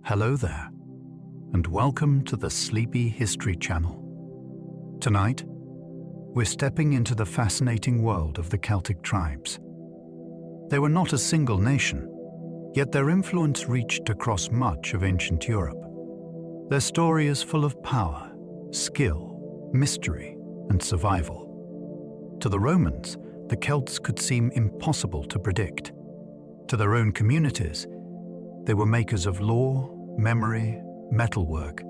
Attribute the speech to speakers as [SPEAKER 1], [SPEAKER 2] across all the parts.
[SPEAKER 1] Hello there, and welcome to the Sleepy History Channel. Tonight, we're stepping into the fascinating world of the Celtic tribes. They were not a single nation, yet their influence reached across much of ancient Europe. Their story is full of power, skill, mystery, and survival. To the Romans, the Celts could seem impossible to predict. To their own communities, they were makers of law, memory, metalwork,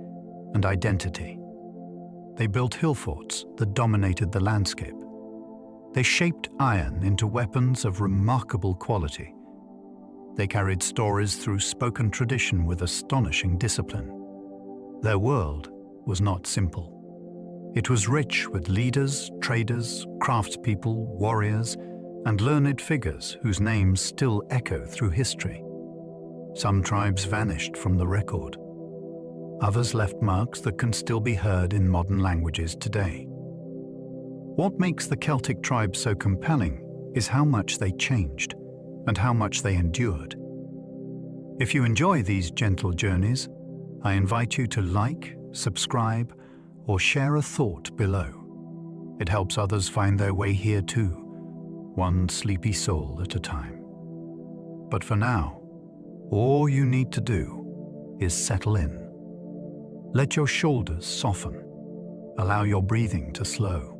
[SPEAKER 1] and identity. They built hillforts that dominated the landscape. They shaped iron into weapons of remarkable quality. They carried stories through spoken tradition with astonishing discipline. Their world was not simple. It was rich with leaders, traders, craftspeople, warriors, and learned figures whose names still echo through history. Some tribes vanished from the record. Others left marks that can still be heard in modern languages today. What makes the Celtic tribes so compelling is how much they changed and how much they endured. If you enjoy these gentle journeys, I invite you to like, subscribe, or share a thought below. It helps others find their way here too, one sleepy soul at a time. But for now, all you need to do is settle in. Let your shoulders soften. Allow your breathing to slow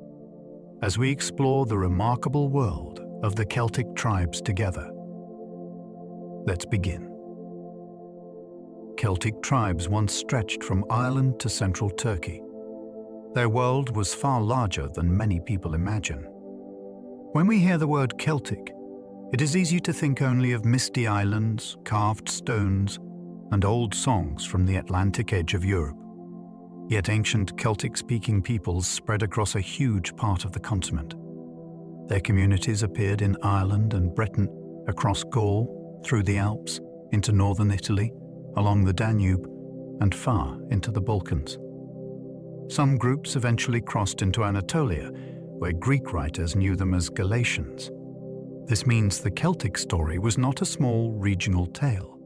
[SPEAKER 1] as we explore the remarkable world of the Celtic tribes together. Let's begin. Celtic tribes once stretched from Ireland to central Turkey. Their world was far larger than many people imagine. When we hear the word Celtic, it is easy to think only of misty islands, carved stones, and old songs from the Atlantic edge of Europe. Yet ancient Celtic-speaking peoples spread across a huge part of the continent. Their communities appeared in Ireland and Britain, across Gaul, through the Alps, into northern Italy, along the Danube, and far into the Balkans. Some groups eventually crossed into Anatolia, where Greek writers knew them as Galatians. This means the Celtic story was not a small regional tale.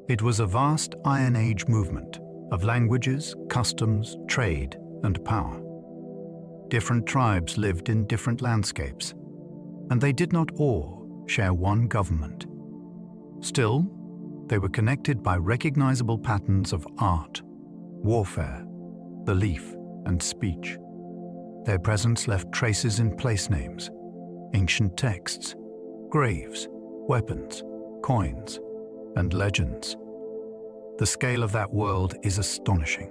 [SPEAKER 1] It was a vast Iron Age movement of languages, customs, trade, and power. Different tribes lived in different landscapes, and they did not all share one government. Still, they were connected by recognizable patterns of art, warfare, belief, and speech. Their presence left traces in place names, ancient texts, graves, weapons, coins, and legends. The scale of that world is astonishing.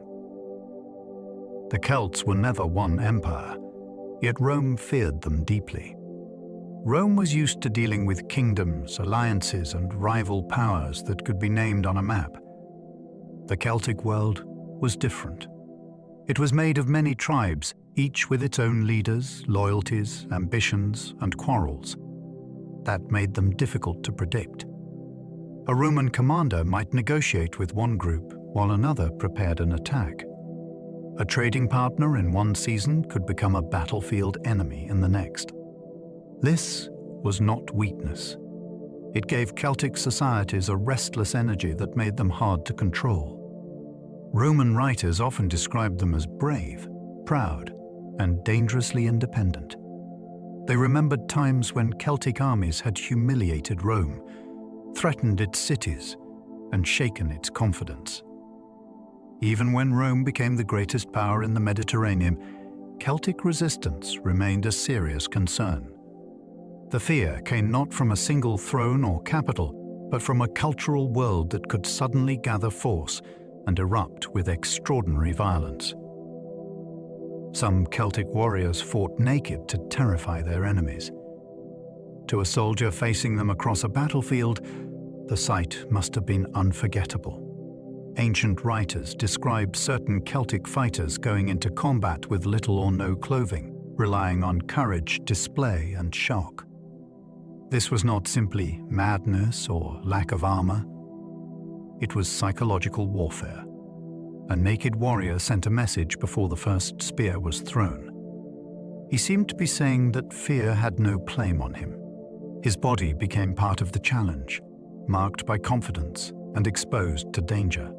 [SPEAKER 1] The Celts were never one empire, yet Rome feared them deeply. Rome was used to dealing with kingdoms, alliances, and rival powers that could be named on a map. The Celtic world was different. It was made of many tribes, each with its own leaders, loyalties, ambitions, and quarrels. That made them difficult to predict. A Roman commander might negotiate with one group while another prepared an attack. A trading partner in one season could become a battlefield enemy in the next. This was not weakness. It gave Celtic societies a restless energy that made them hard to control. Roman writers often described them as brave, proud, and dangerously independent. They remembered times when Celtic armies had humiliated Rome, threatened its cities, and shaken its confidence. Even when Rome became the greatest power in the Mediterranean, Celtic resistance remained a serious concern. The fear came not from a single throne or capital, but from a cultural world that could suddenly gather force and erupt with extraordinary violence. Some Celtic warriors fought naked to terrify their enemies. To a soldier facing them across a battlefield, the sight must have been unforgettable. Ancient writers describe certain Celtic fighters going into combat with little or no clothing, relying on courage, display, and shock. This was not simply madness or lack of armor. It was psychological warfare. A naked warrior sent a message before the first spear was thrown. He seemed to be saying that fear had no claim on him. His body became part of the challenge, marked by confidence and exposed to danger.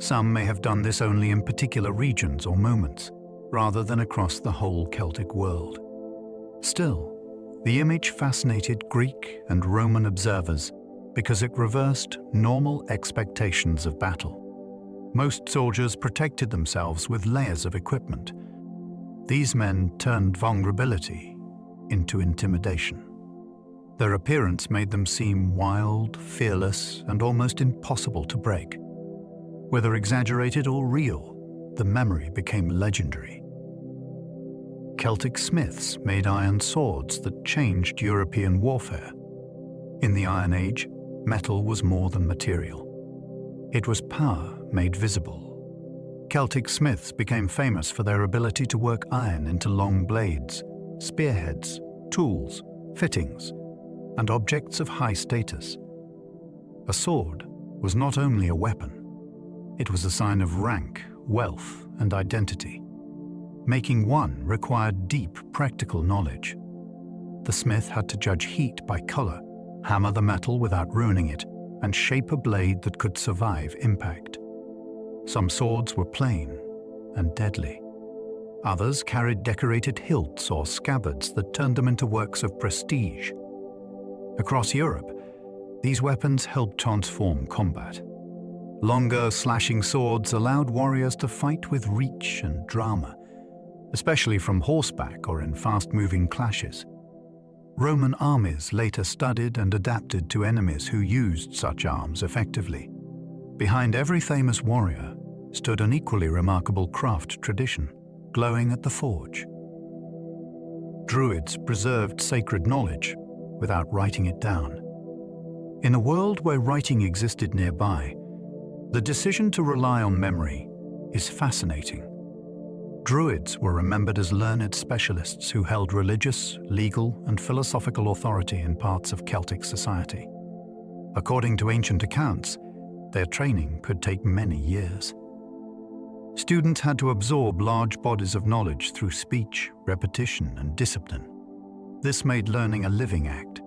[SPEAKER 1] Some may have done this only in particular regions or moments, rather than across the whole Celtic world. Still, the image fascinated Greek and Roman observers because it reversed normal expectations of battle. Most soldiers protected themselves with layers of equipment. These men turned vulnerability into intimidation. Their appearance made them seem wild, fearless, and almost impossible to break. Whether exaggerated or real, the memory became legendary. Celtic smiths made iron swords that changed European warfare. In the Iron Age, metal was more than material. It was power made visible. Celtic smiths became famous for their ability to work iron into long blades, spearheads, tools, fittings, and objects of high status. A sword was not only a weapon, it was a sign of rank, wealth, and identity. Making one required deep practical knowledge. The smith had to judge heat by color, hammer the metal without ruining it, and shape a blade that could survive impact. Some swords were plain and deadly. Others carried decorated hilts or scabbards that turned them into works of prestige. Across Europe, these weapons helped transform combat. Longer, slashing swords allowed warriors to fight with reach and drama, especially from horseback or in fast-moving clashes. Roman armies later studied and adapted to enemies who used such arms effectively. Behind every famous warrior stood an equally remarkable craft tradition, glowing at the forge. Druids preserved sacred knowledge without writing it down. In a world where writing existed nearby, the decision to rely on memory is fascinating. Druids were remembered as learned specialists who held religious, legal, and philosophical authority in parts of Celtic society. According to ancient accounts, their training could take many years. Students had to absorb large bodies of knowledge through speech, repetition, and discipline. This made learning a living act.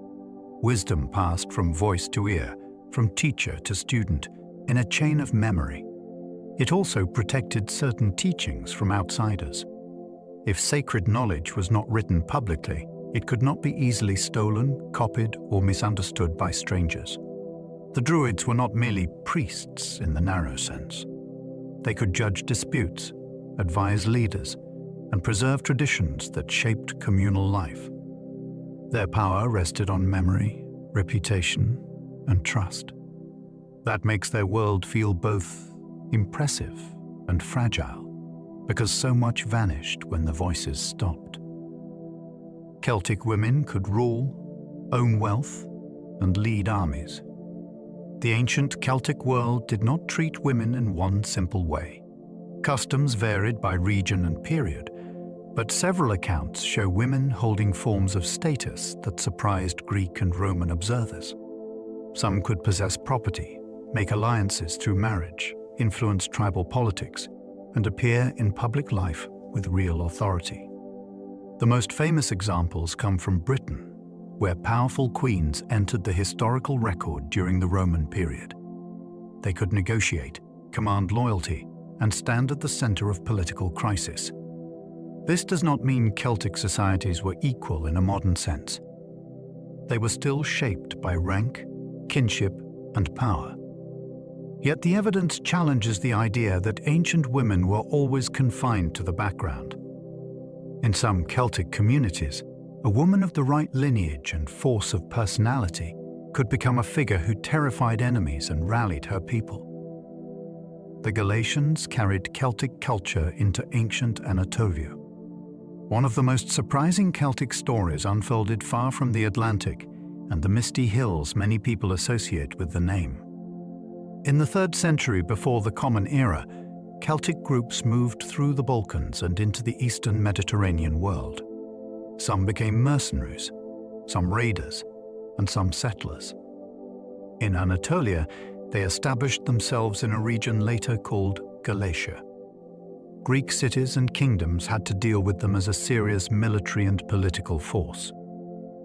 [SPEAKER 1] Wisdom passed from voice to ear, from teacher to student, in a chain of memory. It also protected certain teachings from outsiders. If sacred knowledge was not written publicly, it could not be easily stolen, copied, or misunderstood by strangers. The Druids were not merely priests in the narrow sense. They could judge disputes, advise leaders, and preserve traditions that shaped communal life. Their power rested on memory, reputation, and trust. That makes their world feel both impressive and fragile, because so much vanished when the voices stopped. Celtic women could rule, own wealth, and lead armies. The ancient Celtic world did not treat women in one simple way. Customs varied by region and period, but several accounts show women holding forms of status that surprised Greek and Roman observers. Some could possess property, make alliances through marriage, influence tribal politics, and appear in public life with real authority. The most famous examples come from Britain, where powerful queens entered the historical record during the Roman period. They could negotiate, command loyalty, and stand at the center of political crisis. This does not mean Celtic societies were equal in a modern sense. They were still shaped by rank, kinship, and power. Yet the evidence challenges the idea that ancient women were always confined to the background. In some Celtic communities, a woman of the right lineage and force of personality could become a figure who terrified enemies and rallied her people. The Galatians carried Celtic culture into ancient Anatolia. One of the most surprising Celtic stories unfolded far from the Atlantic and the misty hills many people associate with the name. In the 3rd century before the Common Era, Celtic groups moved through the Balkans and into the eastern Mediterranean world. Some became mercenaries, some raiders, and some settlers. In Anatolia, they established themselves in a region later called Galatia. Greek cities and kingdoms had to deal with them as a serious military and political force.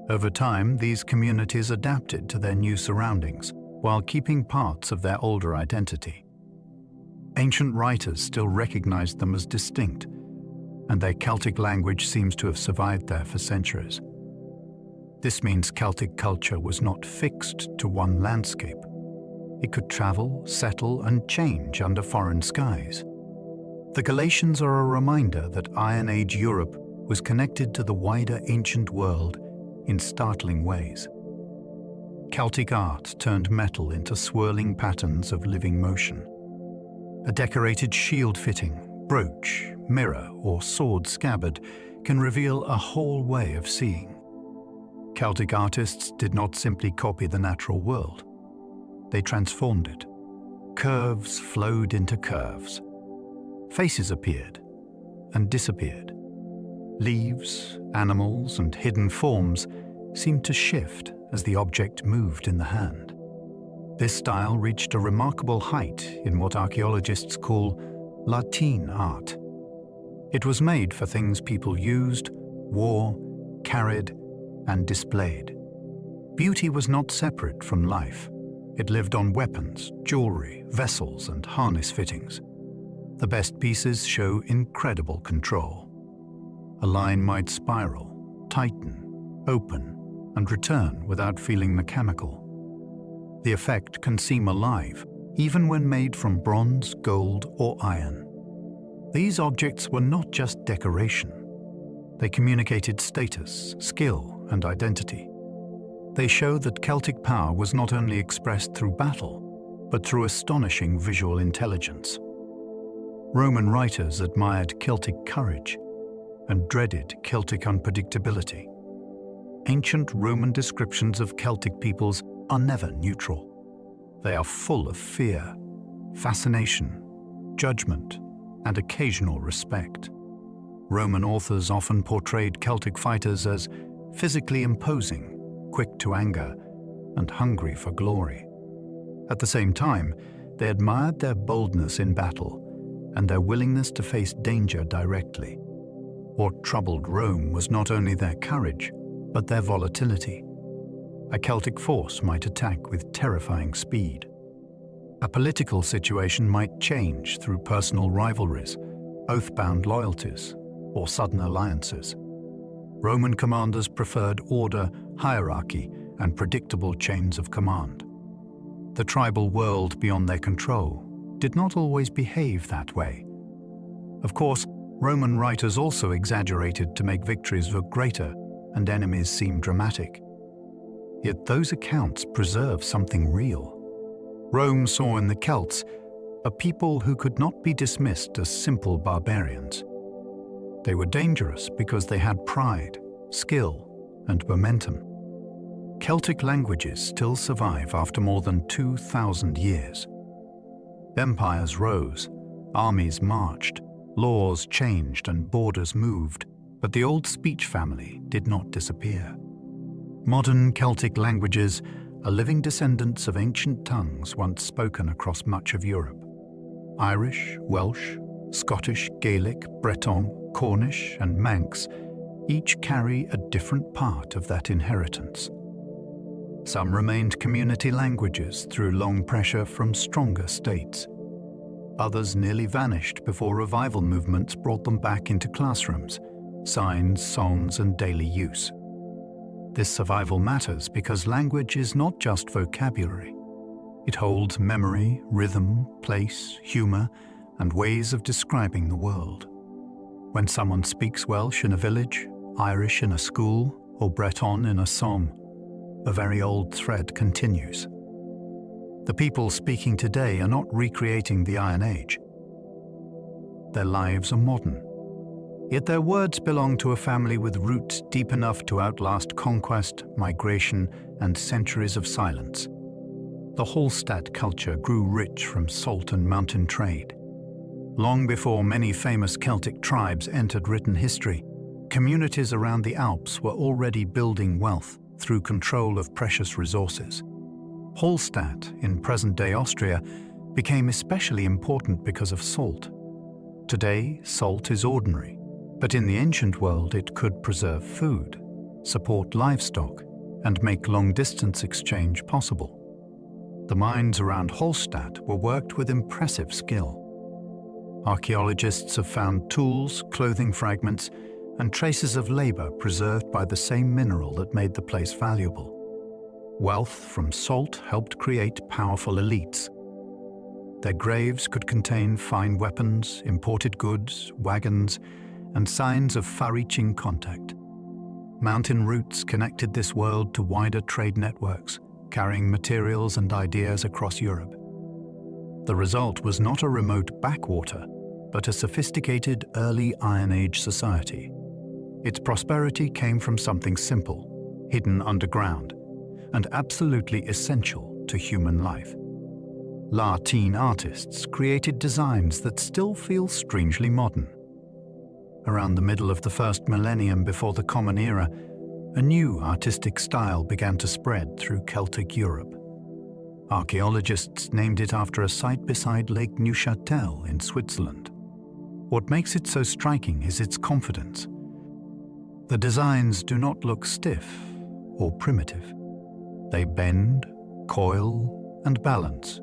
[SPEAKER 1] Over time, these communities adapted to their new surroundings, while keeping parts of their older identity. Ancient writers still recognized them as distinct, and their Celtic language seems to have survived there for centuries. This means Celtic culture was not fixed to one landscape. It could travel, settle, and change under foreign skies. The Galatians are a reminder that Iron Age Europe was connected to the wider ancient world in startling ways. Celtic art turned metal into swirling patterns of living motion. A decorated shield fitting, brooch, mirror, or sword scabbard can reveal a whole way of seeing. Celtic artists did not simply copy the natural world. They transformed it. Curves flowed into curves. Faces appeared and disappeared. Leaves, animals, and hidden forms seemed to shift as the object moved in the hand. This style reached a remarkable height in what archaeologists call Latin art. It was made for things people used, wore, carried, and displayed. Beauty was not separate from life. It lived on weapons, jewelry, vessels, and harness fittings. The best pieces show incredible control. A line might spiral, tighten, open, and return without feeling mechanical. The effect can seem alive, even when made from bronze, gold, or iron. These objects were not just decoration. They communicated status, skill, and identity. They show that Celtic power was not only expressed through battle, but through astonishing visual intelligence. Roman writers admired Celtic courage and dreaded Celtic unpredictability. Ancient Roman descriptions of Celtic peoples are never neutral. They are full of fear, fascination, judgment, and occasional respect. Roman authors often portrayed Celtic fighters as physically imposing, quick to anger, and hungry for glory. At the same time, they admired their boldness in battle and their willingness to face danger directly. What troubled Rome was not only their courage, but their volatility. A Celtic force might attack with terrifying speed. A political situation might change through personal rivalries, oath-bound loyalties, or sudden alliances. Roman commanders preferred order, hierarchy, and predictable chains of command. The tribal world beyond their control did not always behave that way. Of course, Roman writers also exaggerated to make victories look greater and enemies seem dramatic. Yet those accounts preserve something real. Rome saw in the Celts a people who could not be dismissed as simple barbarians. They were dangerous because they had pride, skill, and momentum. Celtic languages still survive after more than 2,000 years. Empires rose, armies marched, laws changed, and borders moved, but the old speech family did not disappear. Modern Celtic languages are living descendants of ancient tongues once spoken across much of Europe. Irish, Welsh, Scottish, Gaelic, Breton, Cornish, and Manx each carry a different part of that inheritance. Some remained community languages through long pressure from stronger states. Others nearly vanished before revival movements brought them back into classrooms, signs, songs, and daily use. This survival matters because language is not just vocabulary. It holds memory, rhythm, place, humor, and ways of describing the world. When someone speaks Welsh in a village, Irish in a school, or Breton in a song, a very old thread continues. The people speaking today are not recreating the Iron Age. Their lives are modern. Yet their words belong to a family with roots deep enough to outlast conquest, migration, and centuries of silence. The Hallstatt culture grew rich from salt and mountain trade. Long before many famous Celtic tribes entered written history, communities around the Alps were already building wealth through control of precious resources. Hallstatt, in present-day Austria, became especially important because of salt. Today, salt is ordinary, but in the ancient world it could preserve food, support livestock, and make long-distance exchange possible. The mines around Hallstatt were worked with impressive skill. Archaeologists have found tools, clothing fragments, and traces of labor preserved by the same mineral that made the place valuable. Wealth from salt helped create powerful elites. Their graves could contain fine weapons, imported goods, wagons, and signs of far-reaching contact. Mountain routes connected this world to wider trade networks, carrying materials and ideas across Europe. The result was not a remote backwater, but a sophisticated early Iron Age society. Its prosperity came from something simple, hidden underground, and absolutely essential to human life. Latin artists created designs that still feel strangely modern. Around the middle of the first millennium before the Common Era, a new artistic style began to spread through Celtic Europe. Archaeologists named it after a site beside Lake Neuchâtel in Switzerland. What makes it so striking is its confidence. The designs do not look stiff or primitive. They bend, coil, and balance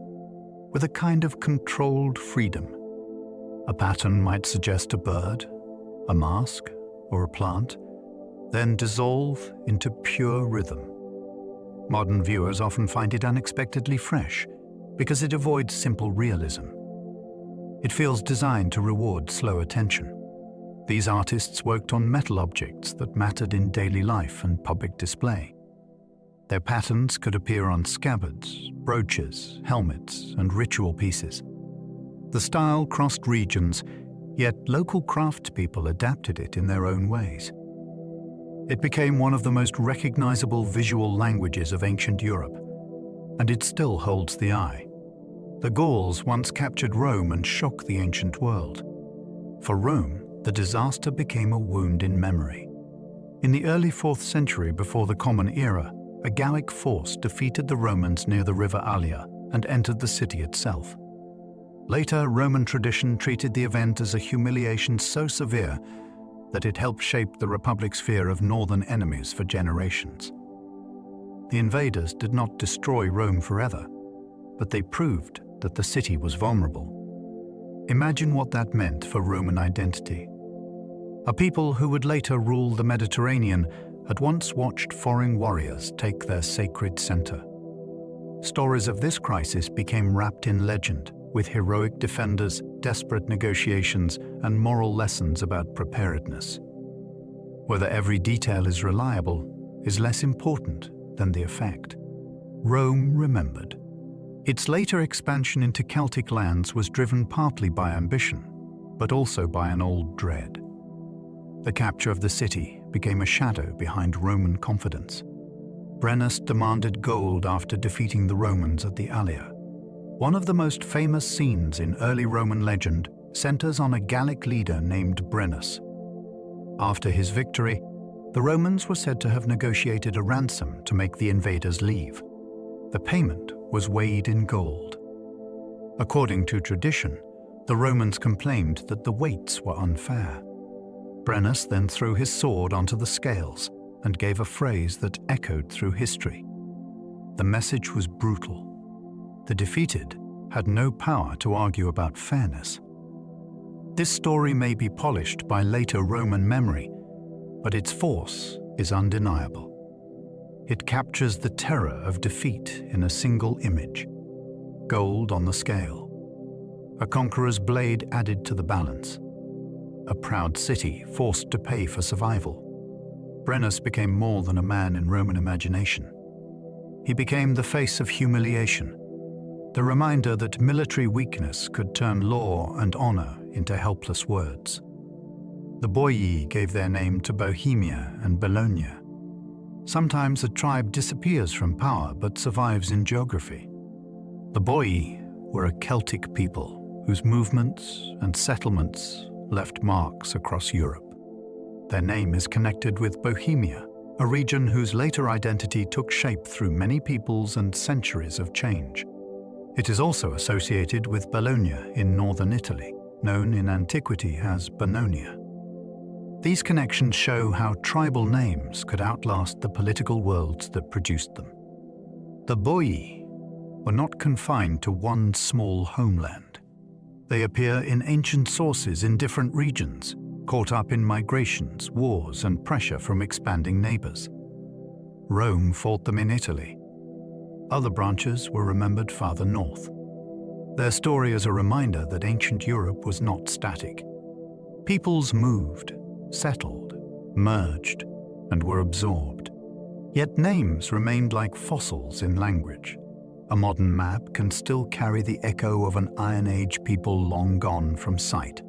[SPEAKER 1] with a kind of controlled freedom. A pattern might suggest a bird, a mask, or a plant, then dissolve into pure rhythm. Modern viewers often find it unexpectedly fresh because it avoids simple realism. It feels designed to reward slow attention. These artists worked on metal objects that mattered in daily life and public display. Their patterns could appear on scabbards, brooches, helmets, and ritual pieces. The style crossed regions, yet local craftspeople adapted it in their own ways. It became one of the most recognizable visual languages of ancient Europe, and it still holds the eye. The Gauls once captured Rome and shook the ancient world. For Rome, the disaster became a wound in memory. In the early 4th century before the Common Era, a Gallic force defeated the Romans near the river Allia and entered the city itself. Later, Roman tradition treated the event as a humiliation so severe that it helped shape the Republic's fear of northern enemies for generations. The invaders did not destroy Rome forever, but they proved that the city was vulnerable. Imagine what that meant for Roman identity. A people who would later rule the Mediterranean had once watched foreign warriors take their sacred center. Stories of this crisis became wrapped in legend, with heroic defenders, desperate negotiations, and moral lessons about preparedness. Whether every detail is reliable is less important than the effect. Rome remembered. Its later expansion into Celtic lands was driven partly by ambition, but also by an old dread. The capture of the city became a shadow behind Roman confidence. Brennus demanded gold after defeating the Romans at the Allia. One of the most famous scenes in early Roman legend centers on a Gallic leader named Brennus. After his victory, the Romans were said to have negotiated a ransom to make the invaders leave. The payment was weighed in gold. According to tradition, the Romans complained that the weights were unfair. Brennus then threw his sword onto the scales and gave a phrase that echoed through history. The message was brutal. The defeated had no power to argue about fairness. This story may be polished by later Roman memory, but its force is undeniable. It captures the terror of defeat in a single image. Gold on the scale. A conqueror's blade added to the balance. A proud city forced to pay for survival. Brennus became more than a man in Roman imagination. He became the face of humiliation, the reminder that military weakness could turn law and honor into helpless words. The Boii gave their name to Bohemia and Bologna. Sometimes a tribe disappears from power but survives in geography. The Boii were a Celtic people whose movements and settlements left marks across Europe. Their name is connected with Bohemia, a region whose later identity took shape through many peoples and centuries of change. It is also associated with Bologna in northern Italy, known in antiquity as Bononia. These connections show how tribal names could outlast the political worlds that produced them. The Boii were not confined to one small homeland. They appear in ancient sources in different regions, caught up in migrations, wars, and pressure from expanding neighbors. Rome fought them in Italy. Other branches were remembered farther north. Their story is a reminder that ancient Europe was not static. Peoples moved, settled, merged, and were absorbed. Yet names remained like fossils in language. A modern map can still carry the echo of an Iron Age people long gone from sight.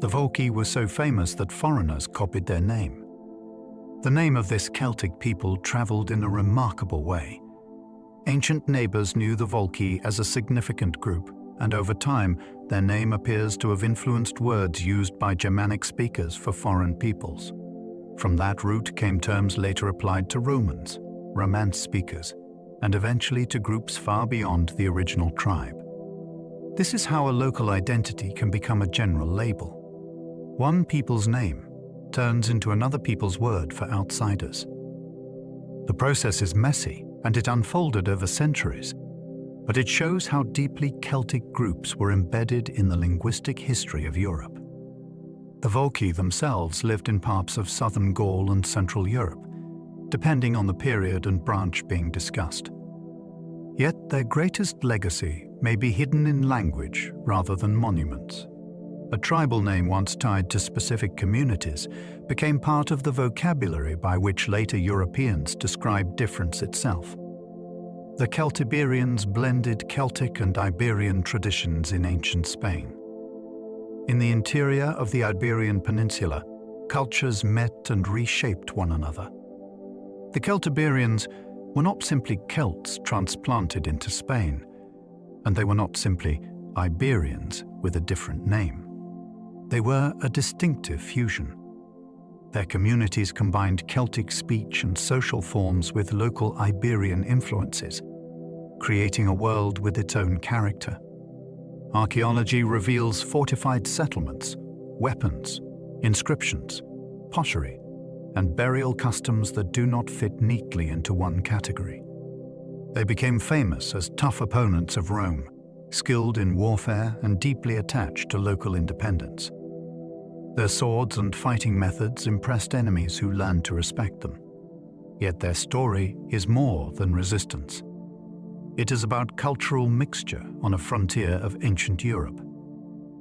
[SPEAKER 1] The Volci were so famous that foreigners copied their name. The name of this Celtic people traveled in a remarkable way. Ancient neighbors knew the Volci as a significant group, and over time, their name appears to have influenced words used by Germanic speakers for foreign peoples. From that root came terms later applied to Romans, Romance speakers, and eventually to groups far beyond the original tribe. This is how a local identity can become a general label. One people's name turns into another people's word for outsiders. The process is messy, and it unfolded over centuries, but it shows how deeply Celtic groups were embedded in the linguistic history of Europe. The Volci themselves lived in parts of southern Gaul and Central Europe, depending on the period and branch being discussed. Yet their greatest legacy may be hidden in language rather than monuments. A tribal name once tied to specific communities became part of the vocabulary by which later Europeans described difference itself. The Celtiberians blended Celtic and Iberian traditions in ancient Spain. In the interior of the Iberian Peninsula, cultures met and reshaped one another. The Celtiberians were not simply Celts transplanted into Spain, and they were not simply Iberians with a different name. They were a distinctive fusion. Their communities combined Celtic speech and social forms with local Iberian influences, creating a world with its own character. Archaeology reveals fortified settlements, weapons, inscriptions, pottery, and burial customs that do not fit neatly into one category. They became famous as tough opponents of Rome, skilled in warfare and deeply attached to local independence. Their swords and fighting methods impressed enemies who learned to respect them. Yet their story is more than resistance. It is about cultural mixture on a frontier of ancient Europe.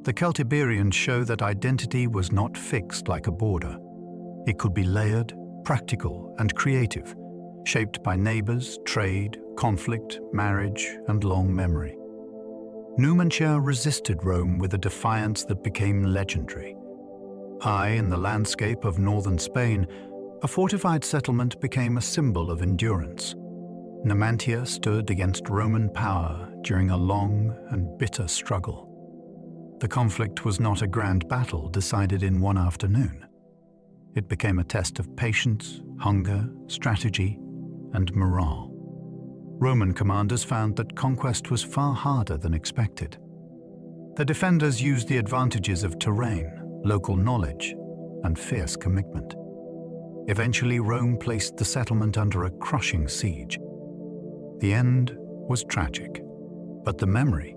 [SPEAKER 1] The Celtiberians show that identity was not fixed like a border. It could be layered, practical, and creative, shaped by neighbors, trade, conflict, marriage, and long memory. Numantia resisted Rome with a defiance that became legendary. High in the landscape of northern Spain, a fortified settlement became a symbol of endurance. Numantia stood against Roman power during a long and bitter struggle. The conflict was not a grand battle decided in one afternoon. It became a test of patience, hunger, strategy, and morale. Roman commanders found that conquest was far harder than expected. The defenders used the advantages of terrain, local knowledge, and fierce commitment. Eventually, Rome placed the settlement under a crushing siege. The end was tragic, but the memory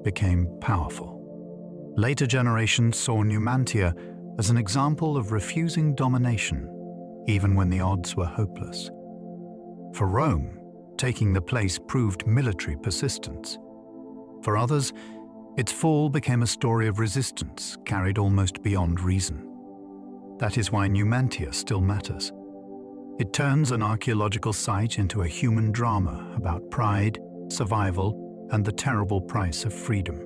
[SPEAKER 1] became powerful. Later generations saw Numantia as an example of refusing domination, even when the odds were hopeless. For Rome, taking the place proved military persistence. For others, its fall became a story of resistance carried almost beyond reason. That is why Numantia still matters. It turns an archaeological site into a human drama about pride, survival, and the terrible price of freedom.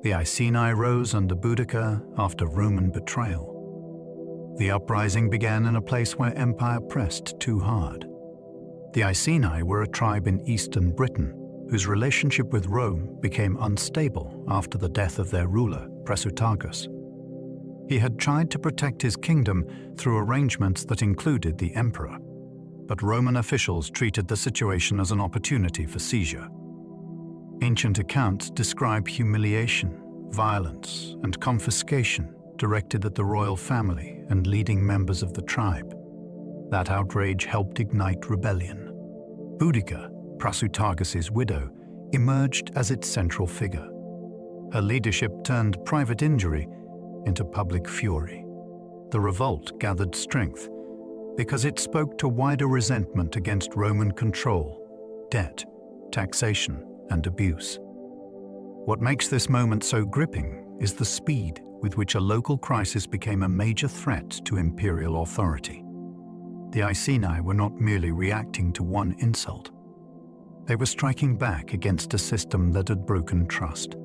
[SPEAKER 1] The Iceni rose under Boudica after Roman betrayal. The uprising began in a place where empire pressed too hard. The Iceni were a tribe in eastern Britain whose relationship with Rome became unstable after the death of their ruler, Prasutagus. He had tried to protect his kingdom through arrangements that included the emperor, but Roman officials treated the situation as an opportunity for seizure. Ancient accounts describe humiliation, violence, and confiscation directed at the royal family and leading members of the tribe. That outrage helped ignite rebellion. Boudica, Prasutagus' widow, emerged as its central figure. Her leadership turned private injury into public fury. The revolt gathered strength because it spoke to wider resentment against Roman control, debt, taxation, and abuse. What makes this moment so gripping is the speed with which a local crisis became a major threat to imperial authority. The Iceni were not merely reacting to one insult. They were striking back against a system that had broken trust.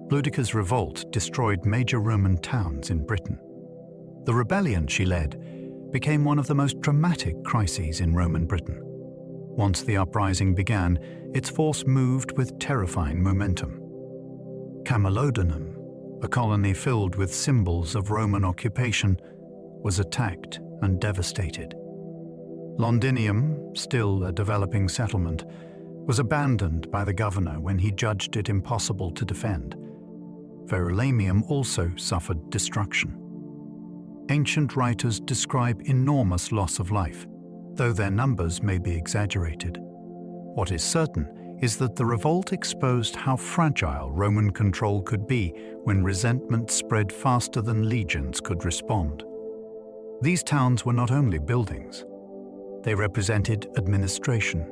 [SPEAKER 1] Boudicca's revolt destroyed major Roman towns in Britain. The rebellion she led became one of the most dramatic crises in Roman Britain. Once the uprising began, its force moved with terrifying momentum. Camulodunum, a colony filled with symbols of Roman occupation, was attacked and devastated. Londinium, still a developing settlement, was abandoned by the governor when he judged it impossible to defend. Verulamium also suffered destruction. Ancient writers describe enormous loss of life, though their numbers may be exaggerated. What is certain is that the revolt exposed how fragile Roman control could be when resentment spread faster than legions could respond. These towns were not only buildings. They represented administration,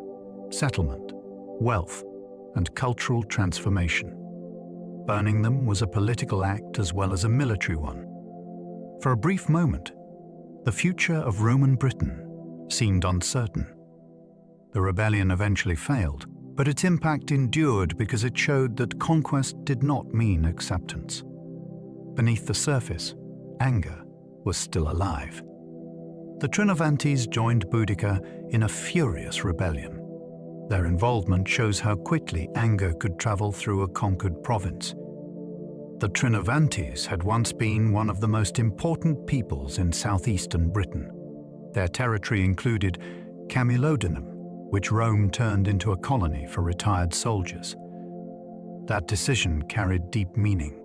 [SPEAKER 1] settlement, wealth, and cultural transformation. Burning them was a political act as well as a military one. For a brief moment, the future of Roman Britain seemed uncertain. The rebellion eventually failed, but its impact endured because it showed that conquest did not mean acceptance. Beneath the surface, anger was still alive. The Trinovantes joined Boudicca in a furious rebellion. Their involvement shows how quickly anger could travel through a conquered province. The Trinovantes had once been one of the most important peoples in southeastern Britain. Their territory included Camulodunum, which Rome turned into a colony for retired soldiers. That decision carried deep meaning.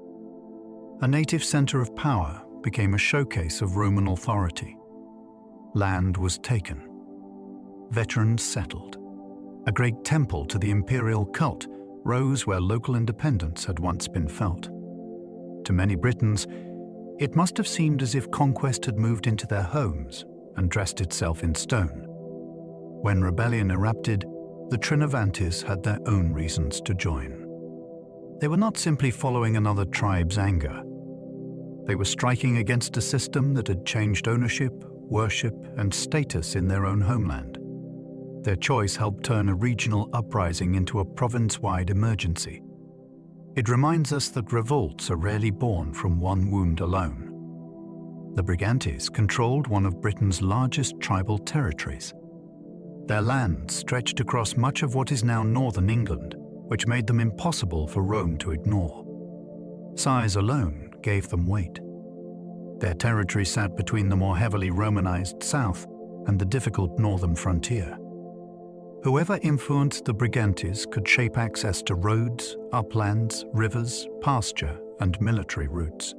[SPEAKER 1] A native center of power became a showcase of Roman authority. Land was taken. Veterans settled. A great temple to the imperial cult rose where local independence had once been felt. To many Britons, it must have seemed as if conquest had moved into their homes and dressed itself in stone. When rebellion erupted, the Trinovantes had their own reasons to join. They were not simply following another tribe's anger. They were striking against a system that had changed ownership, worship, and status in their own homeland. Their choice helped turn a regional uprising into a province-wide emergency. It reminds us that revolts are rarely born from one wound alone. The Brigantes controlled one of Britain's largest tribal territories. Their lands stretched across much of what is now northern England, which made them impossible for Rome to ignore. Size alone gave them weight. Their territory sat between the more heavily Romanized south and the difficult northern frontier. Whoever influenced the Brigantes could shape access to roads, uplands, rivers, pasture, and military routes.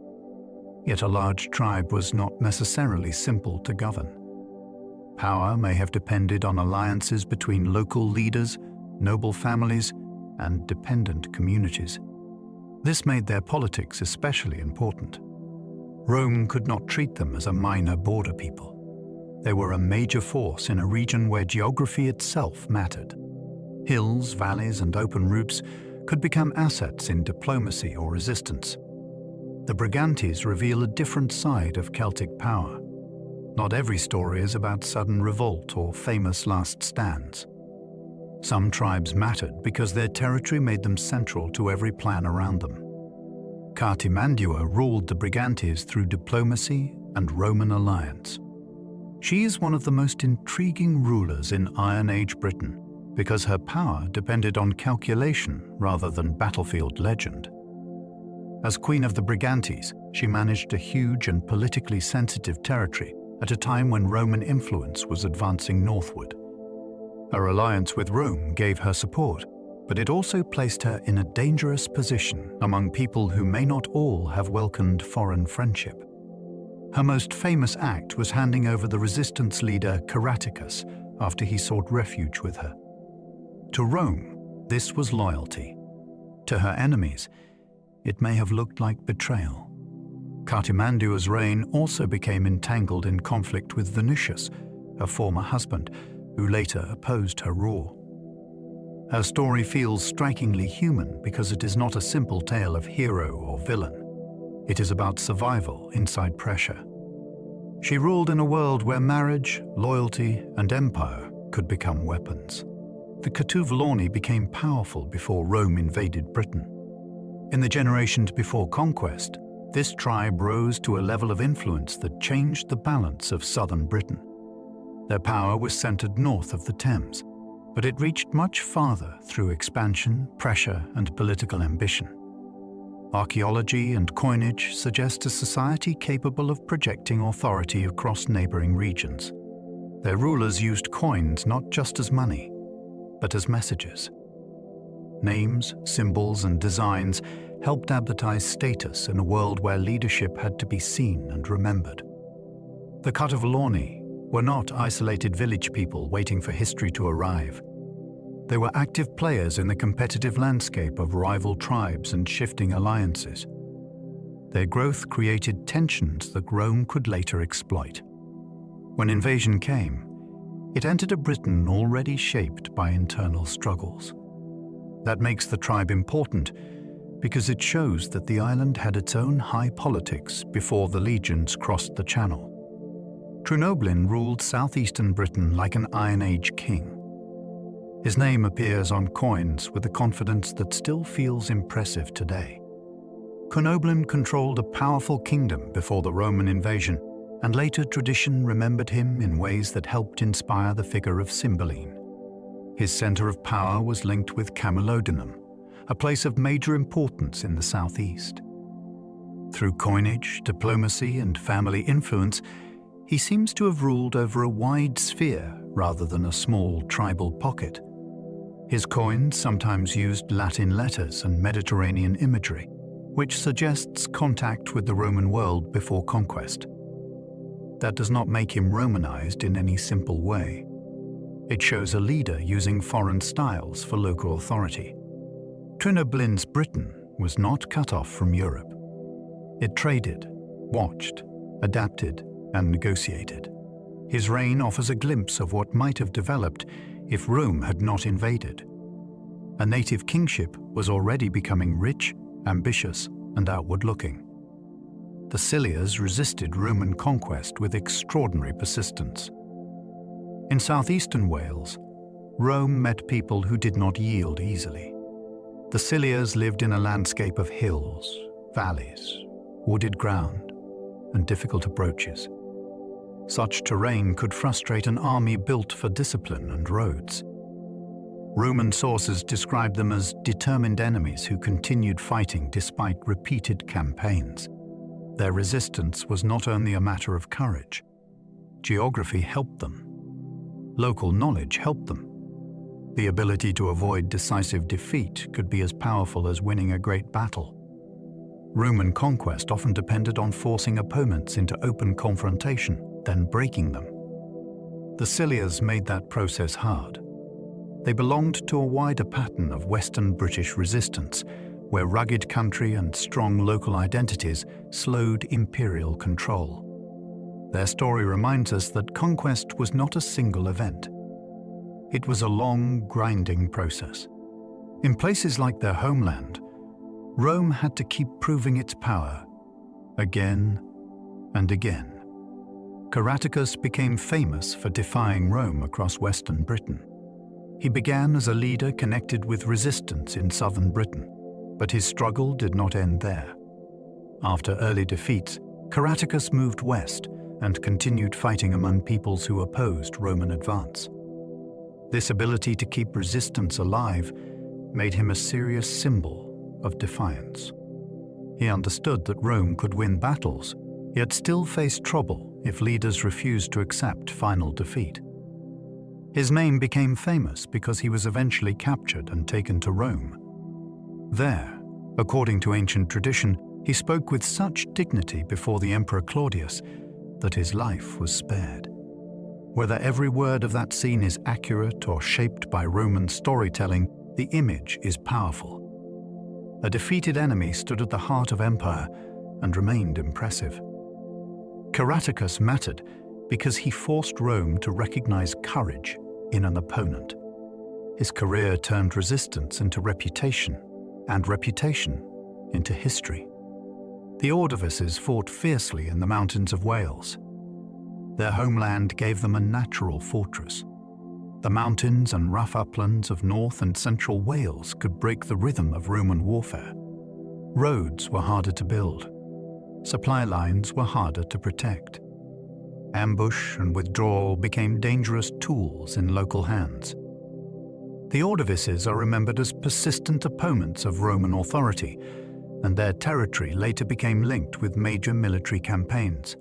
[SPEAKER 1] Yet a large tribe was not necessarily simple to govern. Power may have depended on alliances between local leaders, noble families, and dependent communities. This made their politics especially important. Rome could not treat them as a minor border people. They were a major force in a region where geography itself mattered. Hills, valleys, and open routes could become assets in diplomacy or resistance. The Brigantes reveal a different side of Celtic power. Not every story is about sudden revolt or famous last stands. Some tribes mattered because their territory made them central to every plan around them. Cartimandua ruled the Brigantes through diplomacy and Roman alliance. She is one of the most intriguing rulers in Iron Age Britain because her power depended on calculation rather than battlefield legend. As Queen of the Brigantes, she managed a huge and politically sensitive territory at a time when Roman influence was advancing northward. Her alliance with Rome gave her support, but it also placed her in a dangerous position among people who may not all have welcomed foreign friendship. Her most famous act was handing over the resistance leader Caraticus after he sought refuge with her. To Rome, this was loyalty. To her enemies, it may have looked like betrayal. Cartimandua's reign also became entangled in conflict with Venutius, her former husband, who later opposed her rule. Her story feels strikingly human because it is not a simple tale of hero or villain. It is about survival inside pressure. She ruled in a world where marriage, loyalty, and empire could become weapons. The Catuvalloni became powerful before Rome invaded Britain. In the generations before conquest, this tribe rose to a level of influence that changed the balance of southern Britain. Their power was centered north of the Thames, but it reached much farther through expansion, pressure, and political ambition. Archaeology and coinage suggest a society capable of projecting authority across neighboring regions. Their rulers used coins not just as money, but as messages. Names, symbols, and designs helped advertise status in a world where leadership had to be seen and remembered. The Catuvalloni were not isolated village people waiting for history to arrive. They were active players in the competitive landscape of rival tribes and shifting alliances. Their growth created tensions that Rome could later exploit. When invasion came, it entered a Britain already shaped by internal struggles. That makes the tribe important because it shows that the island had its own high politics before the legions crossed the Channel. Trinoblin ruled southeastern Britain like an Iron Age king. His name appears on coins with a confidence that still feels impressive today. Trinoblin controlled a powerful kingdom before the Roman invasion, and later tradition remembered him in ways that helped inspire the figure of Cymbeline. His center of power was linked with Camulodunum, a place of major importance in the southeast. Through coinage, diplomacy, and family influence, he seems to have ruled over a wide sphere rather than a small tribal pocket. His coins sometimes used Latin letters and Mediterranean imagery, which suggests contact with the Roman world before conquest. That does not make him Romanized in any simple way. It shows a leader using foreign styles for local authority. Trinoblin's Britain was not cut off from Europe. It traded, watched, adapted, and negotiated. His reign offers a glimpse of what might have developed if Rome had not invaded. A native kingship was already becoming rich, ambitious, and outward-looking. The Cilias resisted Roman conquest with extraordinary persistence. In southeastern Wales, Rome met people who did not yield easily. The Cilias lived in a landscape of hills, valleys, wooded ground, and difficult approaches. Such terrain could frustrate an army built for discipline and roads. Roman sources describe them as determined enemies who continued fighting despite repeated campaigns. Their resistance was not only a matter of courage. Geography helped them. Local knowledge helped them. The ability to avoid decisive defeat could be as powerful as winning a great battle. Roman conquest often depended on forcing opponents into open confrontation, then breaking them. The Cilias made that process hard. They belonged to a wider pattern of Western British resistance, where rugged country and strong local identities slowed imperial control. Their story reminds us that conquest was not a single event. It was a long, grinding process. In places like their homeland, Rome had to keep proving its power, again and again. Caratacus became famous for defying Rome across Western Britain. He began as a leader connected with resistance in southern Britain, but his struggle did not end there. After early defeats, Caratacus moved west and continued fighting among peoples who opposed Roman advance. This ability to keep resistance alive made him a serious symbol of defiance. He understood that Rome could win battles, yet still face trouble if leaders refused to accept final defeat. His name became famous because he was eventually captured and taken to Rome. There, according to ancient tradition, he spoke with such dignity before the Emperor Claudius that his life was spared. Whether every word of that scene is accurate or shaped by Roman storytelling, the image is powerful. A defeated enemy stood at the heart of empire and remained impressive. Caratacus mattered because he forced Rome to recognize courage in an opponent. His career turned resistance into reputation, and reputation into history. The Ordovices fought fiercely in the mountains of Wales. Their homeland gave them a natural fortress. The mountains and rough uplands of north and central Wales could break the rhythm of Roman warfare. Roads were harder to build. Supply lines were harder to protect. Ambush and withdrawal became dangerous tools in local hands. The Ordovices are remembered as persistent opponents of Roman authority, and their territory later became linked with major military campaigns.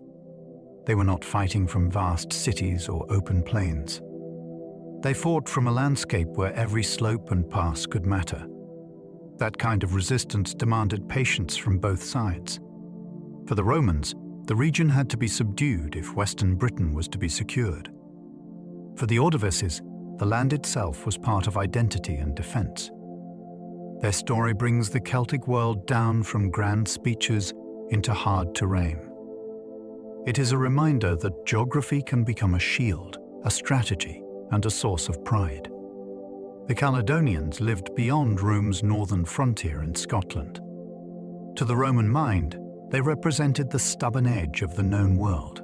[SPEAKER 1] They were not fighting from vast cities or open plains. They fought from a landscape where every slope and pass could matter. That kind of resistance demanded patience from both sides. For the Romans, the region had to be subdued if Western Britain was to be secured. For the Ordovices, the land itself was part of identity and defense. Their story brings the Celtic world down from grand speeches into hard terrain. It is a reminder that geography can become a shield, a strategy, and a source of pride. The Caledonians lived beyond Rome's northern frontier in Scotland. To the Roman mind, they represented the stubborn edge of the known world.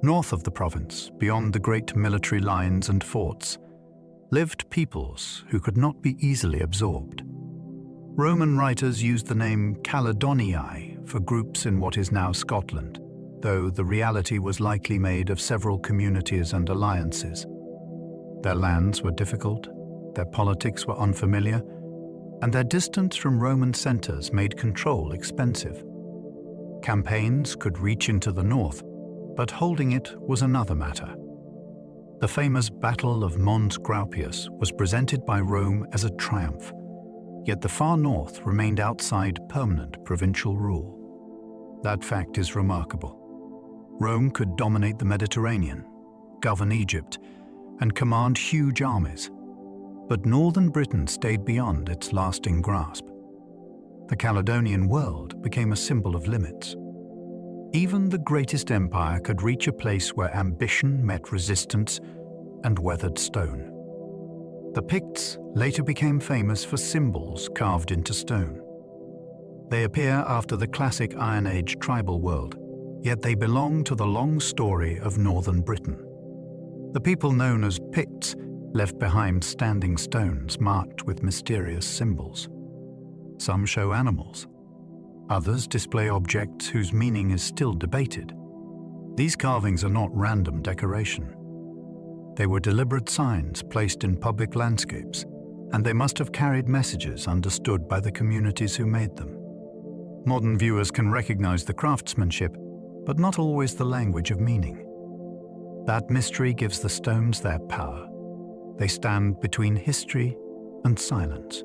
[SPEAKER 1] North of the province, beyond the great military lines and forts, lived peoples who could not be easily absorbed. Roman writers used the name Caledonii for groups in what is now Scotland, though the reality was likely made of several communities and alliances. Their lands were difficult, their politics were unfamiliar, and their distance from Roman centers made control expensive. Campaigns could reach into the north, but holding it was another matter. The famous Battle of Mons Graupius was presented by Rome as a triumph, yet the far north remained outside permanent provincial rule. That fact is remarkable. Rome could dominate the Mediterranean, govern Egypt, and command huge armies, but northern Britain stayed beyond its lasting grasp. The Caledonian world became a symbol of limits. Even the greatest empire could reach a place where ambition met resistance and weathered stone. The Picts later became famous for symbols carved into stone. They appear after the classic Iron Age tribal world, yet they belong to the long story of northern Britain. The people known as Picts left behind standing stones marked with mysterious symbols. Some show animals. Others display objects whose meaning is still debated. These carvings are not random decoration. They were deliberate signs placed in public landscapes, and they must have carried messages understood by the communities who made them. Modern viewers can recognize the craftsmanship, but not always the language of meaning. That mystery gives the stones their power. They stand between history and silence.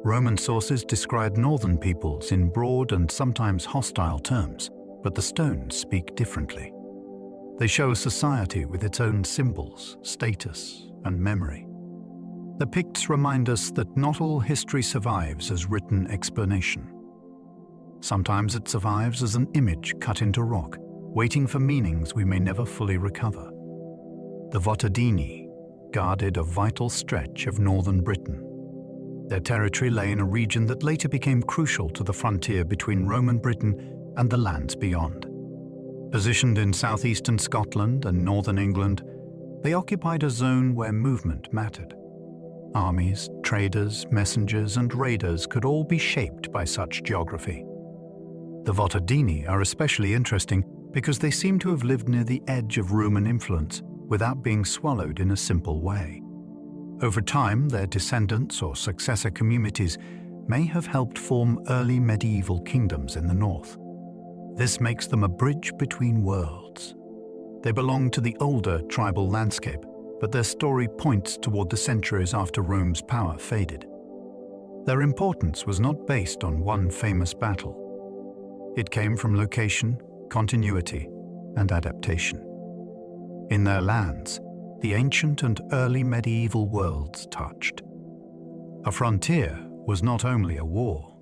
[SPEAKER 1] Roman sources describe northern peoples in broad and sometimes hostile terms, but the stones speak differently. They show a society with its own symbols, status, and memory. The Picts remind us that not all history survives as written explanation. Sometimes it survives as an image cut into rock, waiting for meanings we may never fully recover. The Votadini guarded a vital stretch of northern Britain. Their territory lay in a region that later became crucial to the frontier between Roman Britain and the lands beyond. Positioned in southeastern Scotland and northern England, they occupied a zone where movement mattered. Armies, traders, messengers, and raiders could all be shaped by such geography. The Votadini are especially interesting because they seem to have lived near the edge of Roman influence without being swallowed in a simple way. Over time, their descendants or successor communities may have helped form early medieval kingdoms in the north. This makes them a bridge between worlds. They belong to the older tribal landscape, but their story points toward the centuries after Rome's power faded. Their importance was not based on one famous battle. It came from location, continuity, and adaptation. In their lands, the ancient and early medieval worlds touched. A frontier was not only a war.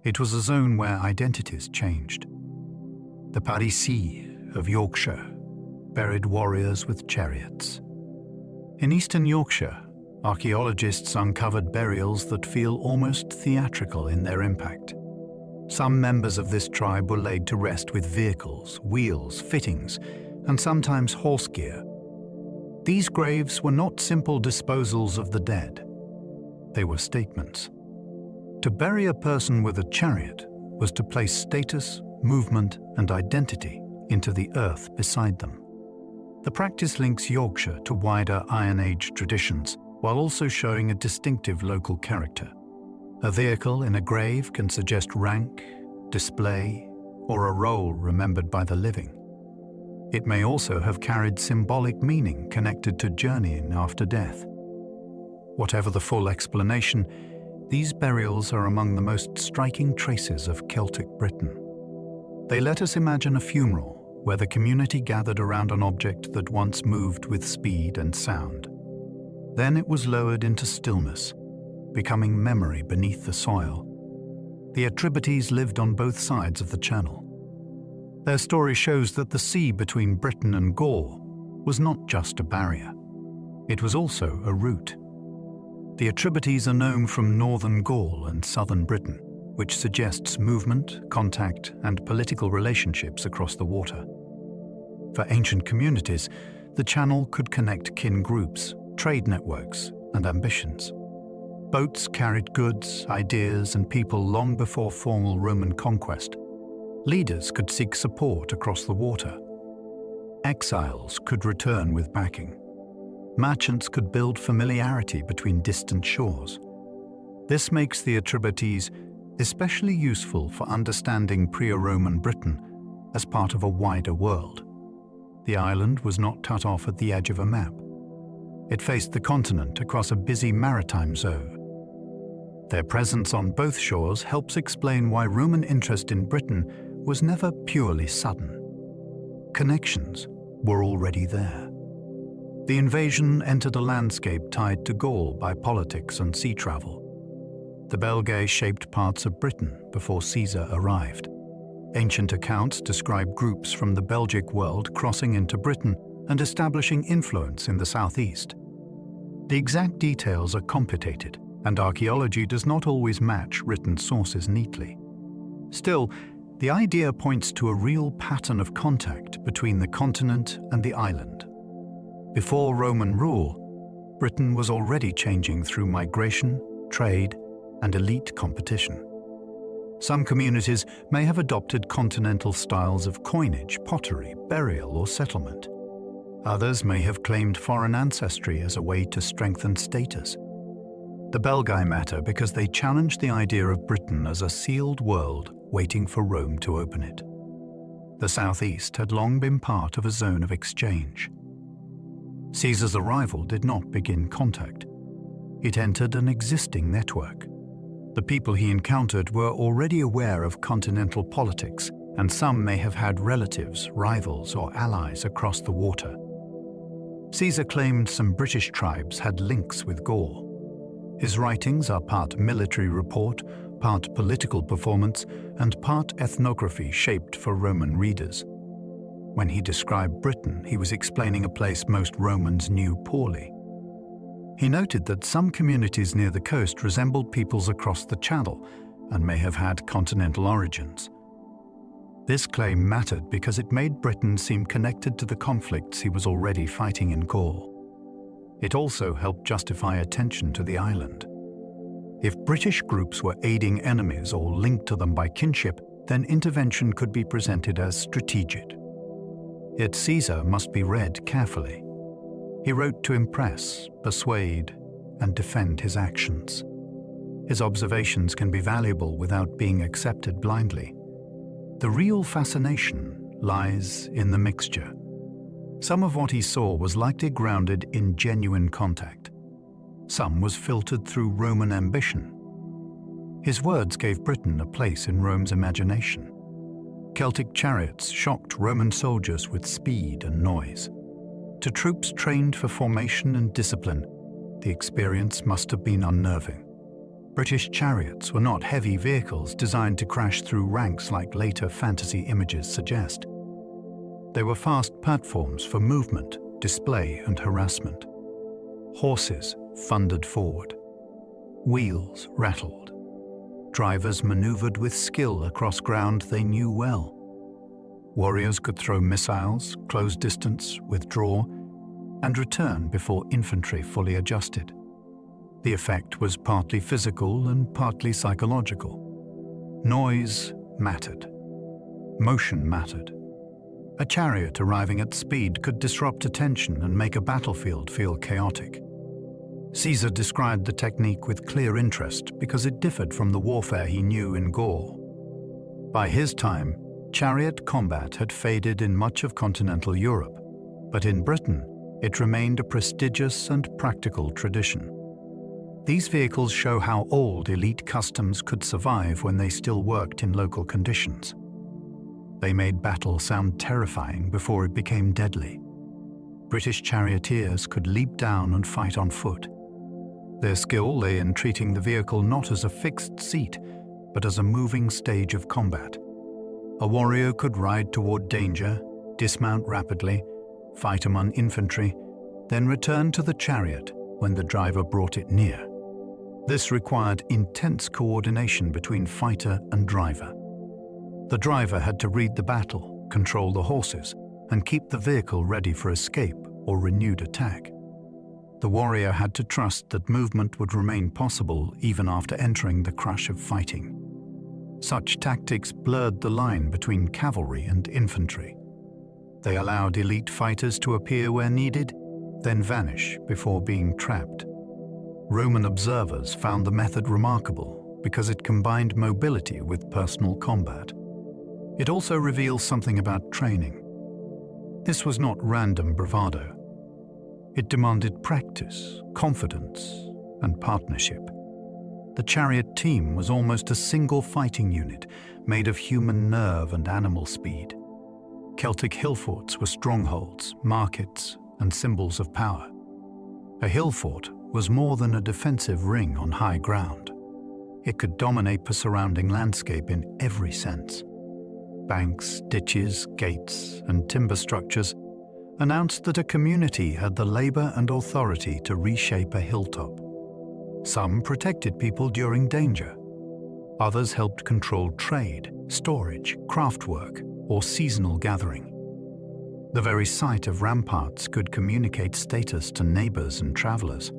[SPEAKER 1] It was a zone where identities changed. The Parisii of Yorkshire buried warriors with chariots. In eastern Yorkshire, archaeologists uncovered burials that feel almost theatrical in their impact. Some members of this tribe were laid to rest with vehicles, wheels, fittings, and sometimes horse gear. These graves were not simple disposals of the dead. They were statements. To bury a person with a chariot was to place status, movement, and identity into the earth beside them. The practice links Yorkshire to wider Iron Age traditions, while also showing a distinctive local character. A vehicle in a grave can suggest rank, display, or a role remembered by the living. It may also have carried symbolic meaning connected to journeying after death. Whatever the full explanation, these burials are among the most striking traces of Celtic Britain. They let us imagine a funeral where the community gathered around an object that once moved with speed and sound. Then it was lowered into stillness, becoming memory beneath the soil. The Attribates lived on both sides of the channel. Their story shows that the sea between Britain and Gaul was not just a barrier. It was also a route. The Attribates are known from northern Gaul and southern Britain, which suggests movement, contact, and political relationships across the water. For ancient communities, the channel could connect kin groups, trade networks, and ambitions. Boats carried goods, ideas, and people long before formal Roman conquest. Leaders could seek support across the water. Exiles could return with backing. Merchants could build familiarity between distant shores. This makes the Attribates especially useful for understanding pre-Roman Britain as part of a wider world. The island was not cut off at the edge of a map. It faced the continent across a busy maritime zone. Their presence on both shores helps explain why Roman interest in Britain was never purely sudden. Connections were already there. The invasion entered a landscape tied to Gaul by politics and sea travel. The Belgae shaped parts of Britain before Caesar arrived. Ancient accounts describe groups from the Belgic world crossing into Britain and establishing influence in the southeast. The exact details are complicated, and archaeology does not always match written sources neatly. Still, the idea points to a real pattern of contact between the continent and the island. Before Roman rule, Britain was already changing through migration, trade, and elite competition. Some communities may have adopted continental styles of coinage, pottery, burial, or settlement. Others may have claimed foreign ancestry as a way to strengthen status. The Belgae matter because they challenged the idea of Britain as a sealed world waiting for Rome to open it. The southeast had long been part of a zone of exchange. Caesar's arrival did not begin contact. It entered an existing network. The people he encountered were already aware of continental politics, and some may have had relatives, rivals, or allies across the water. Caesar claimed some British tribes had links with Gaul. His writings are part military report, part political performance, and part ethnography shaped for Roman readers. When he described Britain, he was explaining a place most Romans knew poorly. He noted that some communities near the coast resembled peoples across the Channel and may have had continental origins. This claim mattered because it made Britain seem connected to the conflicts he was already fighting in Gaul. It also helped justify attention to the island. If British groups were aiding enemies or linked to them by kinship, then intervention could be presented as strategic. Yet Caesar must be read carefully. He wrote to impress, persuade, and defend his actions. His observations can be valuable without being accepted blindly. The real fascination lies in the mixture. Some of what he saw was likely grounded in genuine contact. Some was filtered through Roman ambition. His words gave Britain a place in Rome's imagination. Celtic chariots shocked Roman soldiers with speed and noise. To troops trained for formation and discipline, the experience must have been unnerving. British chariots were not heavy vehicles designed to crash through ranks like later fantasy images suggest. They were fast platforms for movement, display, and harassment. Horses thundered forward. Wheels rattled. Drivers maneuvered with skill across ground they knew well. Warriors could throw missiles, close distance, withdraw, and return before infantry fully adjusted. The effect was partly physical and partly psychological. Noise mattered. Motion mattered. A chariot arriving at speed could disrupt attention and make a battlefield feel chaotic. Caesar described the technique with clear interest because it differed from the warfare he knew in Gaul. By his time, chariot combat had faded in much of continental Europe, but in Britain, it remained a prestigious and practical tradition. These vehicles show how old elite customs could survive when they still worked in local conditions. They made battle sound terrifying before it became deadly. British charioteers could leap down and fight on foot. Their skill lay in treating the vehicle not as a fixed seat, but as a moving stage of combat. A warrior could ride toward danger, dismount rapidly, fight among infantry, then return to the chariot when the driver brought it near. This required intense coordination between fighter and driver. The driver had to read the battle, control the horses, and keep the vehicle ready for escape or renewed attack. The warrior had to trust that movement would remain possible even after entering the crush of fighting. Such tactics blurred the line between cavalry and infantry. They allowed elite fighters to appear where needed, then vanish before being trapped. Roman observers found the method remarkable because it combined mobility with personal combat. It also reveals something about training. This was not random bravado. It demanded practice, confidence, and partnership. The chariot team was almost a single fighting unit made of human nerve and animal speed. Celtic hillforts were strongholds, markets, and symbols of power. A hillfort was more than a defensive ring on high ground. It could dominate the surrounding landscape in every sense. Banks, ditches, gates, and timber structures announced that a community had the labor and authority to reshape a hilltop. Some protected people during danger. Others helped control trade, storage, craftwork, or seasonal gathering. The very sight of ramparts could communicate status to neighbors and travelers.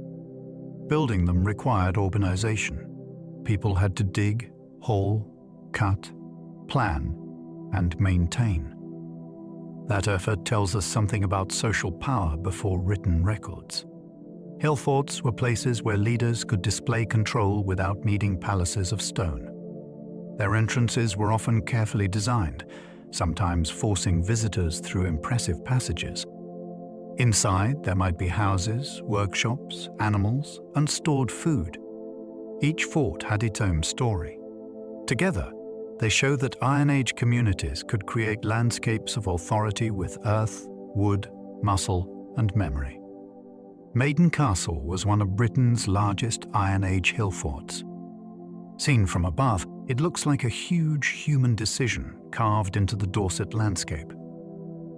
[SPEAKER 1] Building them required organization. People had to dig, haul, cut, plan, and maintain. That effort tells us something about social power before written records. Hillforts were places where leaders could display control without needing palaces of stone. Their entrances were often carefully designed, sometimes forcing visitors through impressive passages. Inside, there might be houses, workshops, animals, and stored food. Each fort had its own story. Together, they show that Iron Age communities could create landscapes of authority with earth, wood, muscle, and memory. Maiden Castle was one of Britain's largest Iron Age hill forts. Seen from above, it looks like a huge human decision carved into the Dorset landscape.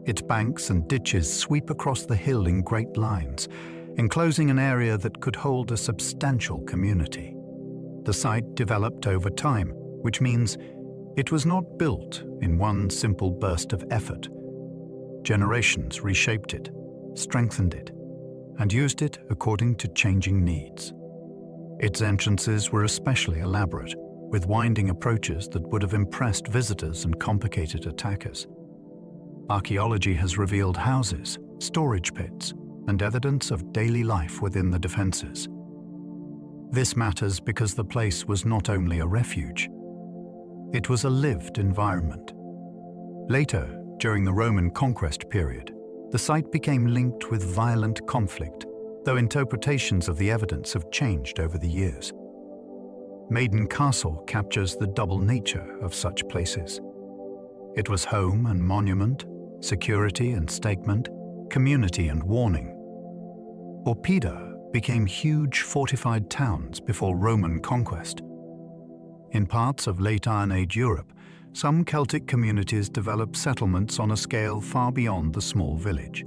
[SPEAKER 1] Its banks and ditches sweep across the hill in great lines, enclosing an area that could hold a substantial community. The site developed over time, which means it was not built in one simple burst of effort. Generations reshaped it, strengthened it, and used it according to changing needs. Its entrances were especially elaborate, with winding approaches that would have impressed visitors and complicated attackers. Archaeology has revealed houses, storage pits, and evidence of daily life within the defenses. This matters because the place was not only a refuge, it was a lived environment. Later, during the Roman conquest period, the site became linked with violent conflict, though interpretations of the evidence have changed over the years. Maiden Castle captures the double nature of such places. It was home and monument, security and statement, community and warning. Orpida became huge fortified towns before Roman conquest. In parts of late Iron Age Europe, some Celtic communities developed settlements on a scale far beyond the small village.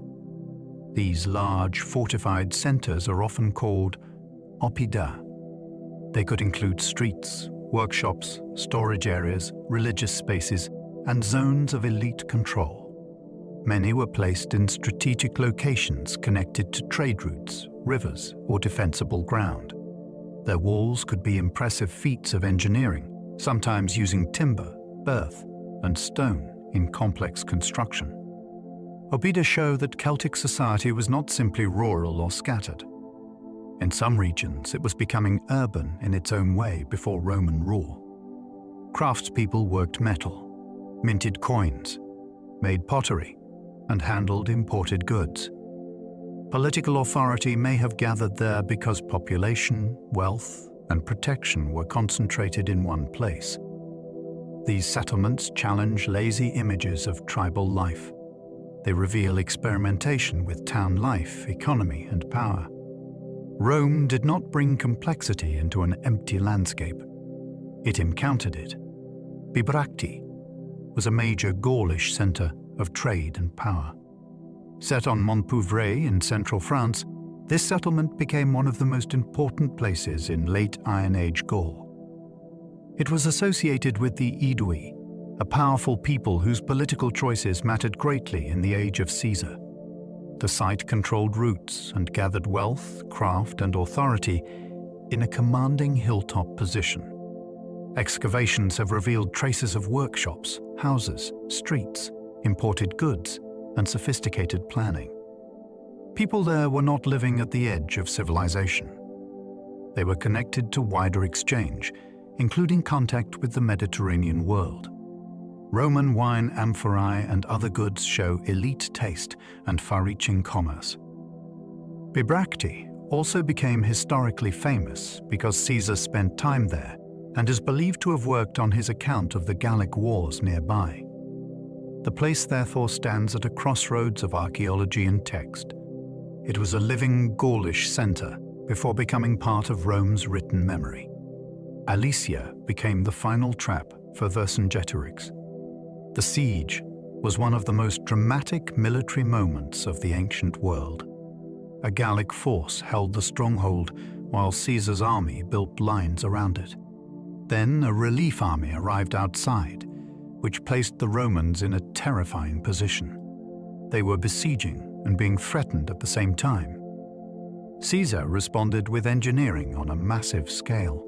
[SPEAKER 1] These large fortified centers are often called oppida. They could include streets, workshops, storage areas, religious spaces, and zones of elite control. Many were placed in strategic locations connected to trade routes, rivers, or defensible ground. Their walls could be impressive feats of engineering, sometimes using timber, earth, and stone in complex construction. Oppida show that Celtic society was not simply rural or scattered. In some regions, it was becoming urban in its own way before Roman rule. Craftspeople worked metal, minted coins, made pottery, and handled imported goods. Political authority may have gathered there because population, wealth, and protection were concentrated in one place. These settlements challenge lazy images of tribal life. They reveal experimentation with town life, economy, and power. Rome did not bring complexity into an empty landscape. It encountered it. Bibracte was a major Gaulish center of trade and power. Set on Montpellier in central France, this settlement became one of the most important places in late Iron Age Gaul. It was associated with the Aedui, a powerful people whose political choices mattered greatly in the age of Caesar. The site controlled routes and gathered wealth, craft, and authority in a commanding hilltop position. Excavations have revealed traces of workshops, houses, streets, imported goods, and sophisticated planning. People there were not living at the edge of civilization. They were connected to wider exchange, including contact with the Mediterranean world. Roman wine, amphorae, and other goods show elite taste and far-reaching commerce. Bibracte also became historically famous because Caesar spent time there and is believed to have worked on his account of the Gallic Wars nearby. The place therefore stands at a crossroads of archaeology and text. It was a living Gaulish center before becoming part of Rome's written memory. Alesia became the final trap for Vercingetorix. The siege was one of the most dramatic military moments of the ancient world. A Gallic force held the stronghold while Caesar's army built lines around it. Then a relief army arrived outside, which placed the Romans in a terrifying position. They were besieging and being threatened at the same time. Caesar responded with engineering on a massive scale.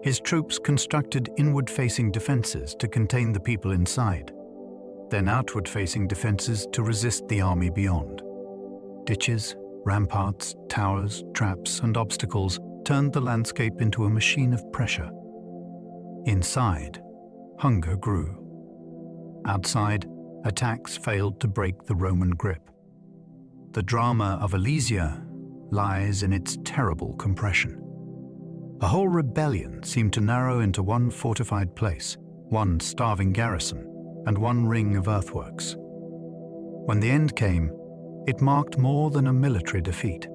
[SPEAKER 1] His troops constructed inward-facing defenses to contain the people inside, then outward-facing defenses to resist the army beyond. Ditches, ramparts, towers, traps, and obstacles turned the landscape into a machine of pressure. Inside, hunger grew. Outside, attacks failed to break the Roman grip. The drama of Alesia lies in its terrible compression. A whole rebellion seemed to narrow into one fortified place, one starving garrison, and one ring of earthworks. When the end came, it marked more than a military defeat.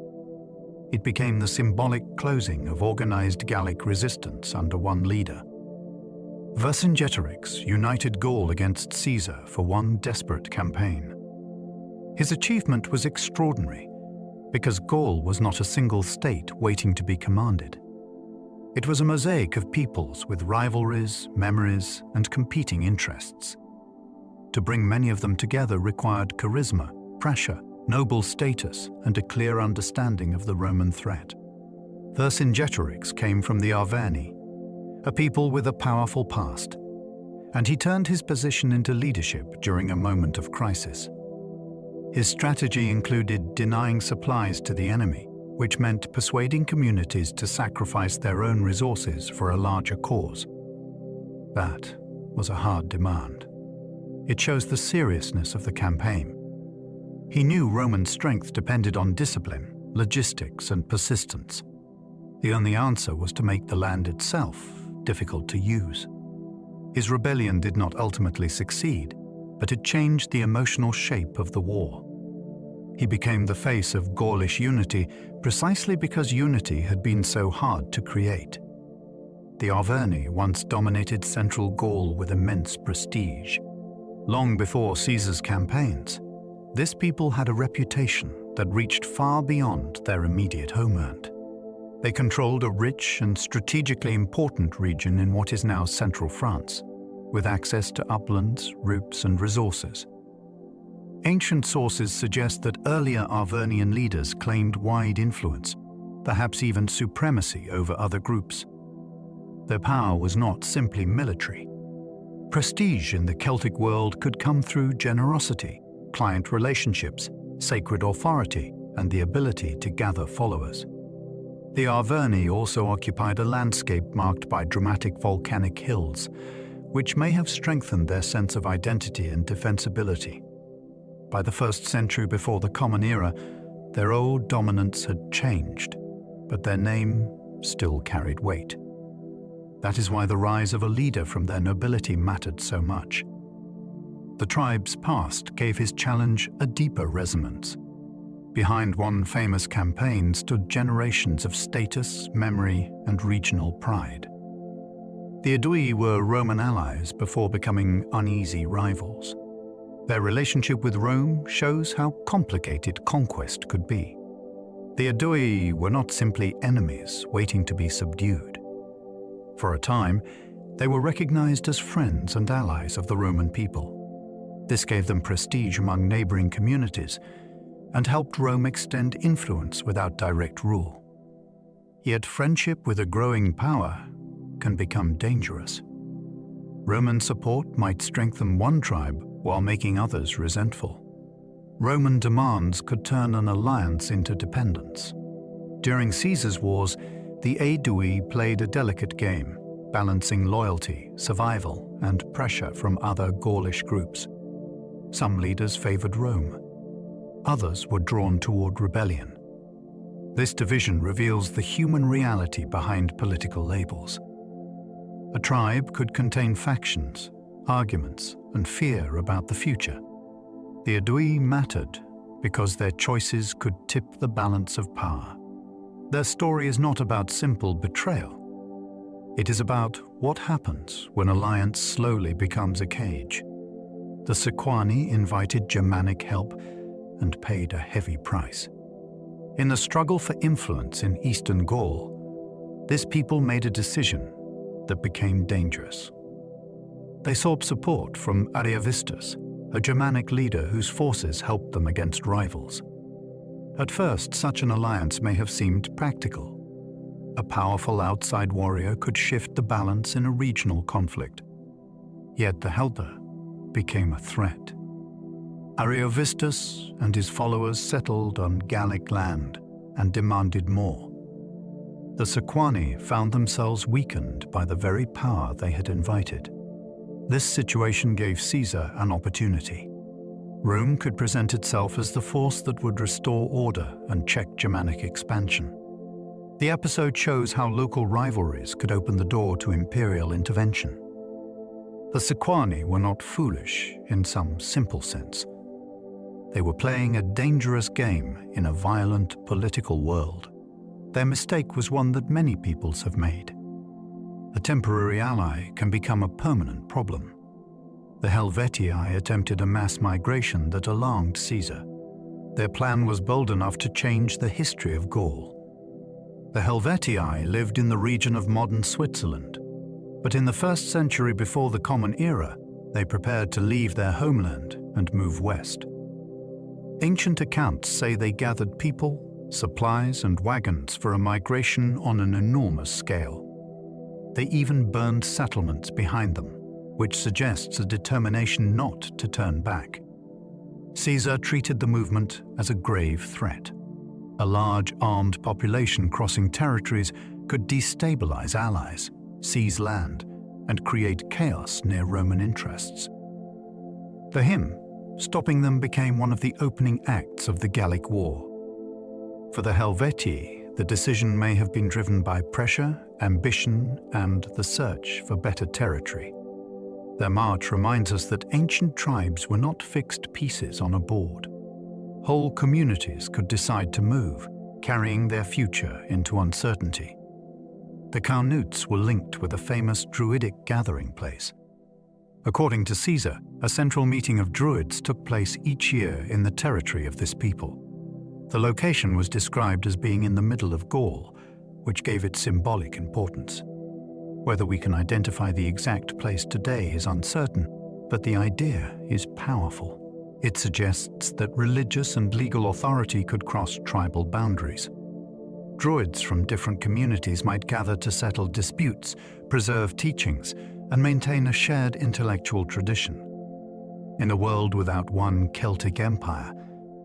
[SPEAKER 1] It became the symbolic closing of organized Gallic resistance under one leader. Vercingetorix united Gaul against Caesar for one desperate campaign. His achievement was extraordinary because Gaul was not a single state waiting to be commanded. It was a mosaic of peoples with rivalries, memories, and competing interests. To bring many of them together required charisma, pressure, noble status, and a clear understanding of the Roman threat. Vercingetorix came from the Arverni, a people with a powerful past, and he turned his position into leadership during a moment of crisis. His strategy included denying supplies to the enemy, which meant persuading communities to sacrifice their own resources for a larger cause. That was a hard demand. It shows the seriousness of the campaign. He knew Roman strength depended on discipline, logistics, and persistence. The only answer was to make the land itself difficult to use. His rebellion did not ultimately succeed, but it changed the emotional shape of the war. He became the face of Gaulish unity precisely because unity had been so hard to create. The Arverni once dominated central Gaul with immense prestige. Long before Caesar's campaigns, this people had a reputation that reached far beyond their immediate homeland. They controlled a rich and strategically important region in what is now central France, with access to uplands, routes, and resources. Ancient sources suggest that earlier Arvernian leaders claimed wide influence, perhaps even supremacy over other groups. Their power was not simply military. Prestige in the Celtic world could come through generosity, client relationships, sacred authority, and the ability to gather followers. The Arverni also occupied a landscape marked by dramatic volcanic hills, which may have strengthened their sense of identity and defensibility. By the 1st century before the Common Era, their old dominance had changed, but their name still carried weight. That is why the rise of a leader from their nobility mattered so much. The tribe's past gave his challenge a deeper resonance. Behind one famous campaign stood generations of status, memory, and regional pride. The Aedui were Roman allies before becoming uneasy rivals. Their relationship with Rome shows how complicated conquest could be. The Aedui were not simply enemies waiting to be subdued. For a time, they were recognized as friends and allies of the Roman people. This gave them prestige among neighboring communities and helped Rome extend influence without direct rule. Yet friendship with a growing power can become dangerous. Roman support might strengthen one tribe while making others resentful. Roman demands could turn an alliance into dependence. During Caesar's wars, the Aedui played a delicate game, balancing loyalty, survival, and pressure from other Gaulish groups. Some leaders favored Rome. Others were drawn toward rebellion. This division reveals the human reality behind political labels. A tribe could contain factions, arguments, and fear about the future. The Aedui mattered because their choices could tip the balance of power. Their story is not about simple betrayal. It is about what happens when alliance slowly becomes a cage. The Sequani invited Germanic help and paid a heavy price. In the struggle for influence in eastern Gaul, this people made a decision that became dangerous. They sought support from Ariovistus, a Germanic leader whose forces helped them against rivals. At first, such an alliance may have seemed practical. A powerful outside warrior could shift the balance in a regional conflict. Yet the helper became a threat. Ariovistus and his followers settled on Gallic land and demanded more. The Sequani found themselves weakened by the very power they had invited. This situation gave Caesar an opportunity. Rome could present itself as the force that would restore order and check Germanic expansion. The episode shows how local rivalries could open the door to imperial intervention. The Sequani were not foolish in some simple sense. They were playing a dangerous game in a violent political world. Their mistake was one that many peoples have made. A temporary ally can become a permanent problem. The Helvetii attempted a mass migration that alarmed Caesar. Their plan was bold enough to change the history of Gaul. The Helvetii lived in the region of modern Switzerland, but in the 1st century before the Common Era, they prepared to leave their homeland and move west. Ancient accounts say they gathered people, supplies, and wagons for a migration on an enormous scale. They even burned settlements behind them, which suggests a determination not to turn back. Caesar treated the movement as a grave threat. A large armed population crossing territories could destabilize allies, seize land, and create chaos near Roman interests. For him, stopping them became one of the opening acts of the Gallic War. For the Helvetii, the decision may have been driven by pressure, ambition, and the search for better territory. Their march reminds us that ancient tribes were not fixed pieces on a board. whole communities could decide to move, carrying their future into uncertainty. The Carnutes were linked with a famous druidic gathering place. According to Caesar, a central meeting of druids took place each year in the territory of this people. The location was described as being in the middle of Gaul, which gave it symbolic importance. Whether we can identify the exact place today is uncertain, but the idea is powerful. It suggests that religious and legal authority could cross tribal boundaries. Druids from different communities might gather to settle disputes, preserve teachings, and maintain a shared intellectual tradition. In a world without one Celtic empire,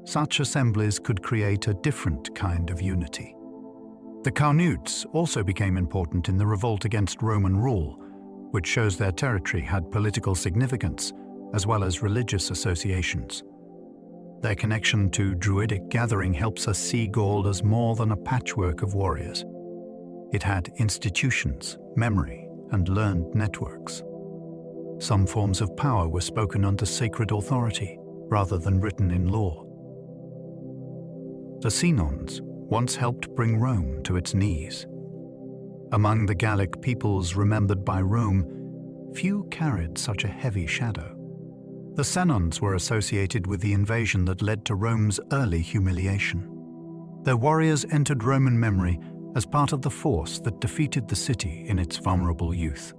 [SPEAKER 1] such assemblies could create a different kind of unity. The Carnutes also became important in the revolt against Roman rule, which shows their territory had political significance as well as religious associations. Their connection to Druidic gathering helps us see Gaul as more than a patchwork of warriors. It had institutions, memory, and learned networks. Some forms of power were spoken under sacred authority rather than written in law. The Senons once helped bring Rome to its knees. Among the Gallic peoples remembered by Rome, few carried such a heavy shadow. The Senons were associated with the invasion that led to Rome's early humiliation. Their warriors entered Roman memory as part of the force that defeated the city in its vulnerable youth.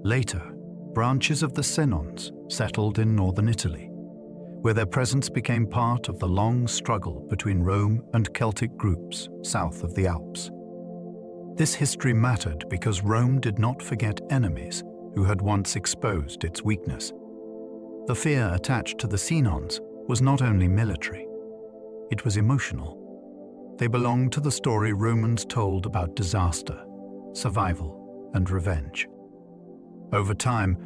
[SPEAKER 1] Later, branches of the Senons settled in northern Italy, where their presence became part of the long struggle between Rome and Celtic groups south of the Alps. This history mattered because Rome did not forget enemies who had once exposed its weakness. The fear attached to the Senons was not only military, it was emotional. They belonged to the story Romans told about disaster, survival, and revenge. Over time,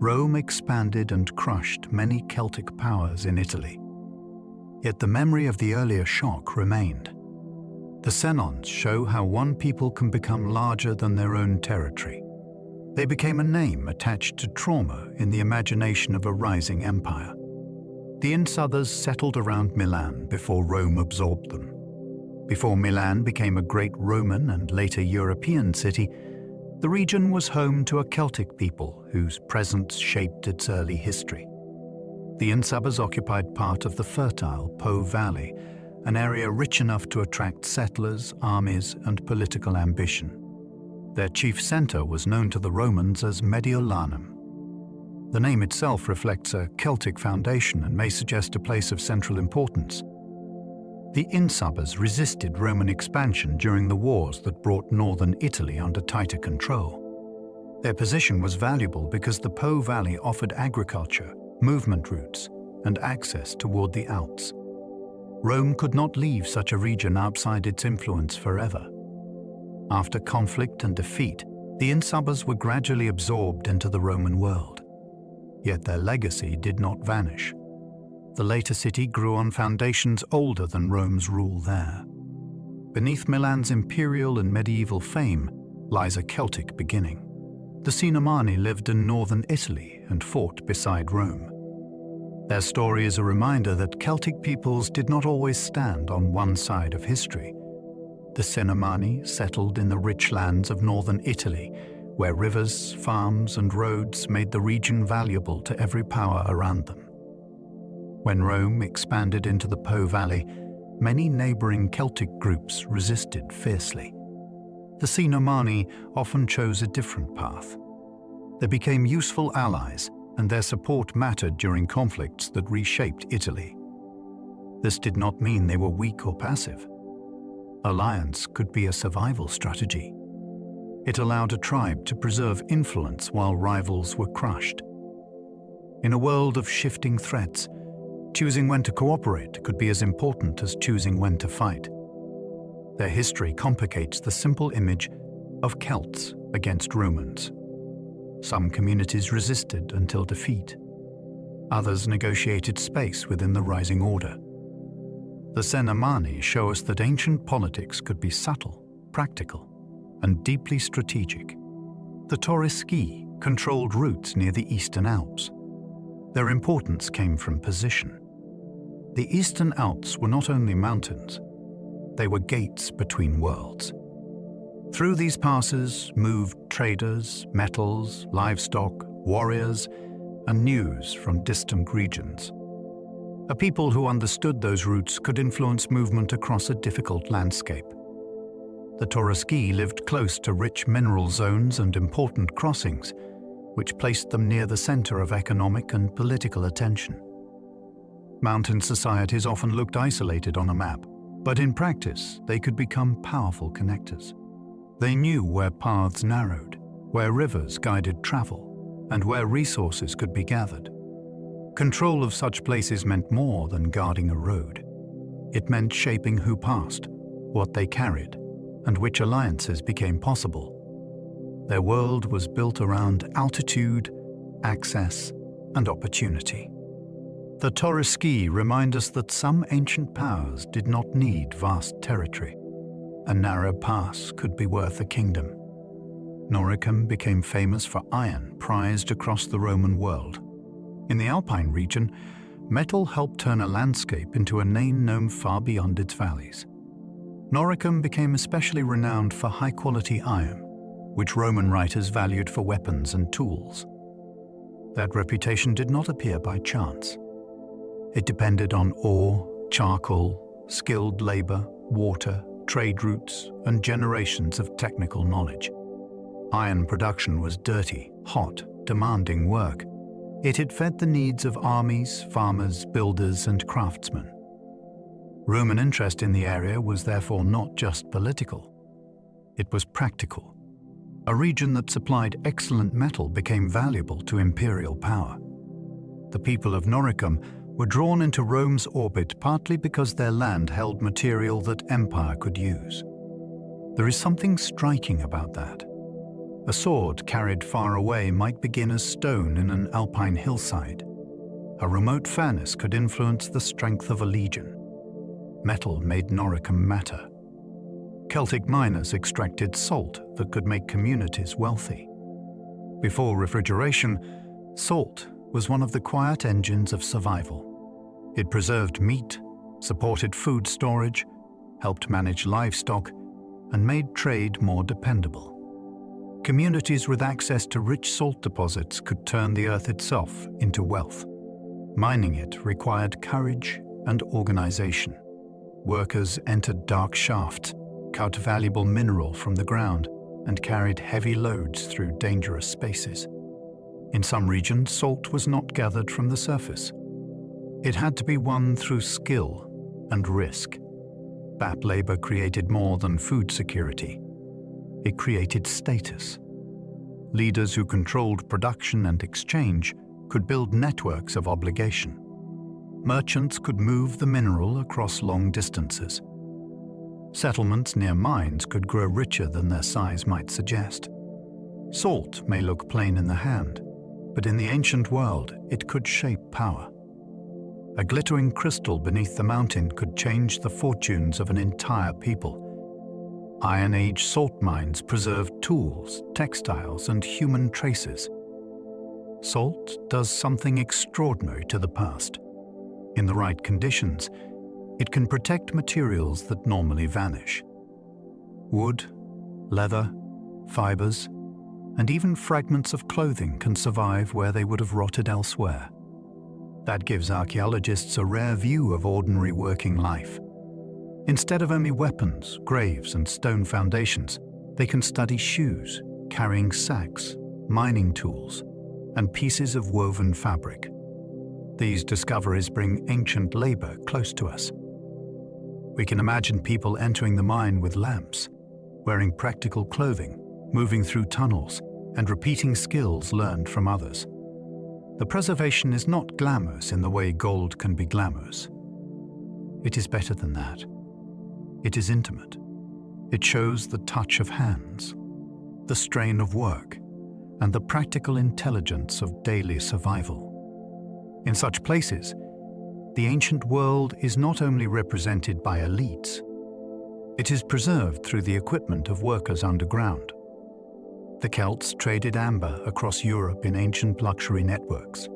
[SPEAKER 1] Rome expanded and crushed many Celtic powers in Italy. Yet the memory of the earlier shock remained. The Senons show how one people can become larger than their own territory. They became a name attached to trauma in the imagination of a rising empire. The Insuthers settled around Milan before Rome absorbed them. Before Milan became a great Roman and later European city, the region was home to a Celtic people whose presence shaped its early history. The Insuthers occupied part of the fertile Po Valley, an area rich enough to attract settlers, armies, and political ambition. Their chief center was known to the Romans as Mediolanum. The name itself reflects a Celtic foundation and may suggest a place of central importance. The Insuthers resisted Roman expansion during the wars that brought northern Italy under tighter control. Their position was valuable because the Po Valley offered agriculture, movement routes, and access toward the Alps. Rome could not leave such a region outside its influence forever. After conflict and defeat, the Insuthers were gradually absorbed into the Roman world. Yet their legacy did not vanish. The later city grew on foundations older than Rome's rule there. Beneath Milan's imperial and medieval fame lies a Celtic beginning. The Cenomani lived in northern Italy and fought beside Rome. Their story is a reminder that Celtic peoples did not always stand on one side of history. The Cenomani settled in the rich lands of northern Italy, where rivers, farms, and roads made the region valuable to every power around them. When Rome expanded into the Po Valley, many neighboring Celtic groups resisted fiercely. The Cenomani often chose a different path. They became useful allies, and their support mattered during conflicts that reshaped Italy. This did not mean they were weak or passive. Alliance could be a survival strategy. It allowed a tribe to preserve influence while rivals were crushed. In a world of shifting threats, choosing when to cooperate could be as important as choosing when to fight. Their history complicates the simple image of Celts against Romans. Some communities resisted until defeat. Others negotiated space within the rising order. The Cenomani show us that ancient politics could be subtle, practical, and deeply strategic. The Taurisci controlled routes near the Eastern Alps. Their importance came from position. The Eastern Alps were not only mountains, they were gates between worlds. Through these passes moved traders, metals, livestock, warriors, and news from distant regions. A people who understood those routes could influence movement across a difficult landscape. The Toroski lived close to rich mineral zones and important crossings, which placed them near the center of economic and political attention. Mountain societies often looked isolated on a map, but in practice, they could become powerful connectors. They knew where paths narrowed, where rivers guided travel, and where resources could be gathered. Control of such places meant more than guarding a road. It meant shaping who passed, what they carried, and which alliances became possible. Their world was built around altitude, access, and opportunity. The Toroski remind us that some ancient powers did not need vast territory. A narrow pass could be worth a kingdom. Noricum became famous for iron prized across the Roman world. In the Alpine region, metal helped turn a landscape into a name known far beyond its valleys. Noricum became especially renowned for high-quality iron, which Roman writers valued for weapons and tools. That reputation did not appear by chance. It depended on ore, charcoal, skilled labor, water, trade routes, and generations of technical knowledge. Iron production was dirty, hot, demanding work. It had fed the needs of armies, farmers, builders, and craftsmen. Roman interest in the area was therefore not just political. It was practical. A region that supplied excellent metal became valuable to imperial power. The people of Noricum were drawn into Rome's orbit partly because their land held material that empire could use. There is something striking about that. A sword carried far away might begin as stone in an alpine hillside. A remote furnace could influence the strength of a legion. Metal made Noricum matter. Celtic miners extracted salt that could make communities wealthy. Before refrigeration, salt was one of the quiet engines of survival. It preserved meat, supported food storage, helped manage livestock, and made trade more dependable. Communities with access to rich salt deposits could turn the earth itself into wealth. Mining it required courage and organization. Workers entered dark shafts, cut valuable mineral from the ground, and carried heavy loads through dangerous spaces. In some regions, salt was not gathered from the surface. It had to be won through skill and risk. That labor created more than food security. It created status. Leaders who controlled production and exchange could build networks of obligation. Merchants could move the mineral across long distances. Settlements near mines could grow richer than their size might suggest. Salt may look plain in the hand, but in the ancient world, it could shape power. A glittering crystal beneath the mountain could change the fortunes of an entire people. Iron Age salt mines preserved tools, textiles, and human traces. Salt does something extraordinary to the past. In the right conditions, it can protect materials that normally vanish. Wood, leather, fibers, and even fragments of clothing can survive where they would have rotted elsewhere. That gives archaeologists a rare view of ordinary working life. Instead of only weapons, graves, and stone foundations, they can study shoes, carrying sacks, mining tools, and pieces of woven fabric. These discoveries bring ancient labor close to us. We can imagine people entering the mine with lamps, wearing practical clothing, moving through tunnels, and repeating skills learned from others. The preservation is not glamorous in the way gold can be glamorous. It is better than that. It is intimate. It shows the touch of hands, the strain of work, and the practical intelligence of daily survival. In such places, the ancient world is not only represented by elites, it is preserved through the equipment of workers underground. The Celts traded amber across Europe in ancient luxury networks.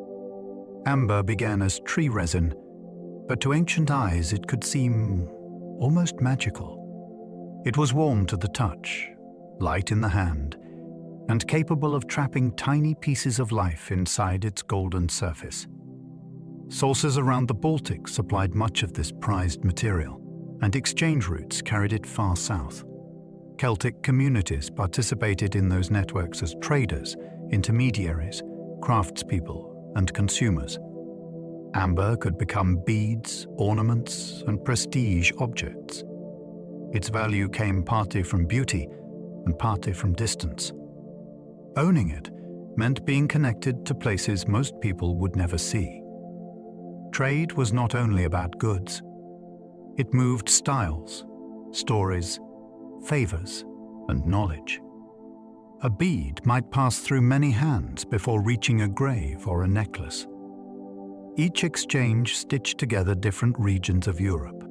[SPEAKER 1] Amber began as tree resin, but to ancient eyes it could seem almost magical. It was warm to the touch, light in the hand, and capable of trapping tiny pieces of life inside its golden surface. Sources around the Baltic supplied much of this prized material, and exchange routes carried it far south. Celtic communities participated in those networks as traders, intermediaries, craftspeople, and consumers. Amber could become beads, ornaments, and prestige objects. Its value came partly from beauty and partly from distance. Owning it meant being connected to places most people would never see. Trade was not only about goods. It moved styles, stories, favors, and knowledge. A bead might pass through many hands before reaching a grave or a necklace. Each exchange stitched together different regions of Europe.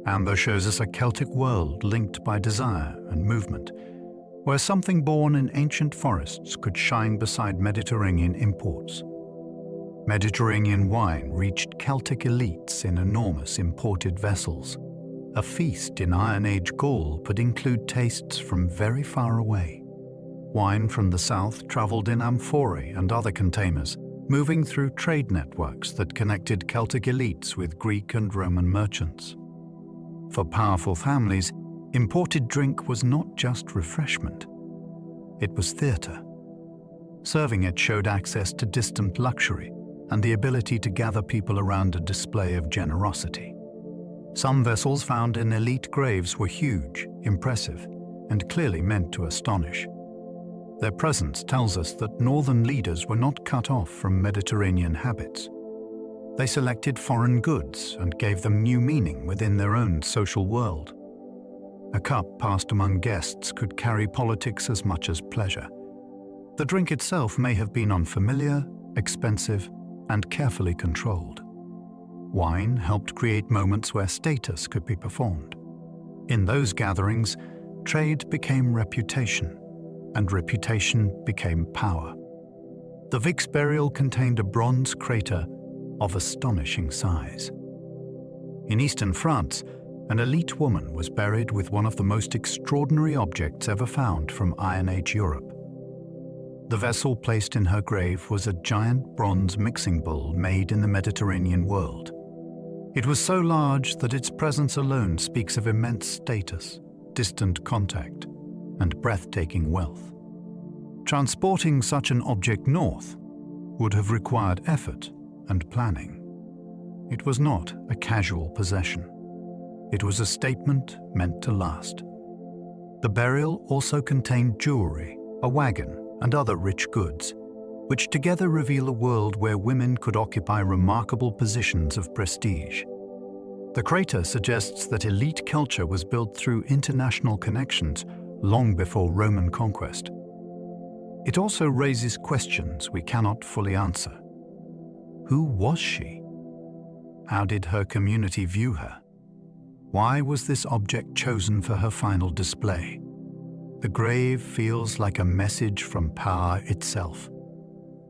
[SPEAKER 1] Amber shows us a Celtic world linked by desire and movement, where something born in ancient forests could shine beside Mediterranean imports. Mediterranean wine reached Celtic elites in enormous imported vessels. A feast in Iron Age Gaul could include tastes from very far away. Wine from the south traveled in amphorae and other containers, moving through trade networks that connected Celtic elites with Greek and Roman merchants. For powerful families, imported drink was not just refreshment. It was theatre. Serving it showed access to distant luxury and the ability to gather people around a display of generosity. Some vessels found in elite graves were huge, impressive, and clearly meant to astonish. Their presence tells us that northern leaders were not cut off from Mediterranean habits. They selected foreign goods and gave them new meaning within their own social world. A cup passed among guests could carry politics as much as pleasure. The drink itself may have been unfamiliar, expensive, and carefully controlled. Wine helped create moments where status could be performed. In those gatherings, trade became reputation, and reputation became power. The Vix burial contained a bronze crater of astonishing size. In eastern France, an elite woman was buried with one of the most extraordinary objects ever found from Iron Age Europe. The vessel placed in her grave was a giant bronze mixing bowl made in the Mediterranean world. It was so large that its presence alone speaks of immense status, distant contact, and breathtaking wealth. Transporting such an object north would have required effort and planning. It was not a casual possession. It was a statement meant to last. The burial also contained jewelry, a wagon, and other rich goods, which together reveal a world where women could occupy remarkable positions of prestige. The crater suggests that elite culture was built through international connections long before Roman conquest. It also raises questions we cannot fully answer. Who was she? How did her community view her? Why was this object chosen for her final display? The grave feels like a message from power itself.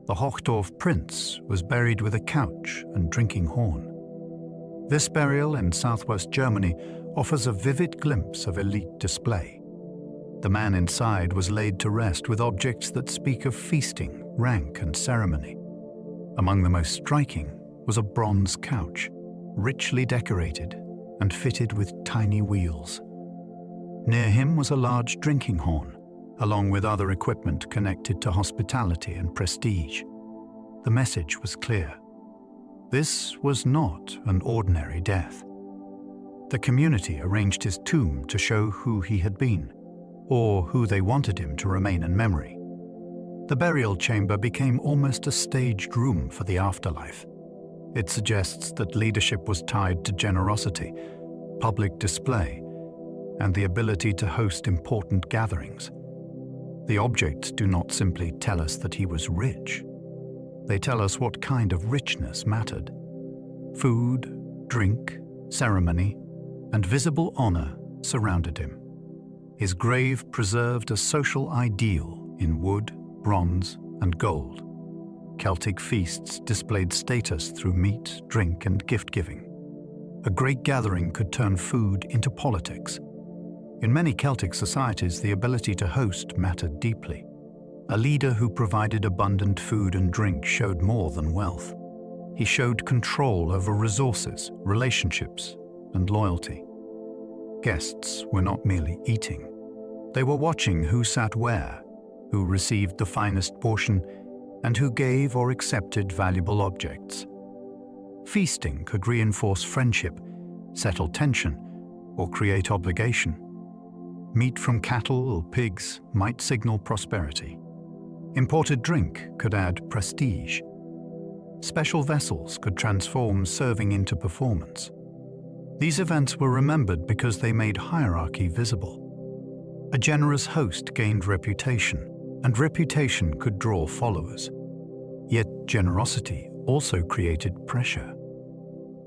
[SPEAKER 1] The Hochdorf prince was buried with a couch and drinking horn. This burial in southwest Germany offers a vivid glimpse of elite display. The man inside was laid to rest with objects that speak of feasting, rank, and ceremony. Among the most striking was a bronze couch, richly decorated and fitted with tiny wheels. Near him was a large drinking horn, along with other equipment connected to hospitality and prestige. The message was clear. This was not an ordinary death. The community arranged his tomb to show who he had been, or who they wanted him to remain in memory. The burial chamber became almost a staged room for the afterlife. It suggests that leadership was tied to generosity, public display, and the ability to host important gatherings. The objects do not simply tell us that he was rich. They tell us what kind of richness mattered. Food, drink, ceremony, and visible honor surrounded him. His grave preserved a social ideal in wood, bronze, and gold. Celtic feasts displayed status through meat, drink, and gift-giving. A great gathering could turn food into politics. In many Celtic societies, the ability to host mattered deeply. A leader who provided abundant food and drink showed more than wealth. He showed control over resources, relationships, and loyalty. Guests were not merely eating. They were watching who sat where, who received the finest portion, and who gave or accepted valuable objects. Feasting could reinforce friendship, settle tension, or create obligation. Meat from cattle or pigs might signal prosperity. Imported drink could add prestige. Special vessels could transform serving into performance. These events were remembered because they made hierarchy visible. A generous host gained reputation, and reputation could draw followers. Yet generosity also created pressure.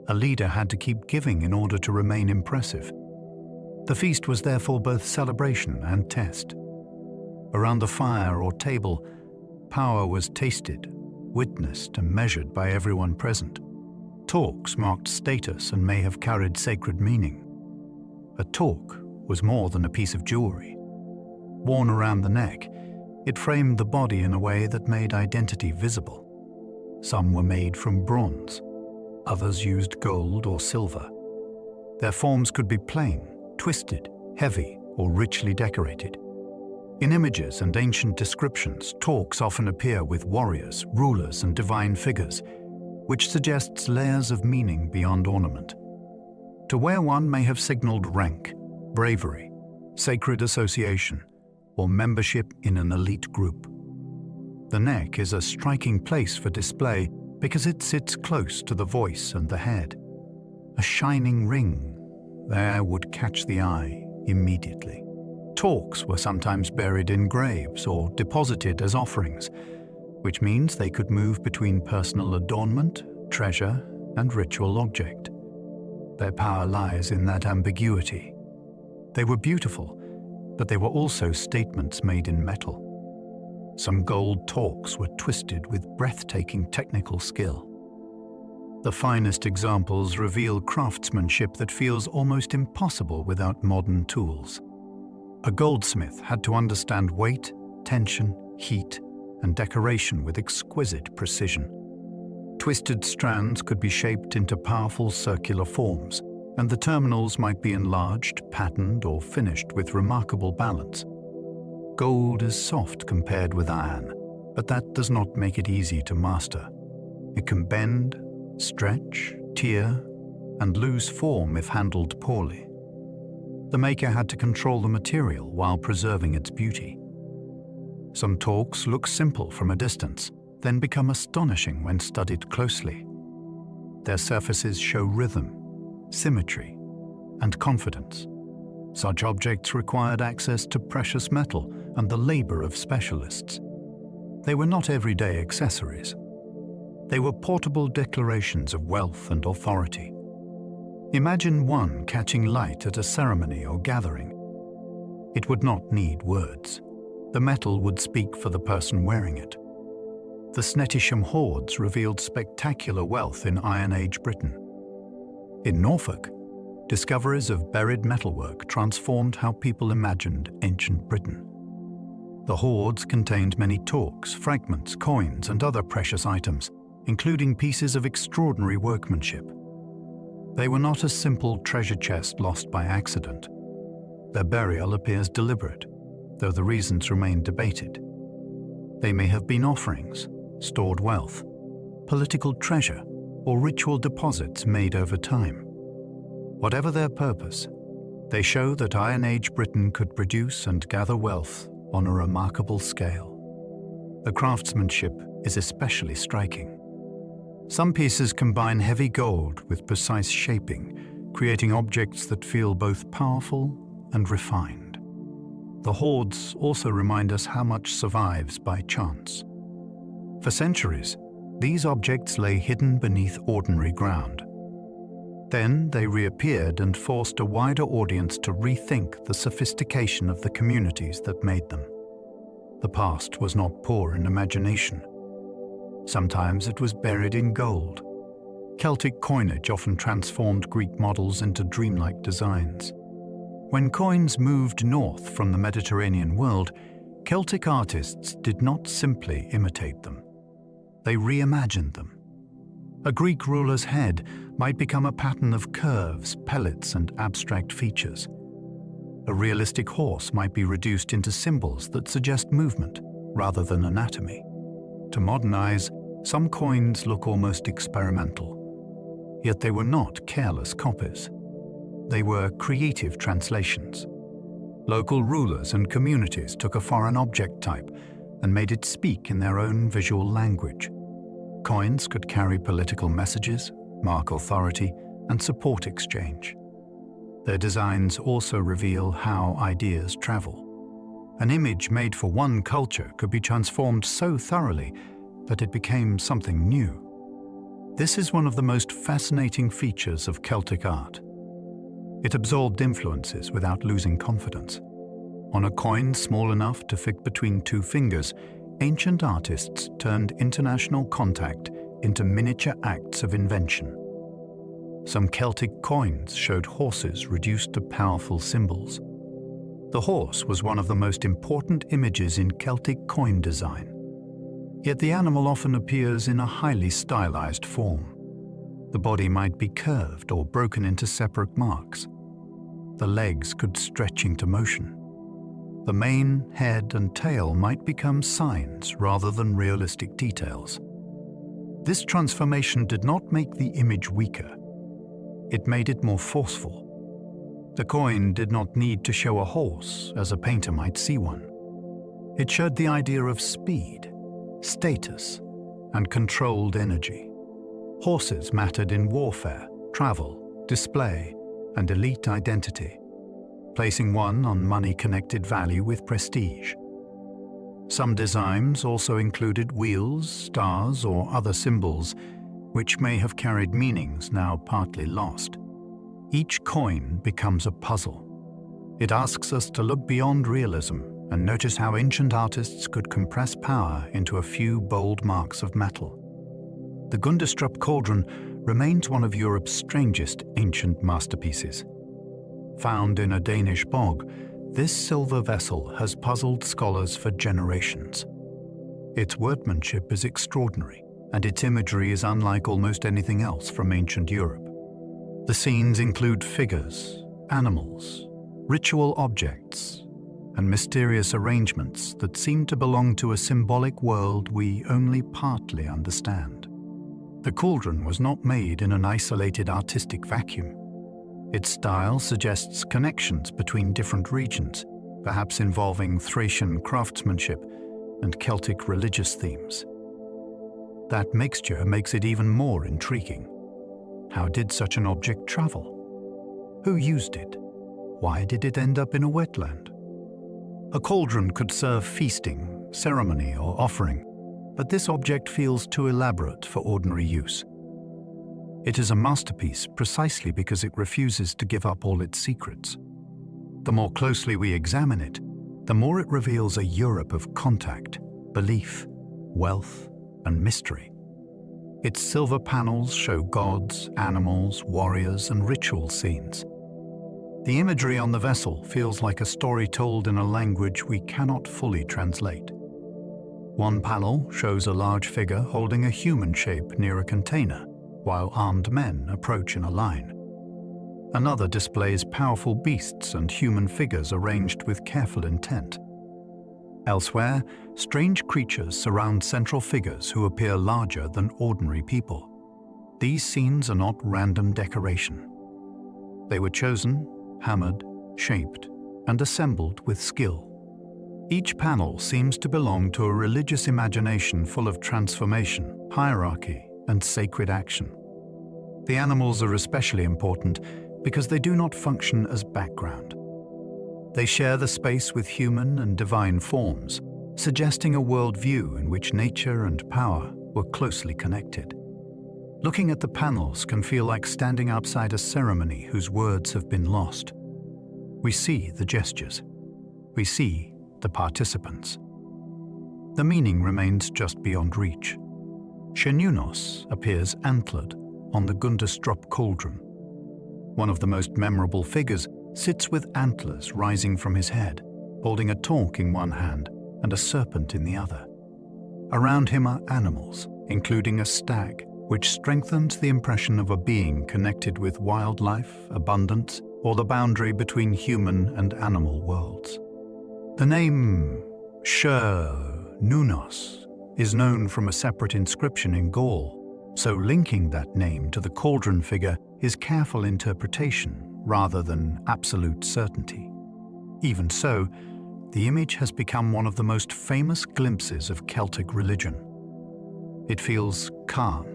[SPEAKER 1] A leader had to keep giving in order to remain impressive. The feast was therefore both celebration and test. Around the fire or table, power was tasted, witnessed, and measured by everyone present. Talks marked status and may have carried sacred meaning. A talk was more than a piece of jewelry. Worn around the neck, it framed the body in a way that made identity visible. Some were made from bronze. Others used gold or silver. Their forms could be plain, twisted, heavy, or richly decorated. In images and ancient descriptions, talks often appear with warriors, rulers, and divine figures, which suggests layers of meaning beyond ornament. To wear one may have signaled rank, bravery, sacred association, or membership in an elite group. The neck is a striking place for display because it sits close to the voice and the head. A shining ring there would catch the eye immediately. Talks were sometimes buried in graves or deposited as offerings, which means they could move between personal adornment, treasure, and ritual object. Their power lies in that ambiguity. They were beautiful, but they were also statements made in metal. Some gold talks were twisted with breathtaking technical skill. The finest examples reveal craftsmanship that feels almost impossible without modern tools. A goldsmith had to understand weight, tension, heat, and decoration with exquisite precision. Twisted strands could be shaped into powerful circular forms, and the terminals might be enlarged, patterned, or finished with remarkable balance. Gold is soft compared with iron, but that does not make it easy to master. It can bend, stretch, tear, and lose form if handled poorly. The maker had to control the material while preserving its beauty. Some talks look simple from a distance, then become astonishing when studied closely. Their surfaces show rhythm, symmetry, and confidence. Such objects required access to precious metal and the labor of specialists. They were not everyday accessories. They were portable declarations of wealth and authority. Imagine one catching light at a ceremony or gathering. It would not need words. The metal would speak for the person wearing it. The Snettisham hoards revealed spectacular wealth in Iron Age Britain. In Norfolk, discoveries of buried metalwork transformed how people imagined ancient Britain. The hoards contained many talks, fragments, coins, and other precious items, including pieces of extraordinary workmanship. They were not a simple treasure chest lost by accident. Their burial appears deliberate, though the reasons remain debated. They may have been offerings, stored wealth, political treasure, or ritual deposits made over time. Whatever their purpose, they show that Iron Age Britain could produce and gather wealth on a remarkable scale. The craftsmanship is especially striking. Some pieces combine heavy gold with precise shaping, creating objects that feel both powerful and refined. The hoards also remind us how much survives by chance. For centuries, these objects lay hidden beneath ordinary ground. Then they reappeared and forced a wider audience to rethink the sophistication of the communities that made them. The past was not poor in imagination. Sometimes it was buried in gold. Celtic coinage often transformed Greek models into dreamlike designs. When coins moved north from the Mediterranean world, Celtic artists did not simply imitate them. They reimagined them. A Greek ruler's head might become a pattern of curves, pellets, and abstract features. A realistic horse might be reduced into symbols that suggest movement rather than anatomy. To modernize, some coins look almost experimental. Yet they were not careless copies. They were creative translations. Local rulers and communities took a foreign object type and made it speak in their own visual language. Coins could carry political messages, mark authority, and support exchange. Their designs also reveal how ideas travel. An image made for one culture could be transformed so thoroughly that it became something new. This is one of the most fascinating features of Celtic art. It absorbed influences without losing confidence. On a coin small enough to fit between two fingers, ancient artists turned international contact into miniature acts of invention. Some Celtic coins showed horses reduced to powerful symbols. The horse was one of the most important images in Celtic coin design. Yet the animal often appears in a highly stylized form. The body might be curved or broken into separate marks. The legs could stretch into motion. The mane, head, and tail might become signs rather than realistic details. This transformation did not make the image weaker. It made it more forceful. The coin did not need to show a horse as a painter might see one. It showed the idea of speed, status, and controlled energy. Horses mattered in warfare, travel, display, and elite identity, placing one on money-connected value with prestige. Some designs also included wheels, stars, or other symbols, which may have carried meanings now partly lost. Each coin becomes a puzzle. It asks us to look beyond realism and notice how ancient artists could compress power into a few bold marks of metal. The Gundestrup cauldron remains one of Europe's strangest ancient masterpieces. Found in a Danish bog, this silver vessel has puzzled scholars for generations. Its workmanship is extraordinary, and its imagery is unlike almost anything else from ancient Europe. The scenes include figures, animals, ritual objects, and mysterious arrangements that seem to belong to a symbolic world we only partly understand. The cauldron was not made in an isolated artistic vacuum. Its style suggests connections between different regions, perhaps involving Thracian craftsmanship and Celtic religious themes. That mixture makes it even more intriguing. How did such an object travel? Who used it? Why did it end up in a wetland? A cauldron could serve feasting, ceremony, or offering, but this object feels too elaborate for ordinary use. It is a masterpiece precisely because it refuses to give up all its secrets. The more closely we examine it, the more it reveals a Europe of contact, belief, wealth, and mystery. Its silver panels show gods, animals, warriors, and ritual scenes. The imagery on the vessel feels like a story told in a language we cannot fully translate. One panel shows a large figure holding a human shape near a container, while armed men approach in a line. Another displays powerful beasts and human figures arranged with careful intent. Elsewhere, strange creatures surround central figures who appear larger than ordinary people. These scenes are not random decoration. They were chosen, hammered, shaped, and assembled with skill. Each panel seems to belong to a religious imagination full of transformation, hierarchy, and sacred action. The animals are especially important because they do not function as background. They share the space with human and divine forms, suggesting a worldview in which nature and power were closely connected. Looking at the panels can feel like standing outside a ceremony whose words have been lost. We see the gestures. We see the participants. The meaning remains just beyond reach. Shenunos appears antlered, on the Gundestrup cauldron. One of the most memorable figures sits with antlers rising from his head, holding a torque in one hand and a serpent in the other. Around him are animals, including a stag, which strengthens the impression of a being connected with wildlife, abundance, or the boundary between human and animal worlds. The name Shur Nunos is known from a separate inscription in Gaul, so linking that name to the cauldron figure is careful interpretation rather than absolute certainty. Even so, the image has become one of the most famous glimpses of Celtic religion. It feels calm,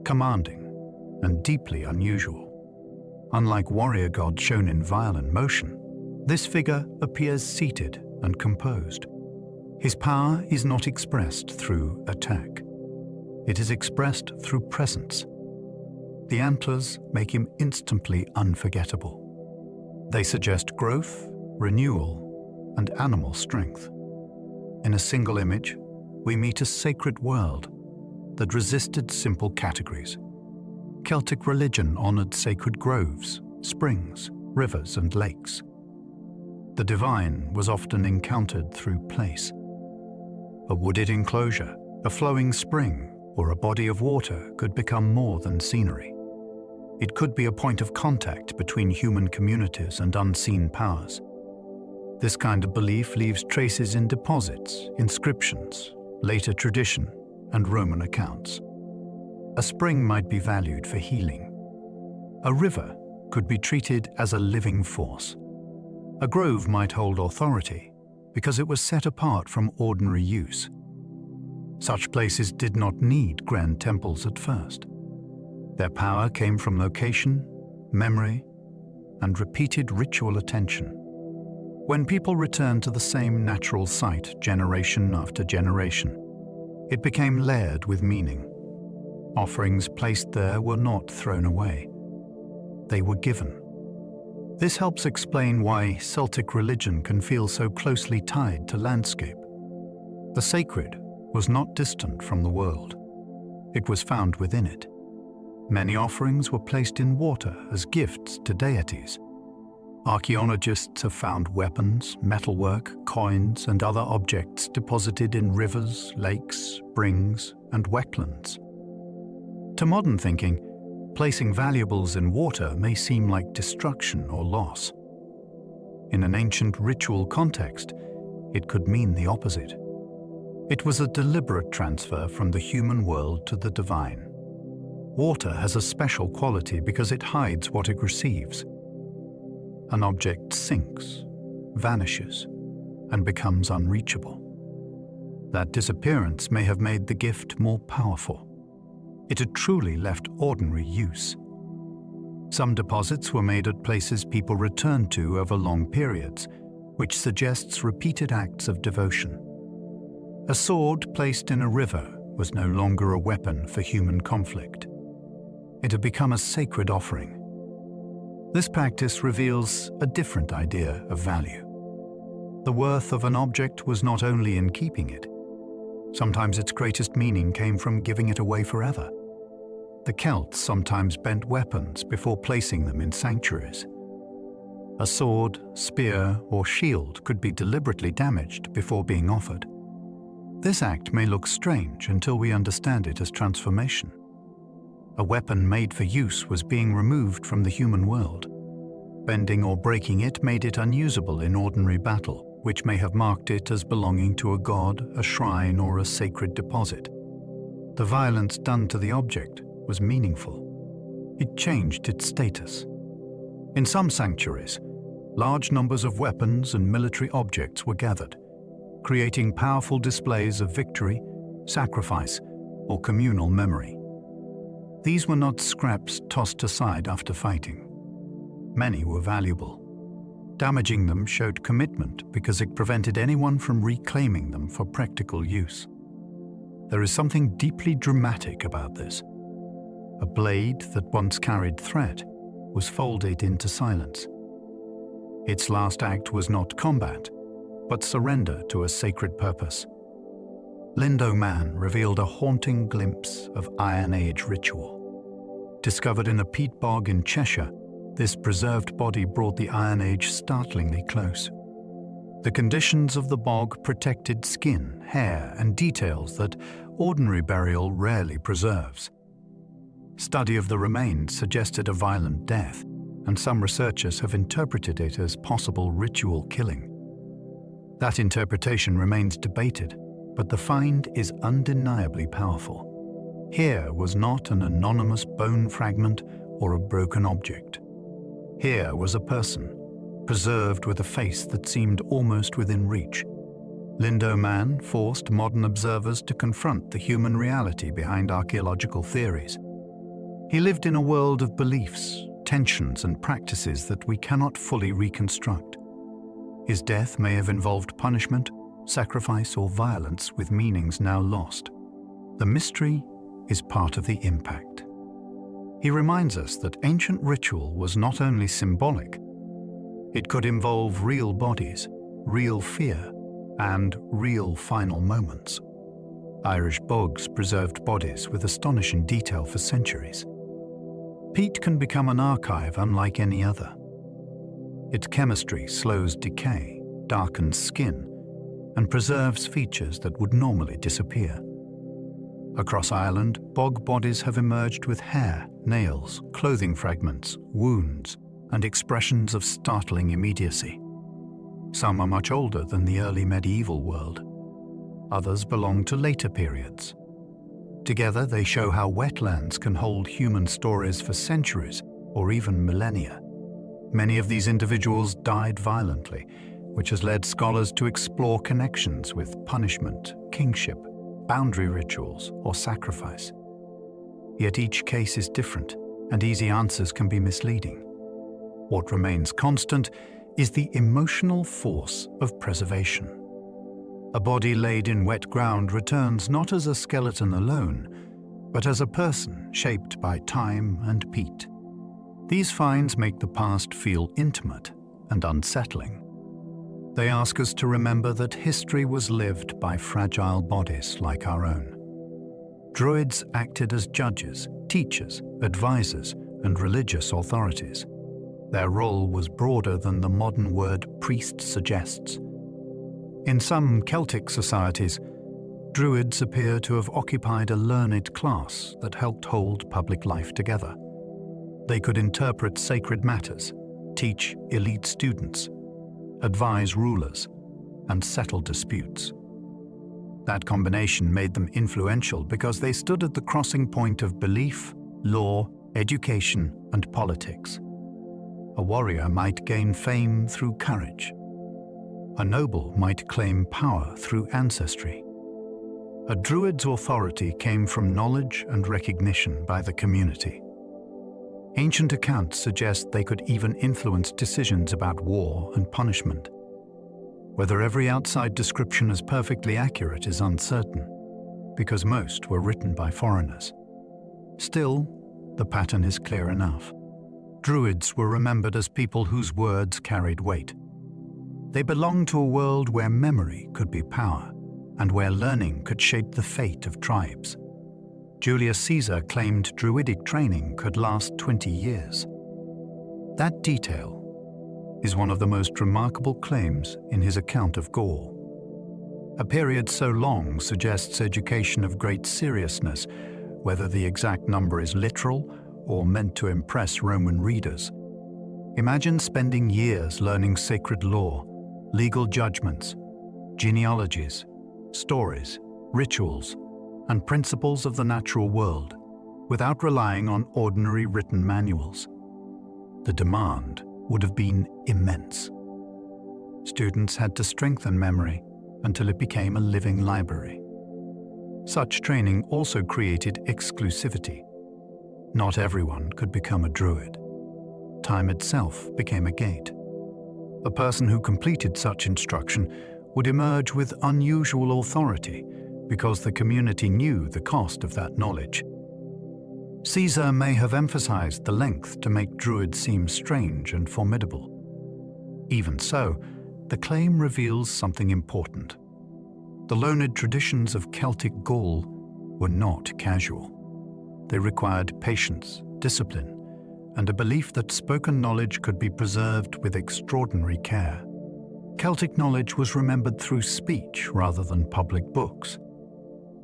[SPEAKER 1] commanding, and deeply unusual. Unlike warrior gods shown in violent motion, this figure appears seated and composed. His power is not expressed through attack. It is expressed through presence. The antlers make him instantly unforgettable. They suggest growth, renewal, and animal strength. In a single image, we meet a sacred world that resisted simple categories. Celtic religion honored sacred groves, springs, rivers, and lakes. The divine was often encountered through place. A wooded enclosure, a flowing spring, or a body of water could become more than scenery. It could be a point of contact between human communities and unseen powers. This kind of belief leaves traces in deposits, inscriptions, later tradition, and Roman accounts. A spring might be valued for healing. A river could be treated as a living force. A grove might hold authority because it was set apart from ordinary use. Such places did not need grand temples at first. Their power came from location, memory, and repeated ritual attention. When people returned to the same natural site generation after generation, it became layered with meaning. Offerings placed there were not thrown away. They were given. This helps explain why Celtic religion can feel so closely tied to landscape. The sacred was not distant from the world. It was found within it. Many offerings were placed in water as gifts to deities. Archaeologists have found weapons, metalwork, coins, and other objects deposited in rivers, lakes, springs, and wetlands. To modern thinking, placing valuables in water may seem like destruction or loss. In an ancient ritual context, it could mean the opposite. It was a deliberate transfer from the human world to the divine. Water has a special quality because it hides what it receives. An object sinks, vanishes, and becomes unreachable. That disappearance may have made the gift more powerful. It had truly left ordinary use. Some deposits were made at places people returned to over long periods, which suggests repeated acts of devotion. A sword placed in a river was no longer a weapon for human conflict. It had become a sacred offering. This practice reveals a different idea of value. The worth of an object was not only in keeping it. Sometimes its greatest meaning came from giving it away forever. The Celts sometimes bent weapons before placing them in sanctuaries. A sword, spear, or shield could be deliberately damaged before being offered. This act may look strange until we understand it as transformation. A weapon made for use was being removed from the human world. Bending or breaking it made it unusable in ordinary battle, which may have marked it as belonging to a god, a shrine, or a sacred deposit. The violence done to the object was meaningful. It changed its status. In some sanctuaries, large numbers of weapons and military objects were gathered, creating powerful displays of victory, sacrifice, or communal memory. These were not scraps tossed aside after fighting. Many were valuable. Damaging them showed commitment because it prevented anyone from reclaiming them for practical use. There is something deeply dramatic about this. A blade that once carried threat was folded into silence. Its last act was not combat, but surrender to a sacred purpose. Lindo Man revealed a haunting glimpse of Iron Age ritual. Discovered in a peat bog in Cheshire, this preserved body brought the Iron Age startlingly close. The conditions of the bog protected skin, hair, and details that ordinary burial rarely preserves. Study of the remains suggested a violent death, and some researchers have interpreted it as possible ritual killing. That interpretation remains debated, but the find is undeniably powerful. Here was not an anonymous bone fragment or a broken object. Here was a person, preserved with a face that seemed almost within reach. Lindo Mann forced modern observers to confront the human reality behind archaeological theories. He lived in a world of beliefs, tensions, and practices that we cannot fully reconstruct. His death may have involved punishment, sacrifice, or violence with meanings now lost. The mystery is part of the impact. He reminds us that ancient ritual was not only symbolic, it could involve real bodies, real fear, and real final moments. Irish bogs preserved bodies with astonishing detail for centuries. Peat can become an archive unlike any other. Its chemistry slows decay, darkens skin, and preserves features that would normally disappear. Across Ireland, bog bodies have emerged with hair, nails, clothing fragments, wounds, and expressions of startling immediacy. Some are much older than the early medieval world. Others belong to later periods. Together, they show how wetlands can hold human stories for centuries or even millennia. Many of these individuals died violently, which has led scholars to explore connections with punishment, kingship, boundary rituals, or sacrifice. Yet each case is different, and easy answers can be misleading. What remains constant is the emotional force of preservation. A body laid in wet ground returns not as a skeleton alone, but as a person shaped by time and peat. These finds make the past feel intimate and unsettling. They ask us to remember that history was lived by fragile bodies like our own. Druids acted as judges, teachers, advisors, and religious authorities. Their role was broader than the modern word priest suggests. In some Celtic societies, druids appear to have occupied a learned class that helped hold public life together. They could interpret sacred matters, teach elite students, advise rulers, and settle disputes. That combination made them influential because they stood at the crossing point of belief, law, education, and politics. A warrior might gain fame through courage. A noble might claim power through ancestry. A druid's authority came from knowledge and recognition by the community. Ancient accounts suggest they could even influence decisions about war and punishment. Whether every outside description is perfectly accurate is uncertain, because most were written by foreigners. Still, the pattern is clear enough. Druids were remembered as people whose words carried weight. They belonged to a world where memory could be power, and where learning could shape the fate of tribes. Julius Caesar claimed druidic training could last 20 years. That detail is one of the most remarkable claims in his account of Gaul. A period so long suggests education of great seriousness, whether the exact number is literal or meant to impress Roman readers. Imagine spending years learning sacred law, legal judgments, genealogies, stories, rituals, and principles of the natural world, without relying on ordinary written manuals. The demand would have been immense. Students had to strengthen memory until it became a living library. Such training also created exclusivity. Not everyone could become a druid. Time itself became a gate. A person who completed such instruction would emerge with unusual authority because the community knew the cost of that knowledge. Caesar may have emphasized the length to make druids seem strange and formidable. Even so, the claim reveals something important. The learned traditions of Celtic Gaul were not casual. They required patience, discipline, and a belief that spoken knowledge could be preserved with extraordinary care. Celtic knowledge was remembered through speech rather than public books.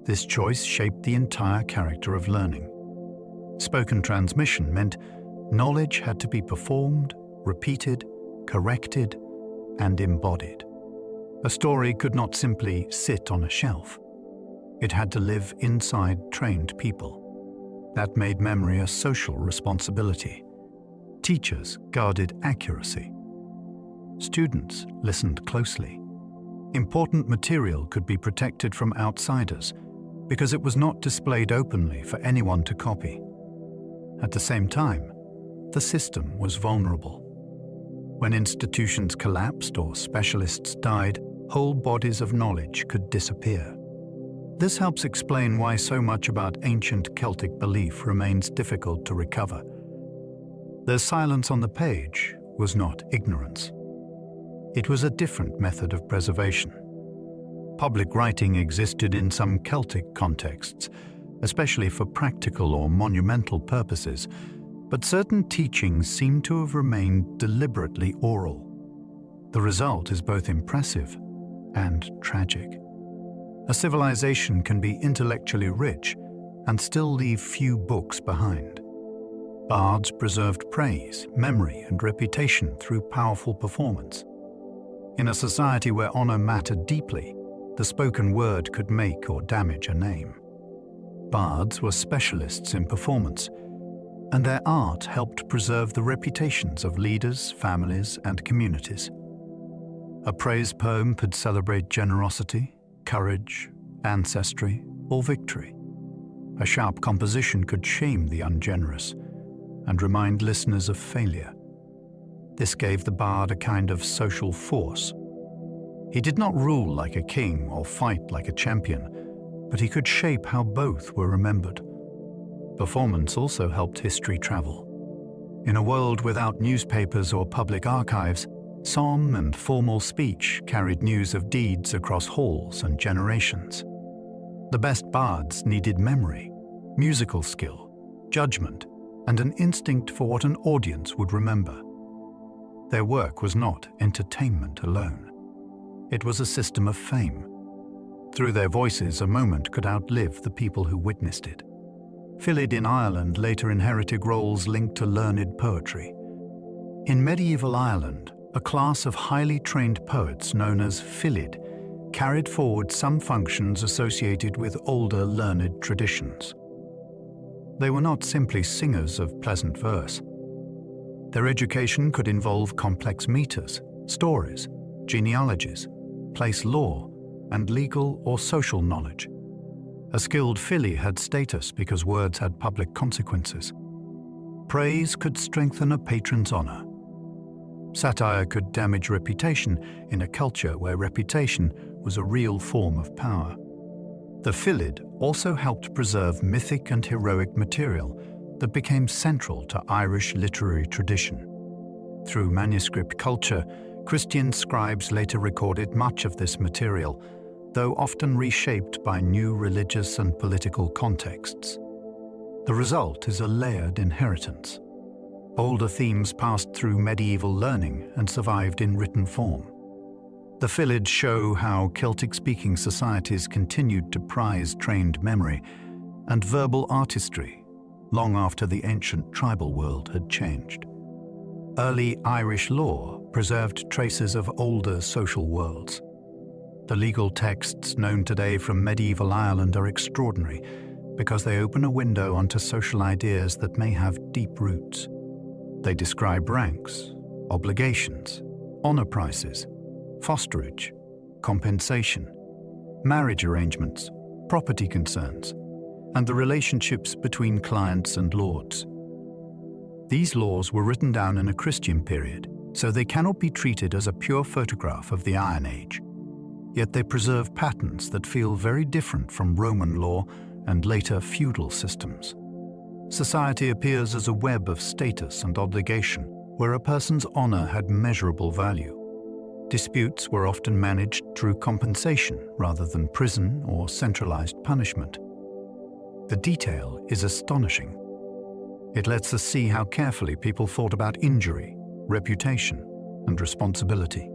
[SPEAKER 1] This choice shaped the entire character of learning. Spoken transmission meant knowledge had to be performed, repeated, corrected, and embodied. A story could not simply sit on a shelf. It had to live inside trained people. That made memory a social responsibility. Teachers guarded accuracy. Students listened closely. Important material could be protected from outsiders because it was not displayed openly for anyone to copy. At the same time, the system was vulnerable. When institutions collapsed or specialists died, whole bodies of knowledge could disappear. This helps explain why so much about ancient Celtic belief remains difficult to recover. Their silence on the page was not ignorance. It was a different method of preservation. Public writing existed in some Celtic contexts, especially for practical or monumental purposes, but certain teachings seem to have remained deliberately oral. The result is both impressive and tragic. A civilization can be intellectually rich and still leave few books behind. Bards preserved praise, memory, and reputation through powerful performance. In a society where honor mattered deeply, the spoken word could make or damage a name. Bards were specialists in performance, and their art helped preserve the reputations of leaders, families, and communities. A praise poem could celebrate generosity, courage, ancestry, or victory. A sharp composition could shame the ungenerous and remind listeners of failure. This gave the bard a kind of social force. He did not rule like a king or fight like a champion, but he could shape how both were remembered. Performance also helped history travel. In a world without newspapers or public archives, psalm and formal speech carried news of deeds across halls and generations. The best bards needed memory, musical skill, judgment, and an instinct for what an audience would remember. Their work was not entertainment alone. It was a system of fame. Through their voices, a moment could outlive the people who witnessed it. Fillid in Ireland later inherited roles linked to learned poetry. In medieval Ireland, a class of highly trained poets known as Fillid carried forward some functions associated with older learned traditions. They were not simply singers of pleasant verse. Their education could involve complex meters, stories, genealogies, place law, and legal or social knowledge. A skilled filly had status because words had public consequences. Praise could strengthen a patron's honor. Satire could damage reputation in a culture where reputation was a real form of power. The Fillid also helped preserve mythic and heroic material that became central to Irish literary tradition. Through manuscript culture, Christian scribes later recorded much of this material, though often reshaped by new religious and political contexts. The result is a layered inheritance. Older themes passed through medieval learning and survived in written form. The Fillid show how Celtic-speaking societies continued to prize trained memory and verbal artistry long after the ancient tribal world had changed. Early Irish law preserved traces of older social worlds. The legal texts known today from medieval Ireland are extraordinary because they open a window onto social ideas that may have deep roots. They describe ranks, obligations, honor prices, fosterage, compensation, marriage arrangements, property concerns, and the relationships between clients and lords. These laws were written down in a Christian period, so they cannot be treated as a pure photograph of the Iron Age. Yet they preserve patterns that feel very different from Roman law and later feudal systems. Society appears as a web of status and obligation, where a person's honor had measurable value. Disputes were often managed through compensation rather than prison or centralized punishment. The detail is astonishing. It lets us see how carefully people thought about injury, reputation, and responsibility.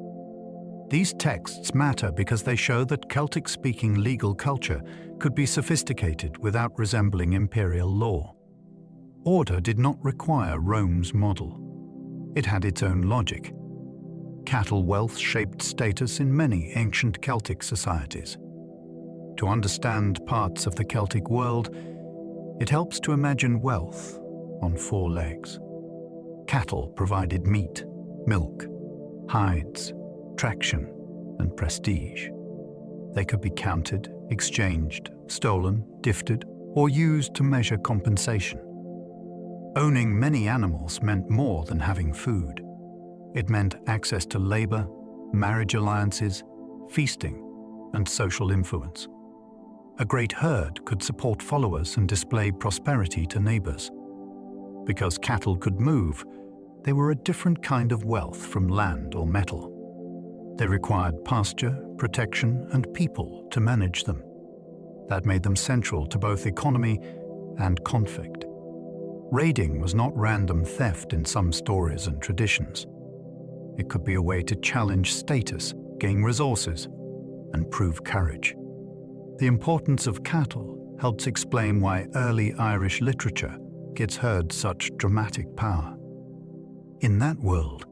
[SPEAKER 1] These texts matter because they show that Celtic-speaking legal culture could be sophisticated without resembling imperial law. Order did not require Rome's model. It had its own logic. Cattle wealth shaped status in many ancient Celtic societies. To understand parts of the Celtic world, it helps to imagine wealth on four legs. Cattle provided meat, milk, hides, traction, and prestige. They could be counted, exchanged, stolen, gifted, or used to measure compensation. Owning many animals meant more than having food. It meant access to labor, marriage alliances, feasting, and social influence. A great herd could support followers and display prosperity to neighbors. Because cattle could move, they were a different kind of wealth from land or metal. They required pasture, protection, and people to manage them. That made them central to both economy and conflict. Raiding was not random theft in some stories and traditions. It could be a way to challenge status, gain resources, and prove courage. The importance of cattle helps explain why early Irish literature gives herds such dramatic power. In that world,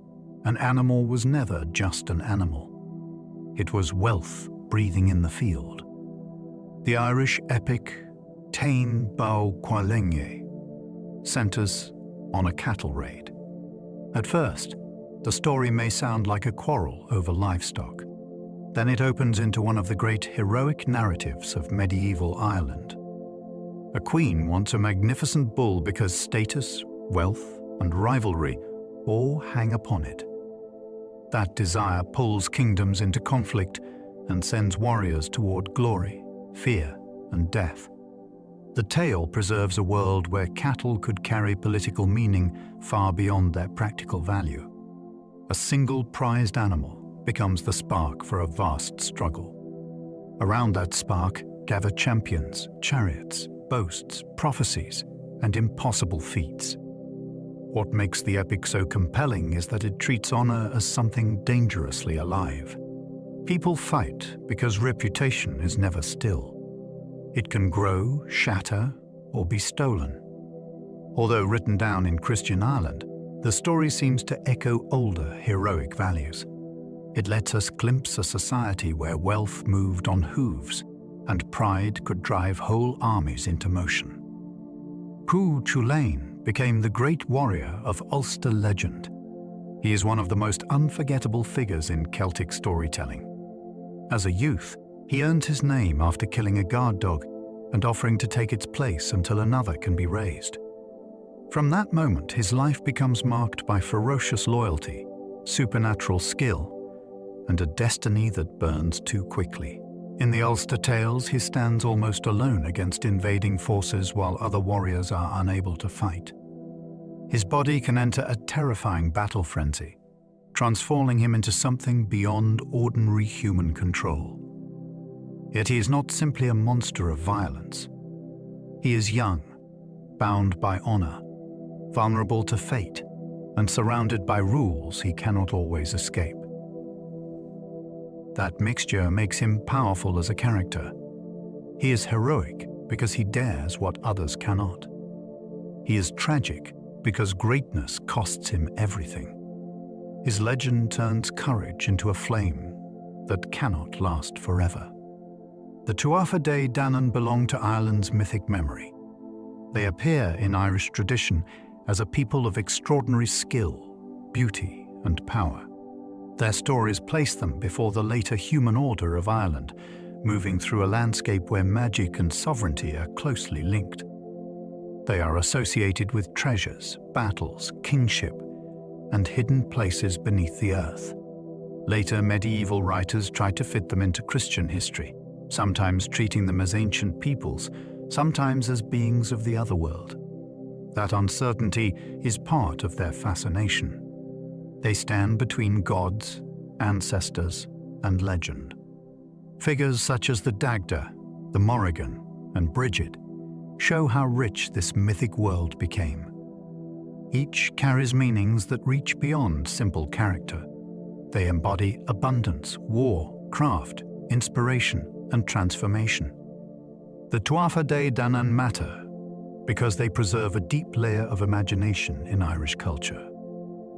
[SPEAKER 1] an animal was never just an animal. It was wealth breathing in the field. The Irish epic Tain Bau Quailenge centers on a cattle raid. At first, the story may sound like a quarrel over livestock. Then it opens into one of the great heroic narratives of medieval Ireland. A queen wants a magnificent bull because status, wealth, and rivalry all hang upon it. That desire pulls kingdoms into conflict and sends warriors toward glory, fear, and death. The tale preserves a world where cattle could carry political meaning far beyond their practical value. A single prized animal becomes the spark for a vast struggle. Around that spark gather champions, chariots, boasts, prophecies, and impossible feats. What makes the epic so compelling is that it treats honor as something dangerously alive. People fight because reputation is never still. It can grow, shatter, or be stolen. Although written down in Christian Ireland, the story seems to echo older heroic values. It lets us glimpse a society where wealth moved on hooves and pride could drive whole armies into motion. Pú Chulainn became the great warrior of Ulster legend. He is one of the most unforgettable figures in Celtic storytelling. As a youth, he earned his name after killing a guard dog and offering to take its place until another can be raised. From that moment, his life becomes marked by ferocious loyalty, supernatural skill, and a destiny that burns too quickly. In the Ulster tales, he stands almost alone against invading forces while other warriors are unable to fight. His body can enter a terrifying battle frenzy, transforming him into something beyond ordinary human control. Yet he is not simply a monster of violence. He is young, bound by honor, vulnerable to fate, and surrounded by rules he cannot always escape. That mixture makes him powerful as a character. He is heroic because he dares what others cannot. He is tragic because greatness costs him everything. His legend turns courage into a flame that cannot last forever. The Tuatha Dé Danann belong to Ireland's mythic memory. They appear in Irish tradition as a people of extraordinary skill, beauty, and power. Their stories place them before the later human order of Ireland, moving through a landscape where magic and sovereignty are closely linked. They are associated with treasures, battles, kingship, and hidden places beneath the earth. Later medieval writers tried to fit them into Christian history, sometimes treating them as ancient peoples, sometimes as beings of the other world. That uncertainty is part of their fascination. They stand between gods, ancestors, and legend. Figures such as the Dagda, the Morrigan, and Bridget show how rich this mythic world became. Each carries meanings that reach beyond simple character. They embody abundance, war, craft, inspiration, and transformation. The Tuatha De Danann matter because they preserve a deep layer of imagination in Irish culture.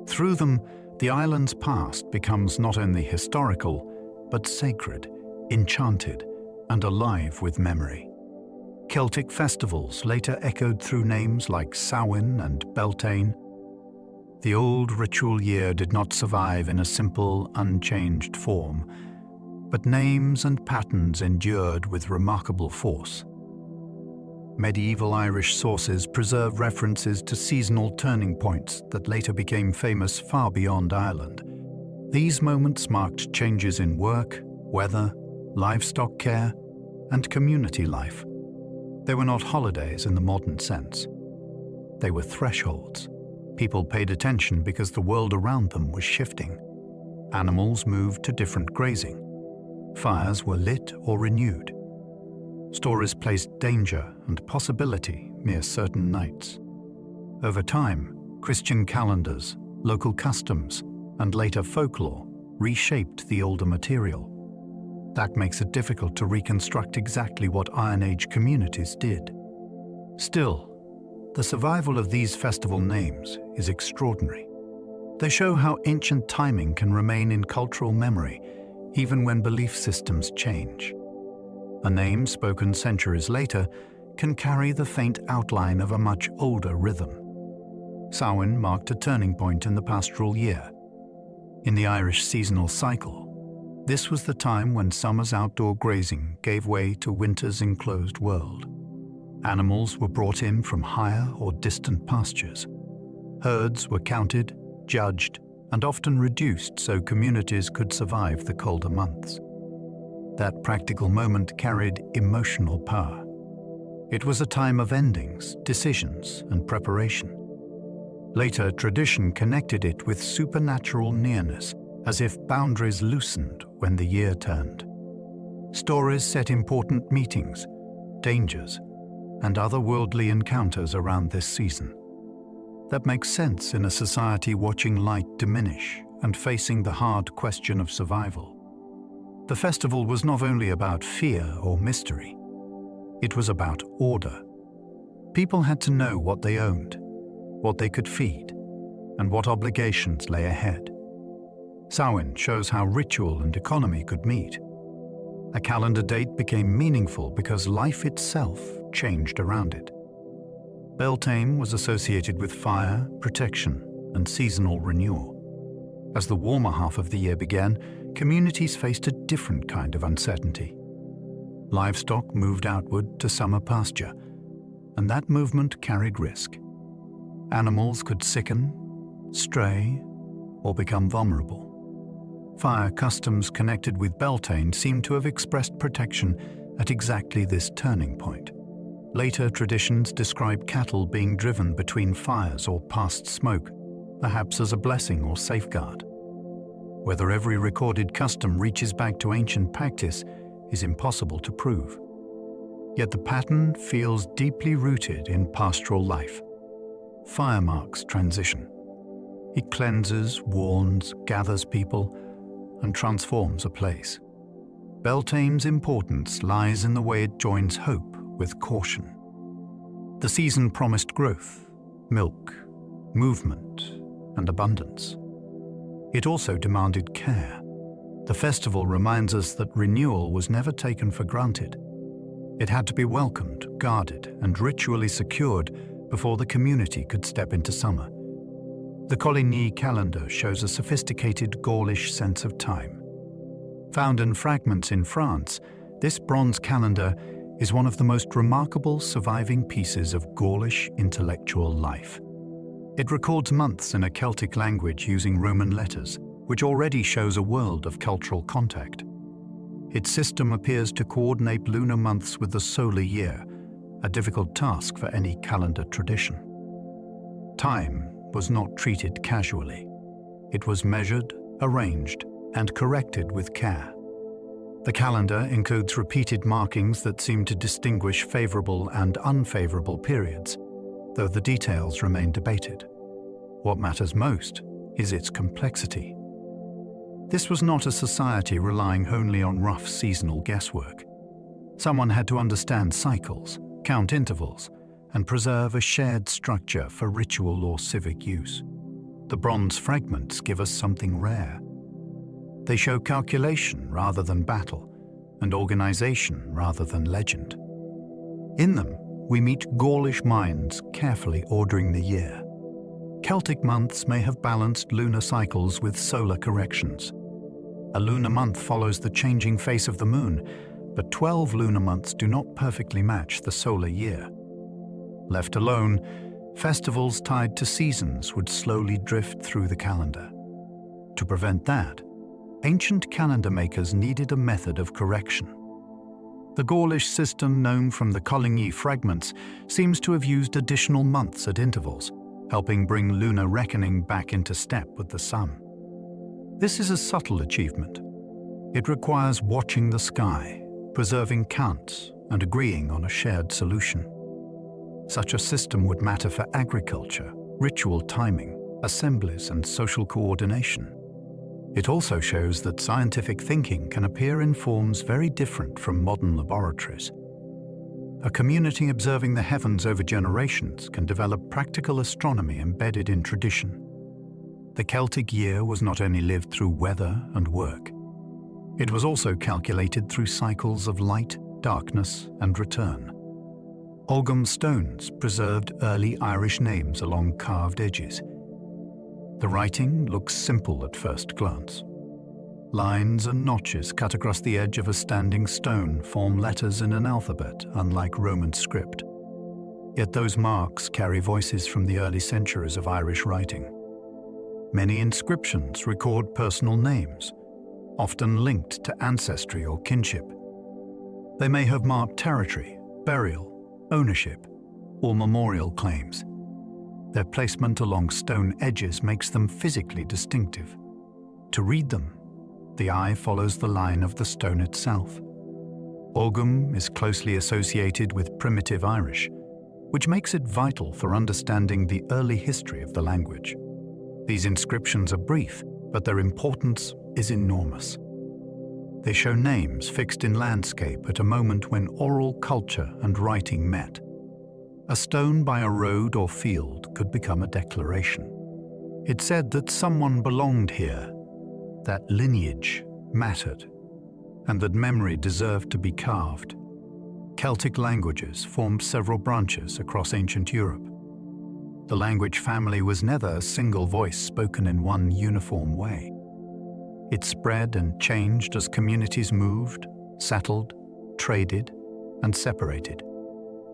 [SPEAKER 1] Through them, the island's past becomes not only historical, but sacred, enchanted, and alive with memory. Celtic festivals later echoed through names like Samhain and Beltane. The old ritual year did not survive in a simple, unchanged form, but names and patterns endured with remarkable force. Medieval Irish sources preserve references to seasonal turning points that later became famous far beyond Ireland. These moments marked changes in work, weather, livestock care, and community life. They were not holidays in the modern sense. They were thresholds. People paid attention because the world around them was shifting. Animals moved to different grazing. Fires were lit or renewed. Stories placed danger and possibility near certain nights. Over time, Christian calendars, local customs, and later folklore reshaped the older material. That makes it difficult to reconstruct exactly what Iron Age communities did. Still, the survival of these festival names is extraordinary. They show how ancient timing can remain in cultural memory, even when belief systems change. A name spoken centuries later can carry the faint outline of a much older rhythm. Samhain marked a turning point in the pastoral year. In the Irish seasonal cycle, this was the time when summer's outdoor grazing gave way to winter's enclosed world. Animals were brought in from higher or distant pastures. Herds were counted, judged, and often reduced so communities could survive the colder months. That practical moment carried emotional power. It was a time of endings, decisions, and preparation. Later, tradition connected it with supernatural nearness, as if boundaries loosened when the year turned. Stories set important meetings, dangers, and otherworldly encounters around this season. That makes sense in a society watching light diminish and facing the hard question of survival. The festival was not only about fear or mystery, it was about order. People had to know what they owned, what they could feed, and what obligations lay ahead. Samhain shows how ritual and economy could meet. A calendar date became meaningful because life itself changed around it. Beltane was associated with fire, protection, and seasonal renewal. As the warmer half of the year began, communities faced a different kind of uncertainty. Livestock moved outward to summer pasture, and that movement carried risk. Animals could sicken, stray, or become vulnerable. Fire customs connected with Beltane seem to have expressed protection at exactly this turning point. Later traditions describe cattle being driven between fires or past smoke, perhaps as a blessing or safeguard. Whether every recorded custom reaches back to ancient practice is impossible to prove. Yet the pattern feels deeply rooted in pastoral life. Fire marks transition. It cleanses, warns, gathers people, and transforms a place. Beltane's importance lies in the way it joins hope with caution. The season promised growth, milk, movement, and abundance. It also demanded care. The festival reminds us that renewal was never taken for granted. It had to be welcomed, guarded, and ritually secured before the community could step into summer. The Coligny calendar shows a sophisticated Gaulish sense of time. Found in fragments in France, this bronze calendar is one of the most remarkable surviving pieces of Gaulish intellectual life. It records months in a Celtic language using Roman letters, which already shows a world of cultural contact. Its system appears to coordinate lunar months with the solar year, a difficult task for any calendar tradition. Time was not treated casually. It was measured, arranged, and corrected with care. The calendar includes repeated markings that seem to distinguish favorable and unfavorable periods, though the details remain debated. What matters most is its complexity. This was not a society relying only on rough seasonal guesswork. Someone had to understand cycles, count intervals, and preserve a shared structure for ritual or civic use. The bronze fragments give us something rare. They show calculation rather than battle, and organization rather than legend. In them, we meet Gaulish minds carefully ordering the year. Celtic months may have balanced lunar cycles with solar corrections. A lunar month follows the changing face of the moon, but 12 lunar months do not perfectly match the solar year. Left alone, festivals tied to seasons would slowly drift through the calendar. To prevent that, ancient calendar makers needed a method of correction. The Gaulish system, known from the Coligny fragments, seems to have used additional months at intervals, helping bring lunar reckoning back into step with the sun. This is a subtle achievement. It requires watching the sky, preserving counts, and agreeing on a shared solution. Such a system would matter for agriculture, ritual timing, assemblies, and social coordination. It also shows that scientific thinking can appear in forms very different from modern laboratories. A community observing the heavens over generations can develop practical astronomy embedded in tradition. The Celtic year was not only lived through weather and work, it was also calculated through cycles of light, darkness, and return. Ogham stones preserved early Irish names along carved edges. The writing looks simple at first glance. Lines and notches cut across the edge of a standing stone form letters in an alphabet, unlike Roman script. Yet those marks carry voices from the early centuries of Irish writing. Many inscriptions record personal names, often linked to ancestry or kinship. They may have marked territory, burial, ownership, or memorial claims. Their placement along stone edges makes them physically distinctive. To read them, the eye follows the line of the stone itself. Ogham is closely associated with primitive Irish, which makes it vital for understanding the early history of the language. These inscriptions are brief, but their importance is enormous. They show names fixed in landscape at a moment when oral culture and writing met. A stone by a road or field could become a declaration. It said that someone belonged here, that lineage mattered, and that memory deserved to be carved. Celtic languages formed several branches across ancient Europe. The language family was never a single voice spoken in one uniform way. It spread and changed as communities moved, settled, traded, and separated.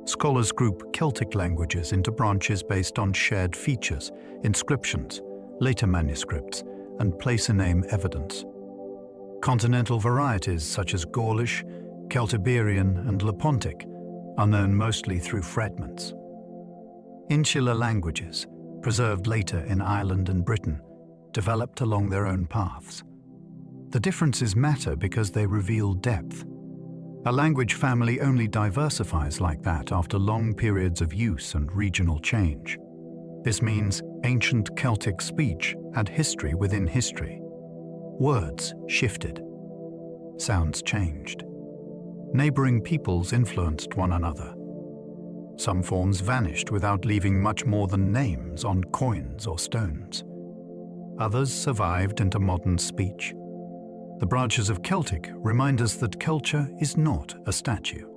[SPEAKER 1] Scholars group Celtic languages into branches based on shared features, inscriptions, later manuscripts, and place-a-name evidence. Continental varieties such as Gaulish, Celtiberian, and Lepontic are known mostly through fragments. Insular languages, preserved later in Ireland and Britain, developed along their own paths. The differences matter because they reveal depth. A language family only diversifies like that after long periods of use and regional change. This means ancient Celtic speech had history within history. Words shifted. Sounds changed. Neighboring peoples influenced one another. Some forms vanished without leaving much more than names on coins or stones. Others survived into modern speech. The branches of Celtic remind us that culture is not a statue.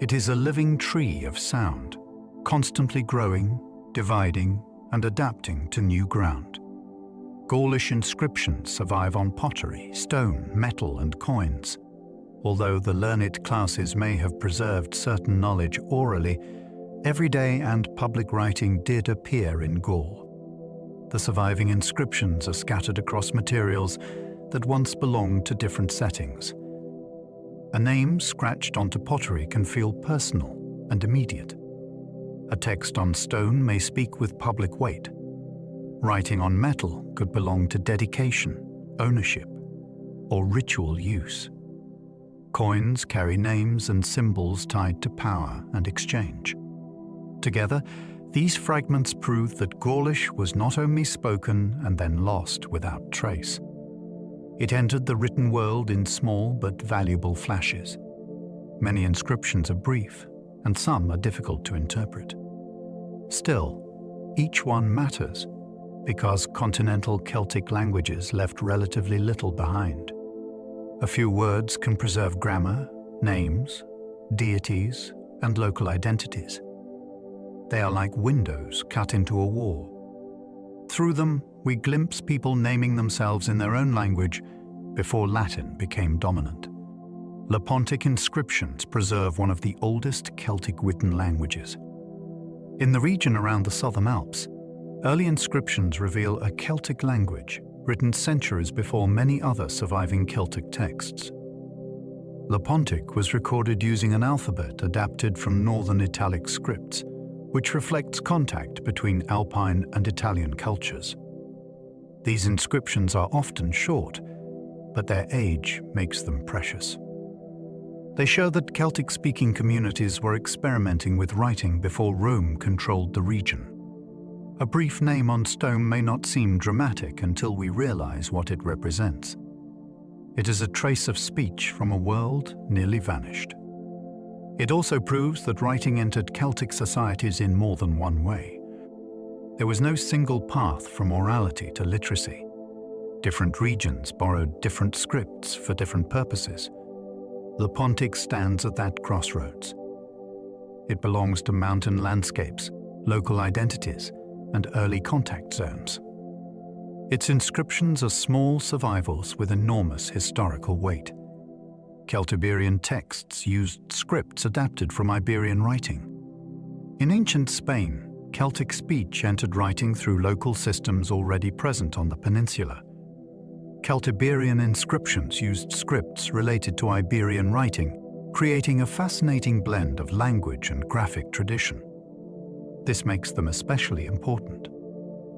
[SPEAKER 1] It is a living tree of sound, constantly growing, dividing, and adapting to new ground. Gaulish inscriptions survive on pottery, stone, metal, and coins. Although the learned classes may have preserved certain knowledge orally, everyday and public writing did appear in Gaul. The surviving inscriptions are scattered across materials that once belonged to different settings. A name scratched onto pottery can feel personal and immediate. A text on stone may speak with public weight. Writing on metal could belong to dedication, ownership, or ritual use. Coins carry names and symbols tied to power and exchange. Together, These fragments prove that Gaulish was not only spoken and then lost without trace. It entered the written world in small but valuable flashes. Many inscriptions are brief, and some are difficult to interpret. Still, each one matters, because continental Celtic languages left relatively little behind. A few words can preserve grammar, names, deities, and local identities. They are like windows cut into a wall. Through them, we glimpse people naming themselves in their own language before Latin became dominant. Lepontic inscriptions preserve one of the oldest Celtic written languages. In the region around the Southern Alps, early inscriptions reveal a Celtic language written centuries before many other surviving Celtic texts. Lepontic was recorded using an alphabet adapted from Northern Italic scripts, which reflects contact between Alpine and Italian cultures. These inscriptions are often short, but their age makes them precious. They show that Celtic-speaking communities were experimenting with writing before Rome controlled the region. A brief name on stone may not seem dramatic until we realize what it represents. It is a trace of speech from a world nearly vanished. It also proves that writing entered Celtic societies in more than one way. There was no single path from orality to literacy. Different regions borrowed different scripts for different purposes. Lepontic stands at that crossroads. It belongs to mountain landscapes, local identities, and early contact zones. Its inscriptions are small survivals with enormous historical weight. Celtiberian texts used scripts adapted from Iberian writing. In ancient Spain, Celtic speech entered writing through local systems already present on the peninsula. Celtiberian inscriptions used scripts related to Iberian writing, creating a fascinating blend of language and graphic tradition. This makes them especially important.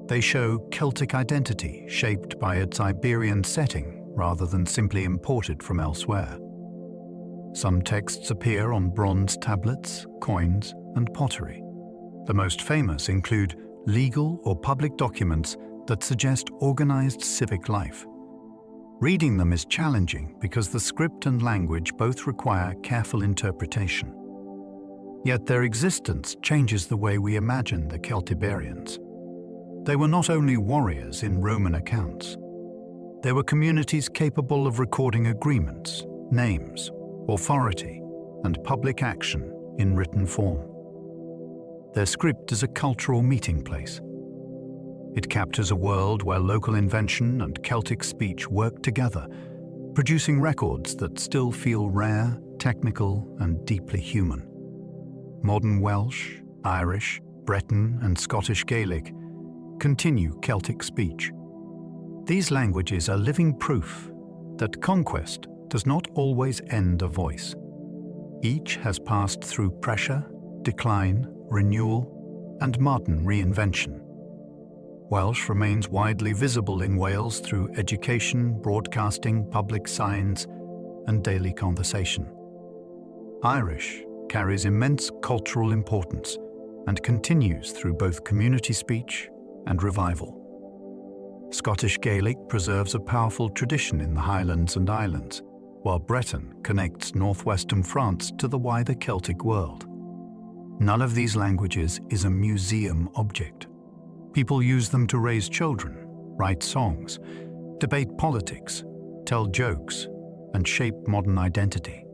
[SPEAKER 1] They show Celtic identity shaped by its Iberian setting rather than simply imported from elsewhere. Some texts appear on bronze tablets, coins, and pottery. The most famous include legal or public documents that suggest organized civic life. Reading them is challenging because the script and language both require careful interpretation. Yet their existence changes the way we imagine the Celtiberians. They were not only warriors in Roman accounts. They were communities capable of recording agreements, names, authority, and public action in written form. Their script is a cultural meeting place. It captures a world where local invention and Celtic speech work together, producing records that still feel rare, technical, and deeply human. Modern Welsh, Irish, Breton, and Scottish Gaelic continue Celtic speech. These languages are living proof that conquest does not always end a voice. Each has passed through pressure, decline, renewal, and modern reinvention. Welsh remains widely visible in Wales through education, broadcasting, public signs, and daily conversation. Irish carries immense cultural importance and continues through both community speech and revival. Scottish Gaelic preserves a powerful tradition in the Highlands and Islands, while Breton connects northwestern France to the wider Celtic world. None of these languages is a museum object. People use them to raise children, write songs, debate politics, tell jokes, and shape modern identity.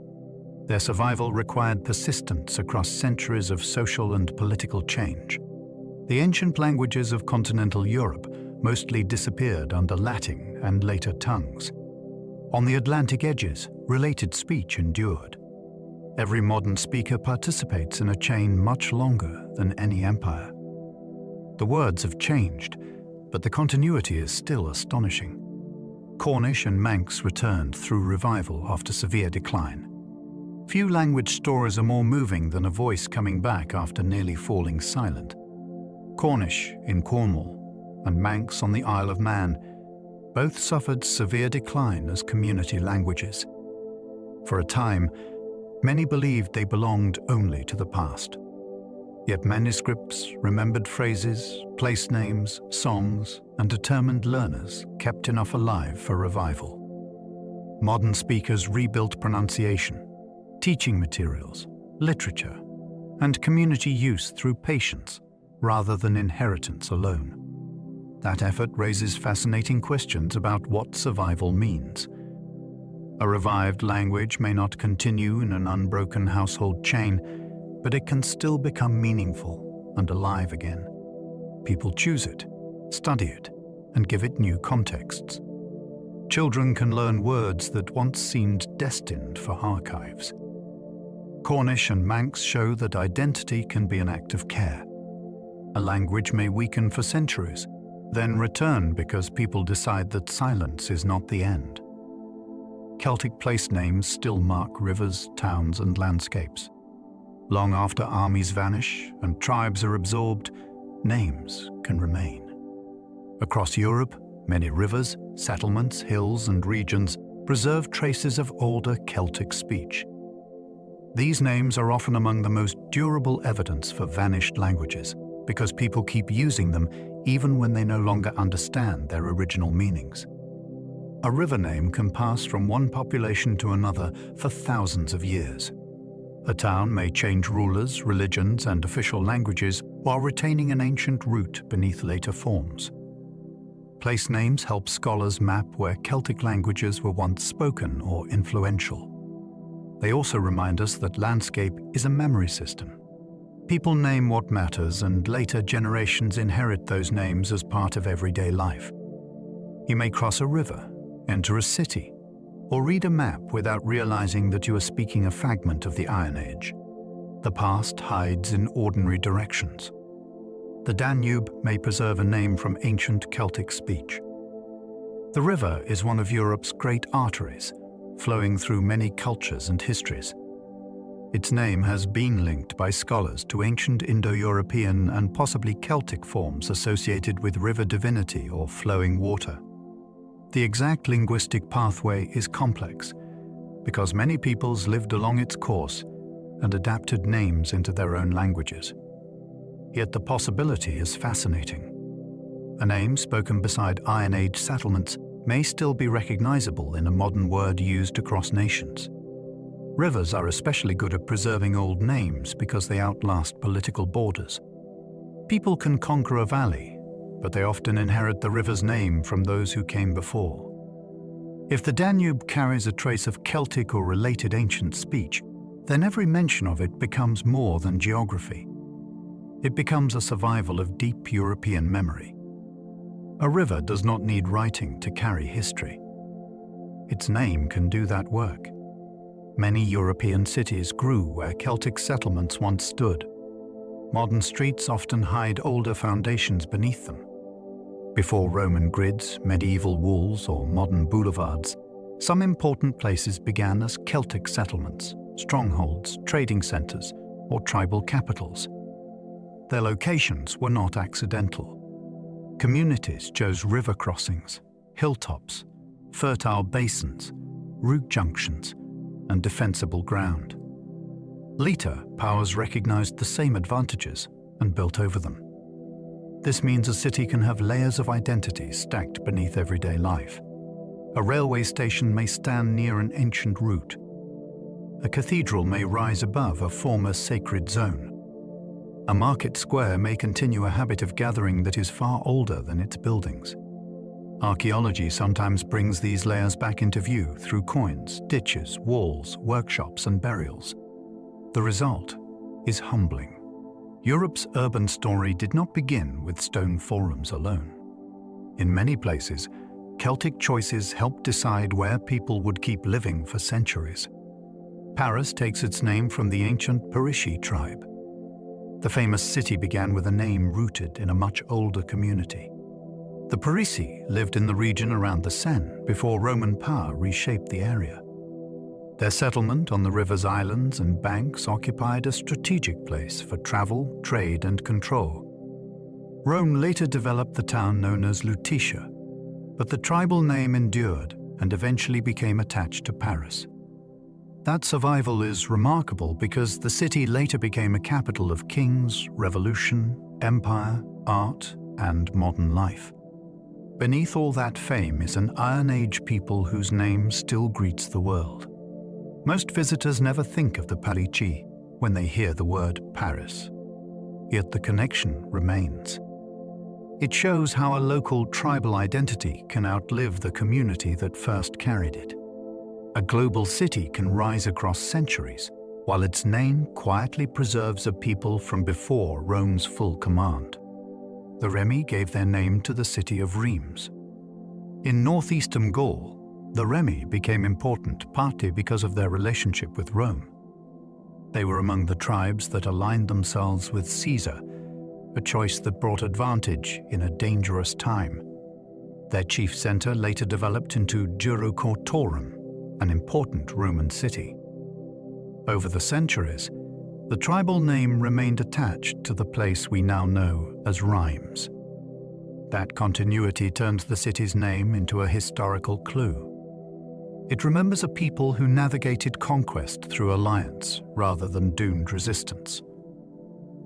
[SPEAKER 1] Their survival required persistence across centuries of social and political change. The ancient languages of continental Europe mostly disappeared under Latin and later tongues. On the Atlantic edges, related speech endured. Every modern speaker participates in a chain much longer than any empire. The words have changed, but the continuity is still astonishing. Cornish and Manx returned through revival after severe decline. Few language stories are more moving than a voice coming back after nearly falling silent. Cornish in Cornwall and Manx on the Isle of Man both suffered severe decline as community languages. For a time, many believed they belonged only to the past. Yet manuscripts, remembered phrases, place names, songs, and determined learners kept enough alive for revival. Modern speakers rebuilt pronunciation, teaching materials, literature, and community use through patience rather than inheritance alone. That effort raises fascinating questions about what survival means. A revived language may not continue in an unbroken household chain, but it can still become meaningful and alive again. People choose it, study it, and give it new contexts. Children can learn words that once seemed destined for archives. Cornish and Manx show that identity can be an act of care. A language may weaken for centuries, then return because people decide that silence is not the end. Celtic place names still mark rivers, towns, and landscapes. Long after armies vanish and tribes are absorbed, names can remain. Across Europe, many rivers, settlements, hills, and regions preserve traces of older Celtic speech. These names are often among the most durable evidence for vanished languages because people keep using them even when they no longer understand their original meanings. A river name can pass from one population to another for thousands of years. A town may change rulers, religions, and official languages while retaining an ancient root beneath later forms. Place names help scholars map where Celtic languages were once spoken or influential. They also remind us that landscape is a memory system. People name what matters, and later generations inherit those names as part of everyday life. You may cross a river, enter a city, or read a map without realizing that you are speaking a fragment of the Iron Age. The past hides in ordinary directions. The Danube may preserve a name from ancient Celtic speech. The river is one of Europe's great arteries, flowing through many cultures and histories. Its name has been linked by scholars to ancient Indo-European and possibly Celtic forms associated with river divinity or flowing water. The exact linguistic pathway is complex because many peoples lived along its course and adapted names into their own languages. Yet the possibility is fascinating. A name spoken beside Iron Age settlements may still be recognizable in a modern word used across nations. Rivers are especially good at preserving old names because they outlast political borders. People can conquer a valley, but they often inherit the river's name from those who came before. If the Danube carries a trace of Celtic or related ancient speech, then every mention of it becomes more than geography. It becomes a survival of deep European memory. A river does not need writing to carry history. Its name can do that work. Many European cities grew where Celtic settlements once stood. Modern streets often hide older foundations beneath them. Before Roman grids, medieval walls, or modern boulevards, some important places began as Celtic settlements, strongholds, trading centers, or tribal capitals. Their locations were not accidental. Communities chose river crossings, hilltops, fertile basins, route junctions, and defensible ground. Later, powers recognized the same advantages and built over them. This means a city can have layers of identity stacked beneath everyday life. A railway station may stand near an ancient route. A cathedral may rise above a former sacred zone. A market square may continue a habit of gathering that is far older than its buildings. Archaeology sometimes brings these layers back into view through coins, ditches, walls, workshops, and burials. The result is humbling. Europe's urban story did not begin with stone forums alone. In many places, Celtic choices helped decide where people would keep living for centuries. Paris takes its name from the ancient Parisci tribe. The famous city began with a name rooted in a much older community. The Parisci lived in the region around the Seine before Roman power reshaped the area. Their settlement on the river's islands and banks occupied a strategic place for travel, trade, and control. Rome later developed the town known as Lutetia, but the tribal name endured and eventually became attached to Paris. That survival is remarkable because the city later became a capital of kings, revolution, empire, art, and modern life. Beneath all that fame is an Iron Age people whose name still greets the world. Most visitors never think of the Paligi when they hear the word Paris. Yet the connection remains. It shows how a local tribal identity can outlive the community that first carried it. A global city can rise across centuries, while its name quietly preserves a people from before Rome's full command. The Remi gave their name to the city of Reims. In northeastern Gaul, the Remi became important partly because of their relationship with Rome. They were among the tribes that aligned themselves with Caesar, a choice that brought advantage in a dangerous time. Their chief center later developed into Jurucortorum, an important Roman city. Over the centuries, the tribal name remained attached to the place we now know as Reims. That continuity turns the city's name into a historical clue. It remembers a people who navigated conquest through alliance rather than doomed resistance.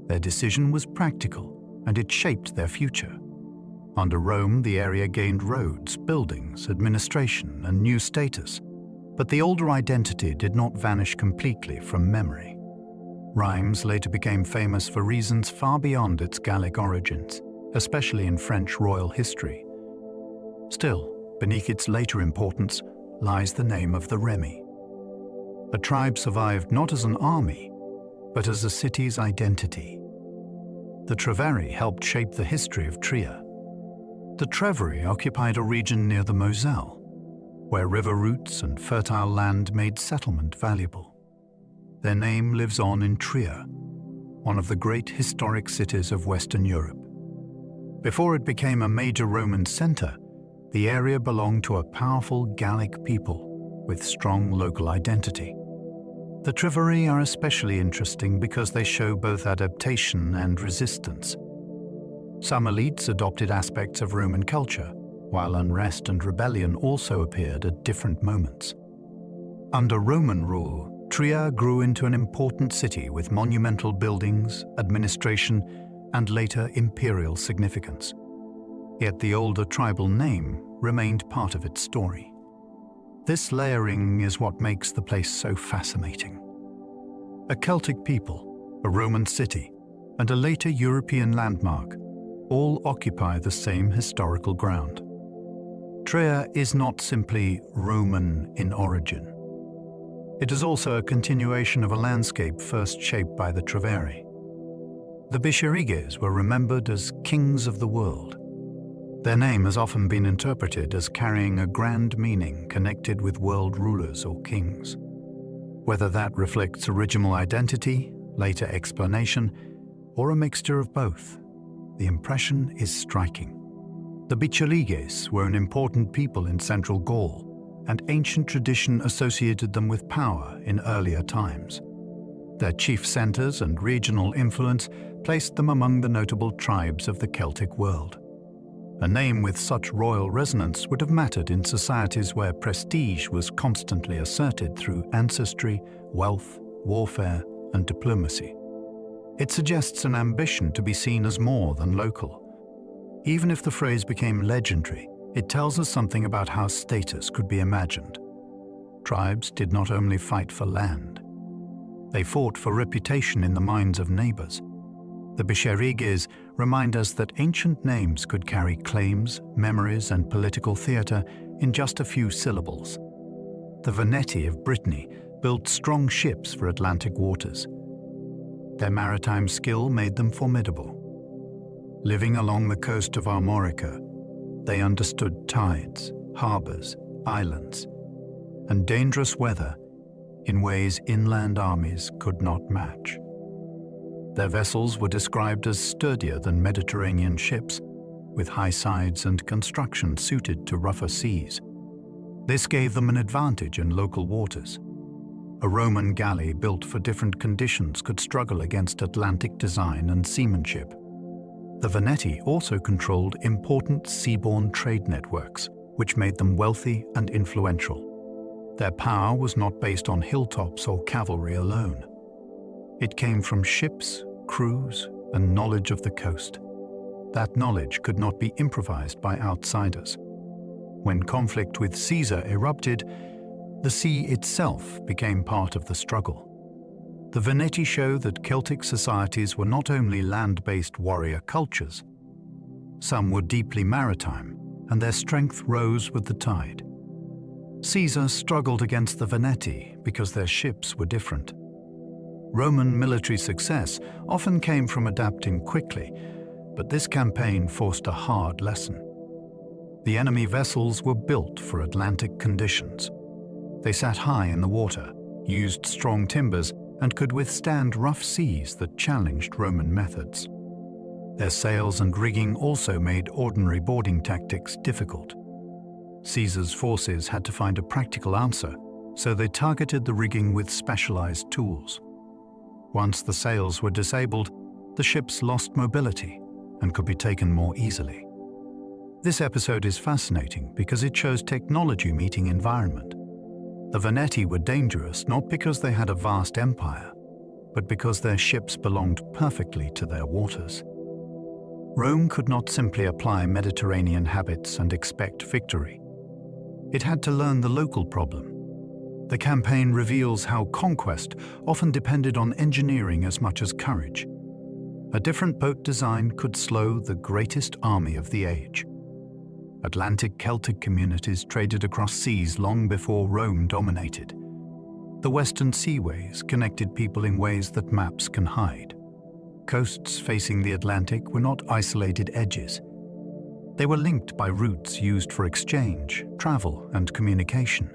[SPEAKER 1] Their decision was practical, and it shaped their future. Under Rome, the area gained roads, buildings, administration, and new status. But the older identity did not vanish completely from memory. Reims later became famous for reasons far beyond its Gallic origins, especially in French royal history. Still, beneath its later importance lies the name of the Remi. A tribe survived not as an army, but as a city's identity. The Treveri helped shape the history of Trier. The Treveri occupied a region near the Moselle, where river routes and fertile land made settlement valuable. Their name lives on in Trier, one of the great historic cities of Western Europe. Before it became a major Roman center, the area belonged to a powerful Gallic people with strong local identity. The Treveri are especially interesting because they show both adaptation and resistance. Some elites adopted aspects of Roman culture, while unrest and rebellion also appeared at different moments. Under Roman rule, Trier grew into an important city with monumental buildings, administration, and later imperial significance. Yet the older tribal name remained part of its story. This layering is what makes the place so fascinating. A Celtic people, a Roman city, and a later European landmark all occupy the same historical ground. Trier is not simply Roman in origin. It is also a continuation of a landscape first shaped by the Treveri. The Bisheriges were remembered as kings of the world. Their name has often been interpreted as carrying a grand meaning connected with world rulers or kings. Whether that reflects original identity, later explanation, or a mixture of both, the impression is striking. The Bisheriges were an important people in central Gaul, and ancient tradition associated them with power in earlier times. Their chief centers and regional influence placed them among the notable tribes of the Celtic world. A name with such royal resonance would have mattered in societies where prestige was constantly asserted through ancestry, wealth, warfare, and diplomacy. It suggests an ambition to be seen as more than local. Even if the phrase became legendary, it tells us something about how status could be imagined. Tribes did not only fight for land. They fought for reputation in the minds of neighbors. The Bisheriges remind us that ancient names could carry claims, memories, and political theatre in just a few syllables. The Veneti of Brittany built strong ships for Atlantic waters. Their maritime skill made them formidable. Living along the coast of Armorica, they understood tides, harbors, islands, and dangerous weather in ways inland armies could not match. Their vessels were described as sturdier than Mediterranean ships, with high sides and construction suited to rougher seas. This gave them an advantage in local waters. A Roman galley built for different conditions could struggle against Atlantic design and seamanship. The Veneti also controlled important seaborne trade networks, which made them wealthy and influential. Their power was not based on hilltops or cavalry alone. It came from ships, crews, and knowledge of the coast. That knowledge could not be improvised by outsiders. When conflict with Caesar erupted, the sea itself became part of the struggle. The Veneti show that Celtic societies were not only land-based warrior cultures. Some were deeply maritime, and their strength rose with the tide. Caesar struggled against the Veneti because their ships were different. Roman military success often came from adapting quickly, but this campaign forced a hard lesson. The enemy vessels were built for Atlantic conditions. They sat high in the water, used strong timbers, and could withstand rough seas that challenged Roman methods. Their sails and rigging also made ordinary boarding tactics difficult. Caesar's forces had to find a practical answer, so they targeted the rigging with specialized tools. Once the sails were disabled, the ships lost mobility and could be taken more easily. This episode is fascinating because it shows technology meeting environment. The Veneti were dangerous not because they had a vast empire, but because their ships belonged perfectly to their waters. Rome could not simply apply Mediterranean habits and expect victory. It had to learn the local problem. The campaign reveals how conquest often depended on engineering as much as courage. A different boat design could slow the greatest army of the age. Atlantic Celtic communities traded across seas long before Rome dominated. The western seaways connected people in ways that maps can hide. Coasts facing the Atlantic were not isolated edges. They were linked by routes used for exchange, travel, and communication.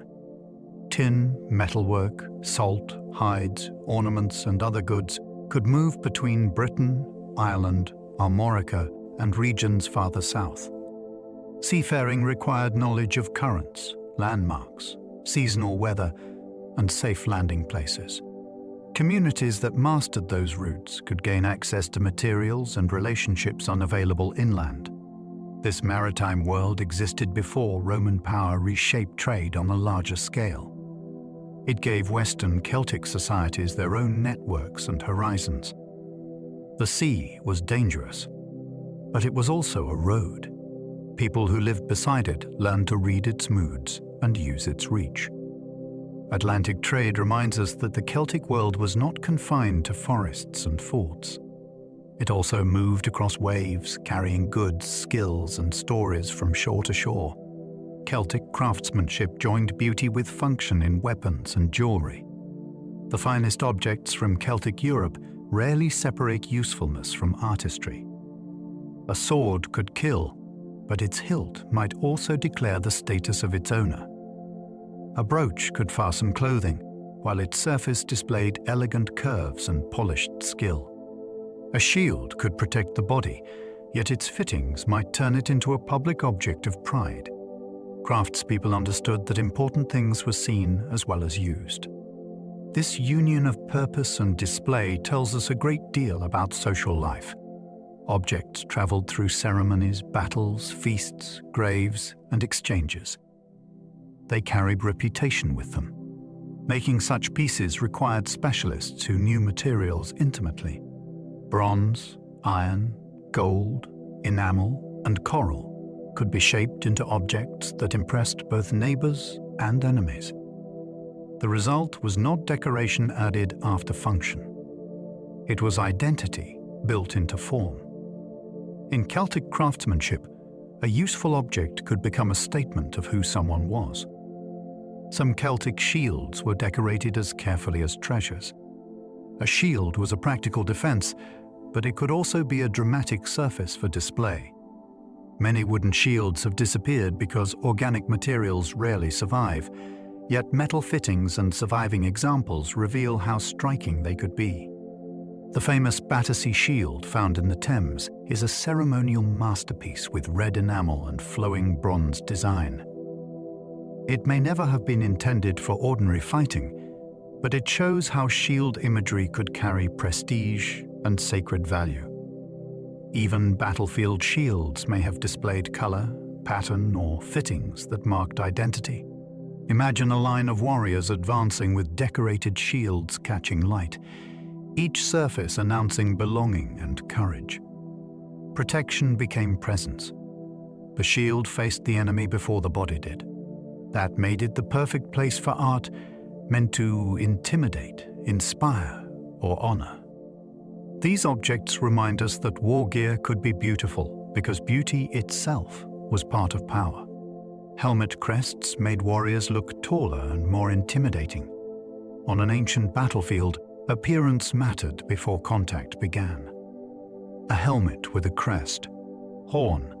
[SPEAKER 1] Tin, metalwork, salt, hides, ornaments, and other goods could move between Britain, Ireland, Armorica, and regions farther south. Seafaring required knowledge of currents, landmarks, seasonal weather, and safe landing places. Communities that mastered those routes could gain access to materials and relationships unavailable inland. This maritime world existed before Roman power reshaped trade on a larger scale. It gave Western Celtic societies their own networks and horizons. The sea was dangerous, but it was also a road. People who lived beside it learned to read its moods and use its reach. Atlantic trade reminds us that the Celtic world was not confined to forests and forts. It also moved across waves, carrying goods, skills, and stories from shore to shore. Celtic craftsmanship joined beauty with function in weapons and jewelry. The finest objects from Celtic Europe rarely separate usefulness from artistry. A sword could kill, but its hilt might also declare the status of its owner. A brooch could fasten clothing, while its surface displayed elegant curves and polished skill. A shield could protect the body, yet its fittings might turn it into a public object of pride. Craftspeople understood that important things were seen as well as used. This union of purpose and display tells us a great deal about social life. Objects traveled through ceremonies, battles, feasts, graves, and exchanges. They carried reputation with them. Making such pieces required specialists who knew materials intimately. Bronze, iron, gold, enamel, and coral could be shaped into objects that impressed both neighbors and enemies. The result was not decoration added after function. It was identity built into form. In Celtic craftsmanship, a useful object could become a statement of who someone was. Some Celtic shields were decorated as carefully as treasures. A shield was a practical defense, but it could also be a dramatic surface for display. Many wooden shields have disappeared because organic materials rarely survive, yet metal fittings and surviving examples reveal how striking they could be. The famous Battersea shield found in the Thames is a ceremonial masterpiece with red enamel and flowing bronze design. It may never have been intended for ordinary fighting, but it shows how shield imagery could carry prestige and sacred value. Even battlefield shields may have displayed color, pattern, or fittings that marked identity. Imagine a line of warriors advancing with decorated shields catching light, each surface announcing belonging and courage. Protection became presence. The shield faced the enemy before the body did. That made it the perfect place for art meant to intimidate, inspire, or honor. These objects remind us that war gear could be beautiful because beauty itself was part of power. Helmet crests made warriors look taller and more intimidating. On an ancient battlefield, appearance mattered before contact began. A helmet with a crest, horn,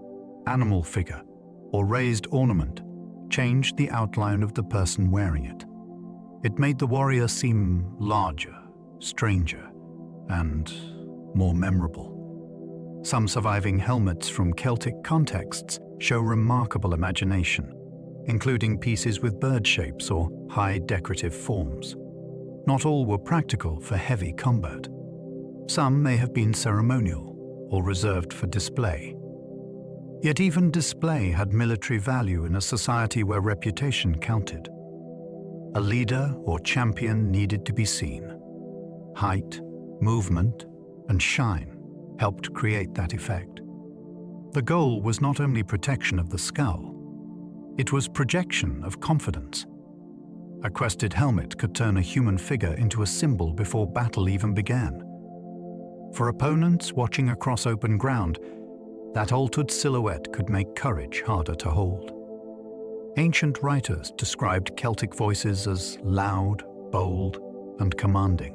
[SPEAKER 1] animal figure, or raised ornament changed the outline of the person wearing it. It made the warrior seem larger, stranger, and more memorable. Some surviving helmets from Celtic contexts show remarkable imagination, including pieces with bird shapes or high decorative forms. Not all were practical for heavy combat. Some may have been ceremonial or reserved for display. Yet even display had military value in a society where reputation counted. A leader or champion needed to be seen. Height, movement, and shine helped create that effect. The goal was not only protection of the skull, it was projection of confidence. A crested helmet could turn a human figure into a symbol before battle even began. For opponents watching across open ground, that altered silhouette could make courage harder to hold. Ancient writers described Celtic voices as loud, bold, and commanding.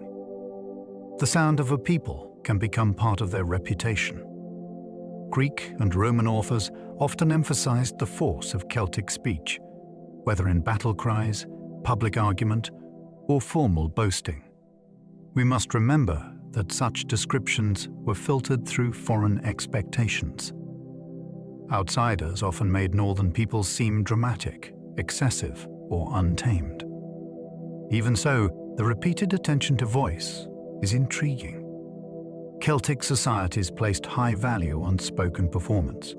[SPEAKER 1] The sound of a people can become part of their reputation. Greek and Roman authors often emphasized the force of Celtic speech, whether in battle cries, public argument, or formal boasting. We must remember that such descriptions were filtered through foreign expectations. Outsiders often made northern peoples seem dramatic, excessive, or untamed. Even so, the repeated attention to voice is intriguing. Celtic societies placed high value on spoken performance.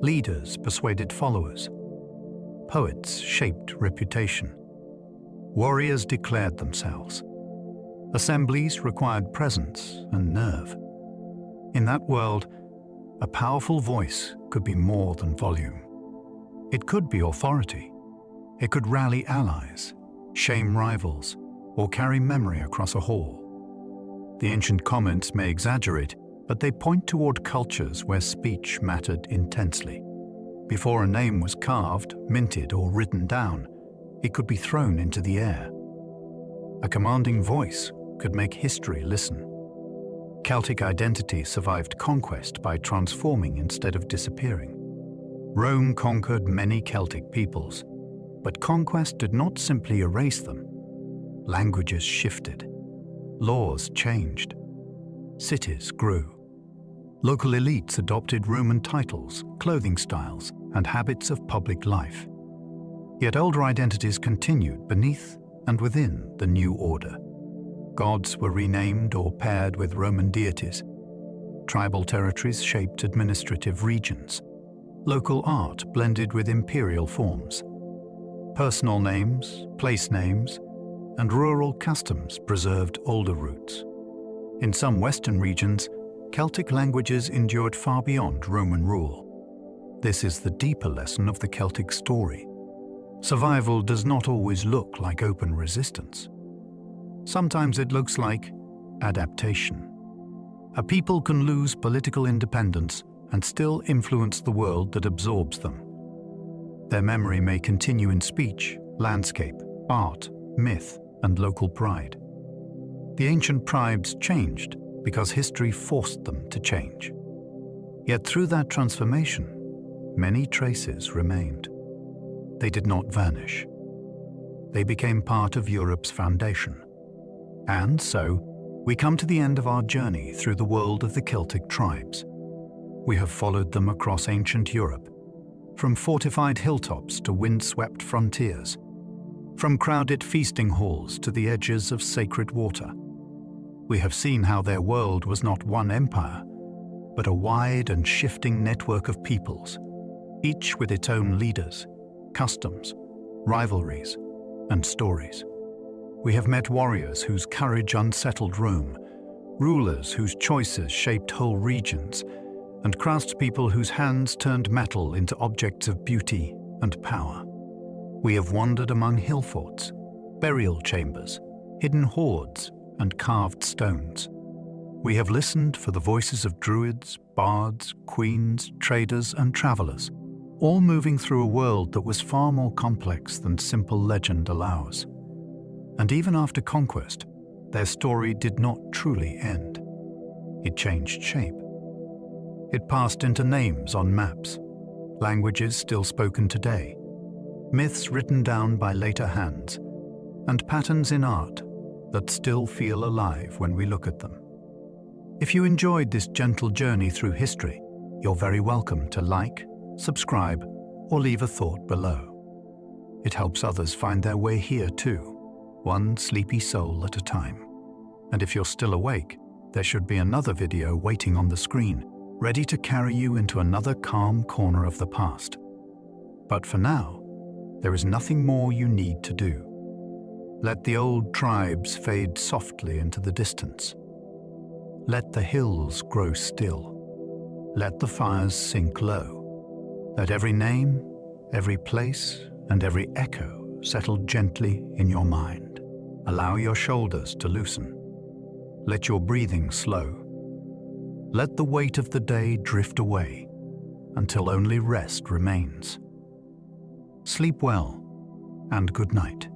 [SPEAKER 1] Leaders persuaded followers. Poets shaped reputation. Warriors declared themselves. Assemblies required presence and nerve. In that world, a powerful voice could be more than volume. It could be authority. It could rally allies, shame rivals, or carry memory across a hall. The ancient comments may exaggerate, but they point toward cultures where speech mattered intensely. Before a name was carved, minted, or written down, it could be thrown into the air. A commanding voice could make history listen. Celtic identity survived conquest by transforming instead of disappearing. Rome conquered many Celtic peoples, but conquest did not simply erase them. Languages shifted. Laws changed. Cities grew. Local elites adopted Roman titles, clothing styles, and habits of public life. Yet older identities continued beneath and within the new order. Gods were renamed or paired with Roman deities. Tribal territories shaped administrative regions. Local art blended with imperial forms. Personal names, place names, and rural customs preserved older roots. In some Western regions, Celtic languages endured far beyond Roman rule. This is the deeper lesson of the Celtic story. Survival does not always look like open resistance. Sometimes it looks like adaptation. A people can lose political independence and still influence the world that absorbs them. Their memory may continue in speech, landscape, art, myth, and local pride. The ancient tribes changed because history forced them to change. Yet through that transformation, many traces remained. They did not vanish. They became part of Europe's foundation. And so, we come to the end of our journey through the world of the Celtic tribes. We have followed them across ancient Europe, from fortified hilltops to wind-swept frontiers, from crowded feasting halls to the edges of sacred water. We have seen how their world was not one empire, but a wide and shifting network of peoples, each with its own leaders, customs, rivalries, and stories. We have met warriors whose courage unsettled Rome, rulers whose choices shaped whole regions, and craftspeople whose hands turned metal into objects of beauty and power. We have wandered among hillforts, burial chambers, hidden hoards, and carved stones. We have listened for the voices of druids, bards, queens, traders, and travelers, all moving through a world that was far more complex than simple legend allows. And even after conquest, their story did not truly end. It changed shape. It passed into names on maps, languages still spoken today, myths written down by later hands, and patterns in art that still feel alive when we look at them. If you enjoyed this gentle journey through history, you're very welcome to like, subscribe, or leave a thought below. It helps others find their way here too, one sleepy soul at a time. And if you're still awake, there should be another video waiting on the screen, ready to carry you into another calm corner of the past. But for now, there is nothing more you need to do. Let the old tribes fade softly into the distance. Let the hills grow still. Let the fires sink low. Let every name, every place, and every echo settle gently in your mind. Allow your shoulders to loosen. Let your breathing slow. Let the weight of the day drift away until only rest remains. Sleep well, and good night.